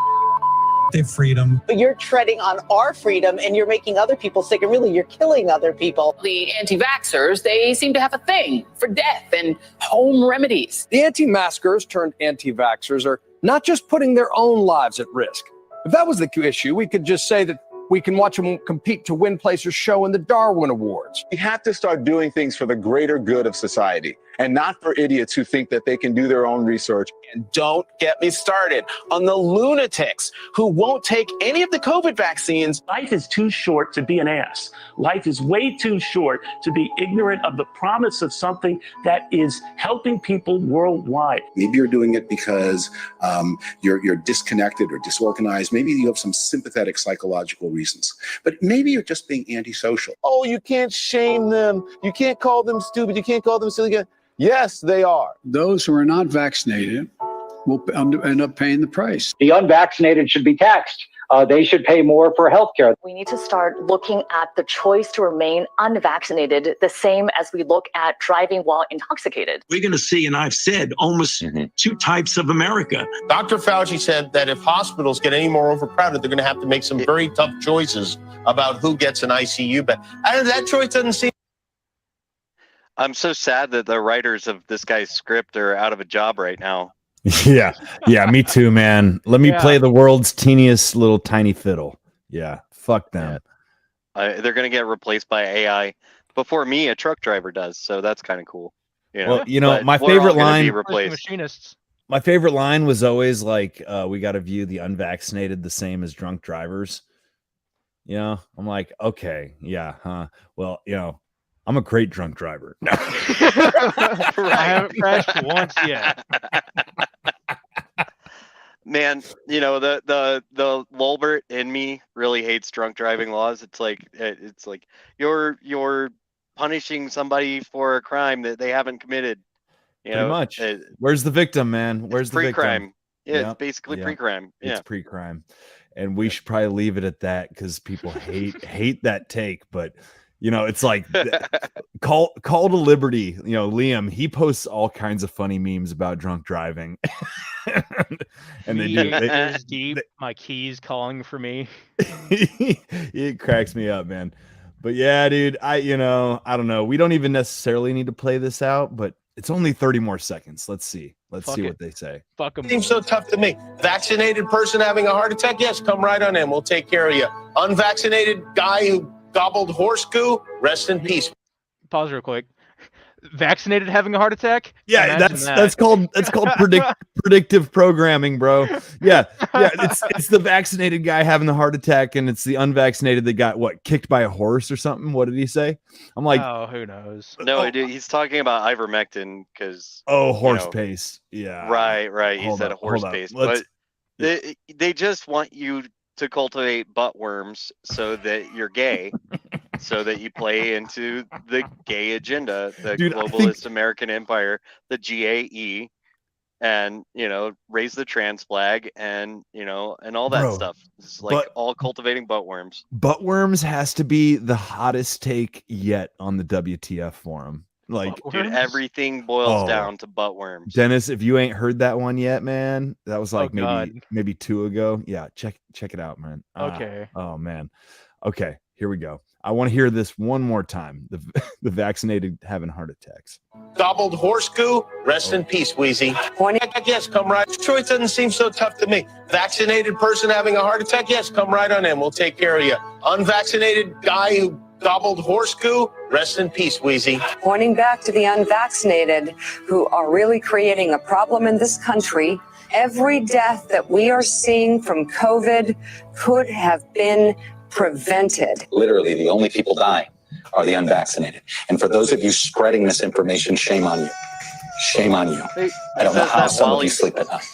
Their freedom. But you're treading on our freedom and you're making other people sick, and really you're killing other people. The anti-vaxxers, they seem to have a thing for death and home remedies. The anti-maskers turned anti-vaxxers are not just putting their own lives at risk. If that was the issue, we could just say that we can watch them compete to win place or show in the Darwin Awards. We have to start doing things for the greater good of society. and not for idiots who think that they can do their own research. And don't get me started on the lunatics who won't take any of the COVID vaccines. Life is too short to be an ass. Life is way too short to be ignorant of the promise of something that is helping people worldwide. Maybe you're doing it because you're disconnected or disorganized. Maybe you have some sympathetic psychological reasons. But maybe you're just being antisocial. Oh, you can't shame them. You can't call them stupid. You can't call them silly. Yes, they are. Those who are not vaccinated will end up paying the price. The unvaccinated should be taxed. They should pay more for health care. We need to start looking at the choice to remain unvaccinated the same as we look at driving while intoxicated. We're going to see, and I've said, almost two types of America. Dr. Fauci said that if hospitals get any more overcrowded, they're going to have to make some very tough choices about who gets an ICU bed. And that choice doesn't seem. I'm so sad that the writers of this guy's script are out of a job right now. Yeah, me too, man. Let me play the world's teeniest little tiny fiddle. Yeah, fuck them. They're gonna get replaced by AI before me, a truck driver does. So that's kind of cool. Well, my favorite line. Machinists. My favorite line was always like, "We got to view the unvaccinated the same as drunk drivers." I'm like, okay, yeah, huh? Well, I'm a great drunk driver. No. I haven't crashed once yet. Man, the Lolbert in me really hates drunk driving laws. It's like you're punishing somebody for a crime that they haven't committed. Pretty much. Where's the victim, man? Where's the victim? Pre-crime. Yeah, it's basically pre-crime. Yeah, it's pre-crime, and we should probably leave it at that because people hate that take, but. It's like call to liberty. Liam, he posts all kinds of funny memes about drunk driving. And they do. Deep, my keys calling for me. It cracks me up, man. But yeah, dude, I don't know. We don't even necessarily need to play this out, but it's only 30 more seconds. Let's see. Let's see what they say. Fuck them. Seems so tough to me. Vaccinated person having a heart attack? Yes, come right on in. We'll take care of you. Unvaccinated guy who gobbled horse goo, rest in peace. Pause real quick. Vaccinated having a heart attack? Yeah, that's called predictive programming, bro. Yeah. It's the vaccinated guy having the heart attack, and it's the unvaccinated that got kicked by a horse or something. What did he say? I'm like, oh, who knows? No, dude, he's talking about ivermectin because horse pace. Yeah, right. He said a horse pace, but they just want you to cultivate butt worms so that you're gay, so that you play into the gay agenda, the globalist American empire, the GAE, and raise the trans flag, and and all that stuff. It's like all cultivating butt worms. Butt worms has to be the hottest take yet on the WTF forum. Like, dude, everything boils down to butt worms. Dennis, if you ain't heard that one yet, man, that was like maybe 2 ago. Yeah, check it out, man. Okay. Oh man. Okay, here we go. I want to hear this one more time. The vaccinated having heart attacks. Gobbled horse goo, rest in peace, Wheezy. Yes, come right. Choice doesn't seem so tough to me. Vaccinated person having a heart attack? Yes, come right on in. We'll take care of you. Unvaccinated guy who gobbled horse goo, rest in peace, Wheezy. Pointing back to the unvaccinated who are really creating a problem in this country. Every death that we are seeing from COVID could have been prevented. Literally, the only people dying are the unvaccinated. And for those of you spreading misinformation, shame on you. Shame on you. I don't know how some of you sleep at night.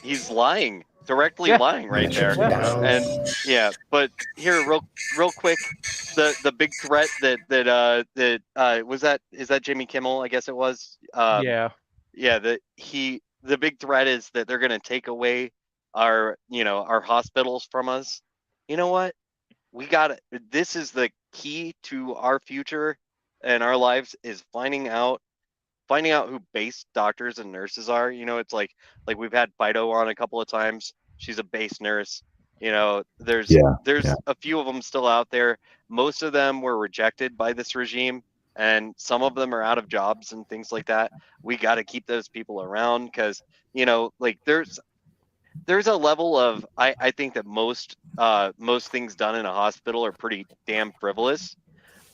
He's lying. Directly lying right there. And but here real quick, the big threat that is that Jimmy Kimmel, I guess it was. The big threat is that they're going to take away our hospitals from us. You know what? This is the key to our future and our lives, is finding out who base doctors and nurses are. It's like we've had Fido on a couple of times. She's a base nurse. There's a few of them still out there. Most of them were rejected by this regime, and some of them are out of jobs and things like that. We got to keep those people around because there's a level of I think that most things done in a hospital are pretty damn frivolous.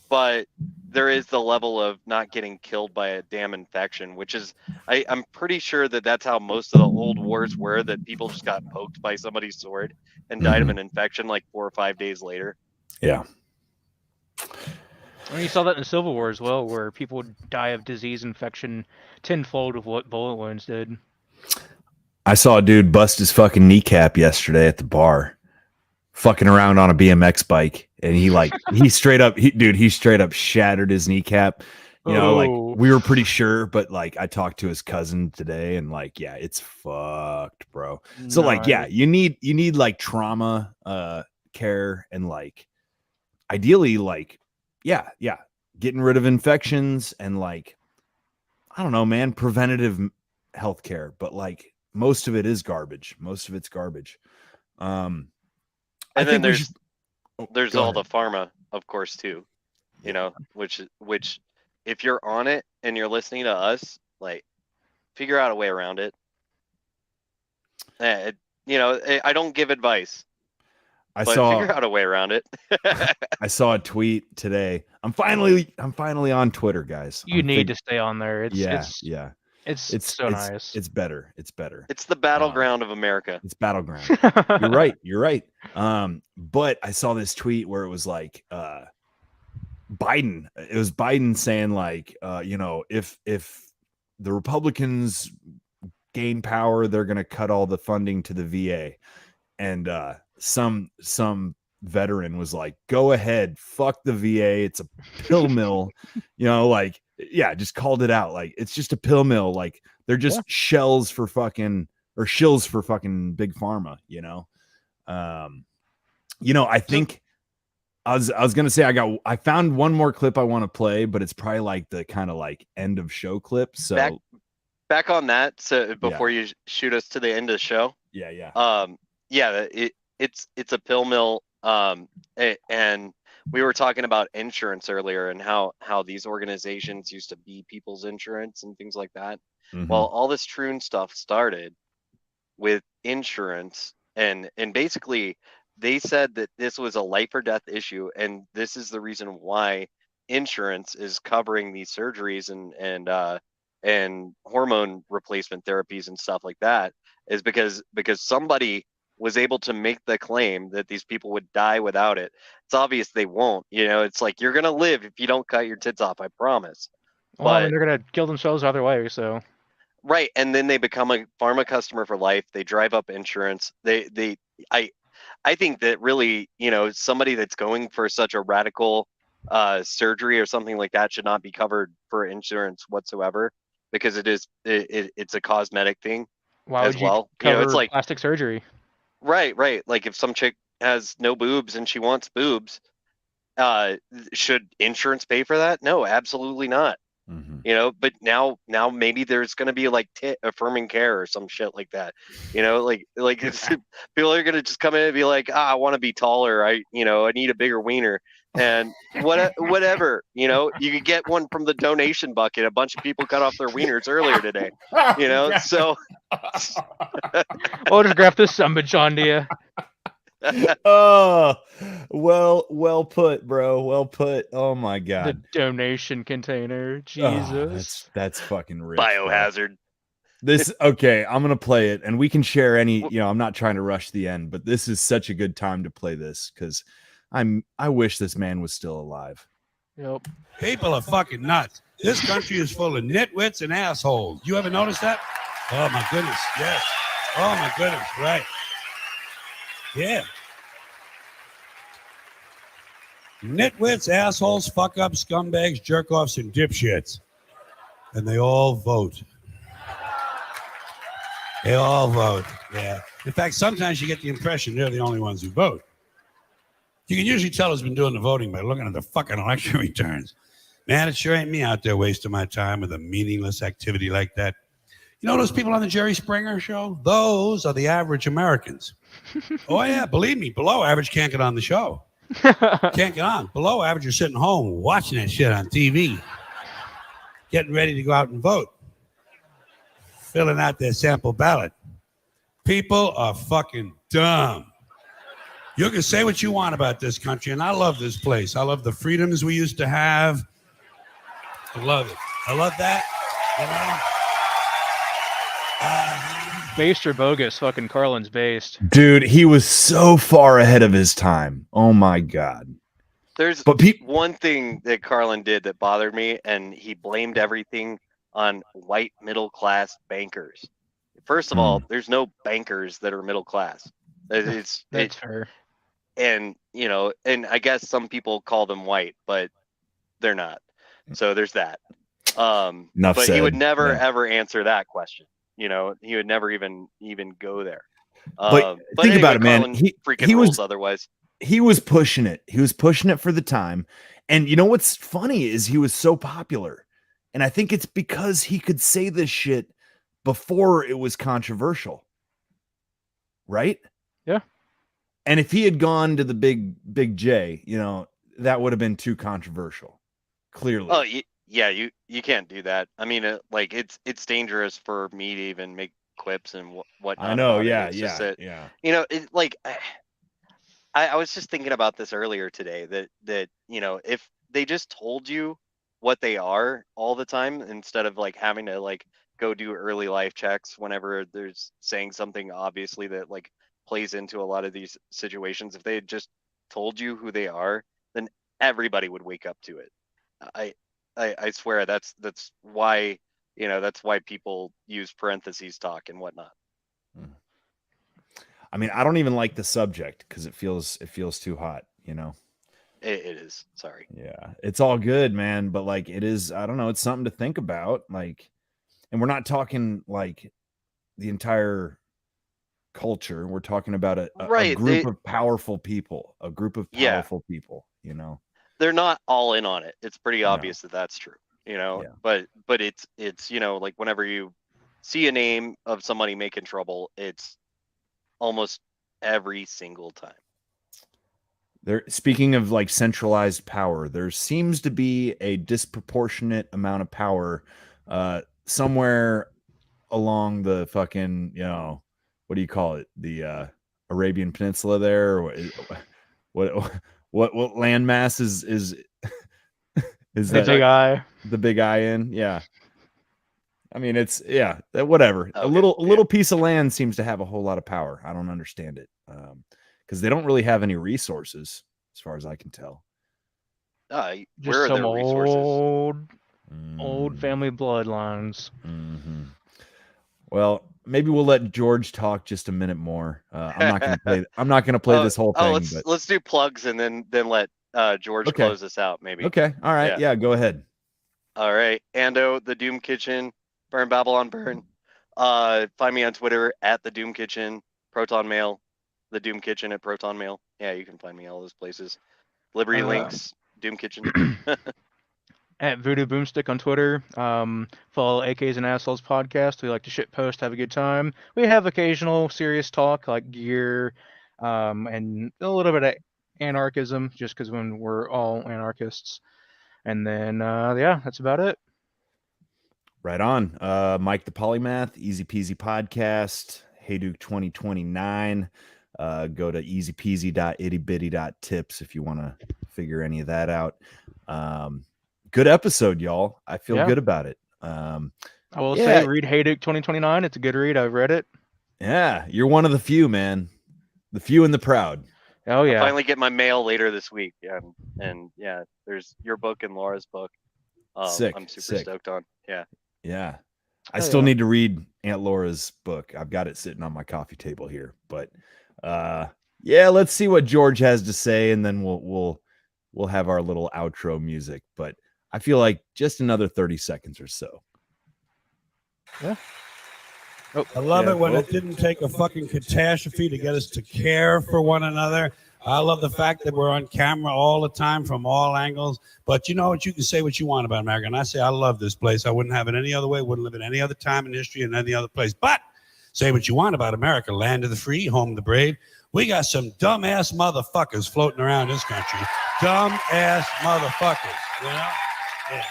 but there is the level of not getting killed by a damn infection, which is, I'm pretty sure that that's how most of the old wars were, that people just got poked by somebody's sword and died of an infection like 4 or 5 days later. Yeah. I mean, you saw that in the Civil War as well, where people would die of disease infection tenfold of what bullet wounds did. I saw a dude bust his fucking kneecap yesterday at the bar, fucking around on a BMX bike, and he straight up shattered his kneecap. You know, like we were pretty sure, but like I talked to his cousin today, and like, yeah, it's fucked, bro. So like, yeah, you need like trauma care, and like ideally like, yeah, getting rid of infections and like, I don't know, man, preventative healthcare, but like most of it is garbage. Most of it's garbage. And then there's all the pharma, of course, too. You know, which if you're on it and you're listening to us, like, figure out a way around it. You know, I don't give advice. Figure out a way around it. I saw a tweet today. I'm finally on Twitter, guys. You need to stay on there. It's so nice. It's better. It's better. It's the battleground of America. It's battleground. You're right. But I saw this tweet where it was like Biden. It was Biden saying like, you know, if the Republicans gain power, they're gonna cut all the funding to the VA. And some veteran was like, go ahead, fuck the VA, it's a pill mill. You know, like, yeah, just called it out. Like, it's just a pill mill. Like, they're just shills for fucking big pharma, you know. You know, I think I was gonna say I found one more clip I want to play, but it's probably like the kind of like end of show clip. So back on that, so before you shoot us to the end of the show. It's a pill mill. And we were talking about insurance earlier and how these organizations used to be people's insurance and things like that. Mm-hmm. Well, all this Troon stuff started with insurance, and basically they said that this was a life or death issue, and this is the reason why insurance is covering these surgeries and hormone replacement therapies and stuff like that, is because somebody was able to make the claim that these people would die without it. It's obvious they won't. You know, it's like, you're gonna live if you don't cut your tits off, I promise. Well, I mean, they're gonna kill themselves either way, so. Right, and then they become a pharma customer for life. They drive up insurance. I think that really, you know, somebody that's going for such a radical surgery or something like that should not be covered for insurance whatsoever, because it's a cosmetic thing. Why would you cover it's like plastic surgery? Right. Like if some chick has no boobs and she wants boobs, should insurance pay for that? No, absolutely not. Mm-hmm. You know, but now maybe there's going to be like affirming care or some shit like that. You know, like people are going to just come in and be like, I want to be taller. I need a bigger wiener. And whatever, you know, you could get one from the donation bucket. A bunch of people cut off their wieners earlier today, you know, so. I'll just grab this summage on to you. Oh, well put, bro. Well put. Oh my God. The donation container. Jesus. That's fucking rich. Biohazard. Okay, I'm gonna play it, and we can share any. You know, I'm not trying to rush the end, but this is such a good time to play this because I wish this man was still alive. Yep. People are fucking nuts. This country is full of nitwits and assholes. You ever notice that? Oh my goodness, yes. Oh my goodness, right. Yeah. Nitwits, assholes, fuck-ups, scumbags, jerk-offs, and dipshits. And they all vote. They all vote, yeah. In fact, sometimes you get the impression they're the only ones who vote. You can usually tell who's been doing the voting by looking at the fucking election returns. Man, it sure ain't me out there wasting my time with a meaningless activity like that. You know those people on the Jerry Springer show? Those are the average Americans. Oh, yeah, believe me, below average can't get on the show. Can't get on. Below average are sitting home watching that shit on TV, getting ready to go out and vote, filling out their sample ballot. People are fucking dumb. You can say what you want about this country, and I love this place. I love the freedoms we used to have. I love it. I love that. Based or bogus? Fucking Carlin's based. Dude, he was so far ahead of his time. Oh my God. There's one thing that Carlin did that bothered me, and he blamed everything on white middle class bankers. First of all, there's no bankers that are middle class. That's fair. And and I guess some people call them white, but they're not. So there's that. Enough but said. he would never Yeah. ever answer that question. He would never even go there. But think anyway, about it, man. Carlin He freaking was rules otherwise. He was pushing it. He was pushing it for the time. And you know what's funny is he was so popular. And I think it's because he could say this shit before it was controversial. Right? Yeah. And if he had gone to the big J, that would have been too controversial. Clearly. Oh, yeah, you can't do that. I mean, it's dangerous for me to even make clips and whatnot. I know. about it. Yeah. It's just that, Yeah. I was just thinking about this earlier today that if they just told you what they are all the time instead of having to go do early life checks whenever there's saying something obviously that plays into a lot of these situations, if they had just told you who they are, then everybody would wake up to it. I swear that's why that's why people use parentheses talk and whatnot. I mean, I don't even like the subject because it feels too hot, It is. Sorry. Yeah, it's all good, man. But it is, I don't know, it's something to think about. And we're not talking the entire culture. We're talking about a group of powerful people, people, They're not all in on it. It's pretty obvious that that's true, but it's whenever you see a name of somebody making trouble, it's almost every single time. Speaking of centralized power, there seems to be a disproportionate amount of power somewhere along the fucking, what do you call it? The Arabian Peninsula there, or what landmass is the big eye? The big eye in, yeah. I mean, it's whatever. Okay. A little piece of land seems to have a whole lot of power. I don't understand it because they don't really have any resources, as far as I can tell. Where are their resources? Old family bloodlines. Mm-hmm. Well, maybe we'll let George talk just a minute more. I'm not gonna play this whole thing. Let's do plugs and then let George close this out. Maybe. Okay. All right. Yeah. Go ahead. All right. Ando, the Doom Kitchen, Burn Babylon Burn. Find me on Twitter at the Doom Kitchen, Proton Mail, the Doom Kitchen at Proton Mail. Yeah, you can find me all those places. Liberty Links, Doom Kitchen. At Voodoo Boomstick on Twitter. Follow AKs and Assholes podcast. We like to shit post, have a good time. We have occasional serious talk like gear, and a little bit of anarchism, just because when we're all anarchists. And then that's about it. Right on. Mike the Polymath, Easy Peasy Podcast, Hey Duke 2029. Go to easypeasy.ittybitty.tips if you want to figure any of that out. Good episode, y'all. I feel good about it. I will say, read Hey Duke 2029. It's a good read. I've read it. Yeah, you're one of the few, man. The few and the proud. Oh yeah. I'll finally get my mail later this week. Yeah, and there's your book and Laura's book. Sick. I'm super stoked on. Yeah. Yeah. I still need to read Aunt Laura's book. I've got it sitting on my coffee table here, but let's see what George has to say, and then we'll have our little outro music. But I feel like just another 30 seconds or so. Yeah. I love it when it didn't take a fucking catastrophe to get us to care for one another. I love the fact that we're on camera all the time from all angles. But you know what? You can say what you want about America. And I say I love this place. I wouldn't have it any other way. Wouldn't live it any other time in history in any other place. But say what you want about America. Land of the free, home of the brave. We got some dumbass motherfuckers floating around this country. Dumbass motherfuckers. You know? Yeah.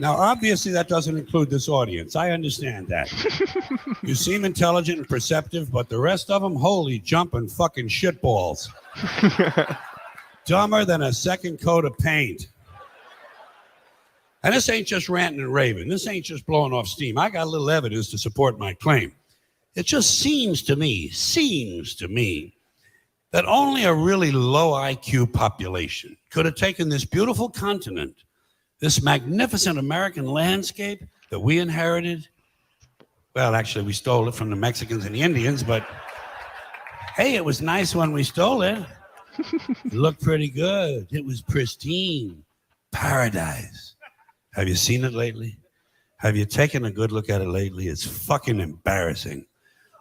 Now, obviously, that doesn't include this audience. I understand that. You seem intelligent and perceptive, but the rest of them, holy jumping fucking shitballs. Dumber than a second coat of paint. And this ain't just ranting and raving. This ain't just blowing off steam. I got a little evidence to support my claim. It just seems to me that only a really low IQ population could have taken this beautiful continent, this magnificent American landscape that we inherited. Well, actually, we stole it from the Mexicans and the Indians, but hey, it was nice when we stole it. It looked pretty good. It was pristine. Paradise. Have you seen it lately? Have you taken a good look at it lately? It's fucking embarrassing.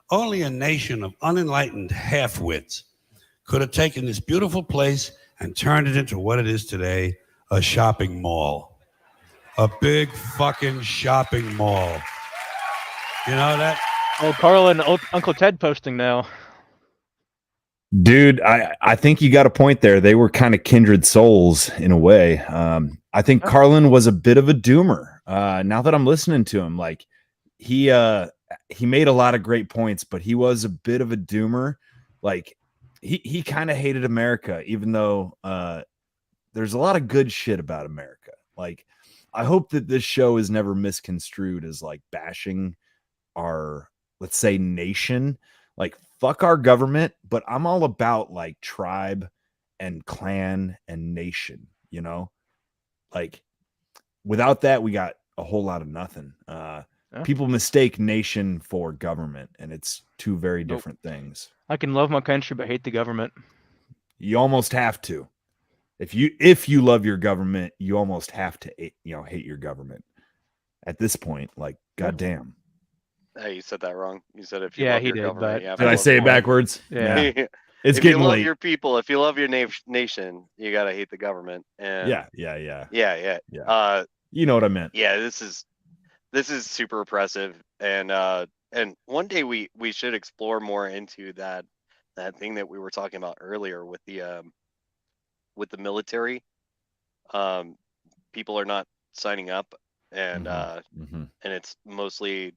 Only a nation of unenlightened half-wits could have taken this beautiful place and turned it into what it is today, a shopping mall. A big fucking shopping mall. You know that? Oh, Carl and Uncle Ted posting now. Dude, I think you got a point there. They were kind of kindred souls in a way. I think Carlin was a bit of a doomer. Now that I'm listening to him, like he made a lot of great points, but he was a bit of a doomer. Like he kind of hated America, even though there's a lot of good shit about America. Like I hope that this show is never misconstrued as like bashing our, let's say, nation. Like fuck our government, but I'm all about like tribe and clan and nation, you know? Like without that, we got a whole lot of nothing. People mistake nation for government, and it's two very different things. I can love my country but hate the government. You almost have to. If you love your government, you almost have to, hate your government. At this point, like, goddamn. Hey, you said that wrong. You said if you love your government, did I say it backwards? Yeah. It's if getting you love late. your people, if you love your nation, you gotta hate the government. And Yeah. You know what I meant. Yeah, this is super oppressive, and one day we should explore more into that thing that we were talking about earlier with the military. People are not signing up, and and it's mostly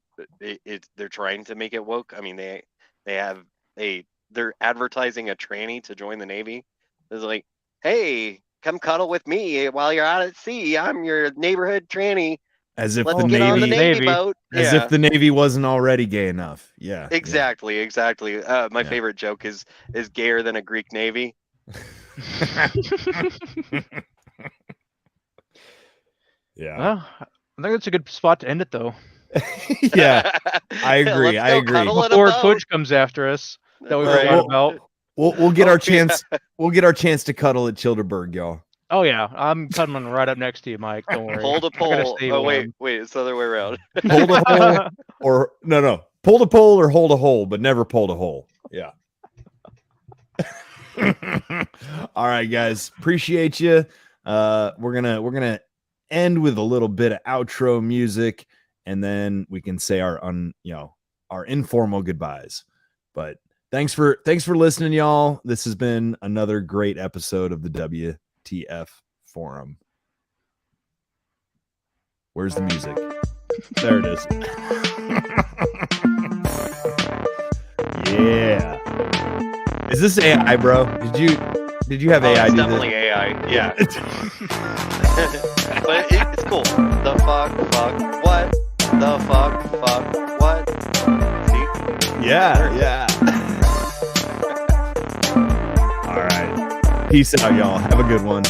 they're trying to make it woke. I mean, they're advertising a tranny to join the Navy. It's like, hey, come cuddle with me while you're out at sea. I'm your neighborhood tranny. As if Let's the get on the Navy, Navy boat. as if the Navy wasn't already gay enough. Yeah. Exactly. My favorite joke is gayer than a Greek Navy. Yeah. Well, I think that's a good spot to end it, though. Yeah, I agree. Let's go cuddle in a Before boat. Twitch comes after us, that we forgot about. We'll get our chance. We'll get our chance to cuddle at Chillderburg, y'all. Oh yeah, I'm coming right up next to you, Mike. Don't worry. Hold a I gotta pole. stay Oh warm. wait, it's the other way around. Hold a hole, or no. Pull the pole or hold a hole, but never pulled a hole. Yeah. All right, guys. Appreciate you. We're gonna end with a little bit of outro music, and then we can say our informal goodbyes. But thanks for listening, y'all. This has been another great episode of the WTF Forum. Where's the music? There it is. Yeah. Is this AI, bro? Did you have AI? It's do definitely this? AI. Yeah. But it's cool. The fuck, what? The fuck, what? See? Yeah. All right. Peace out, y'all. Have a good one.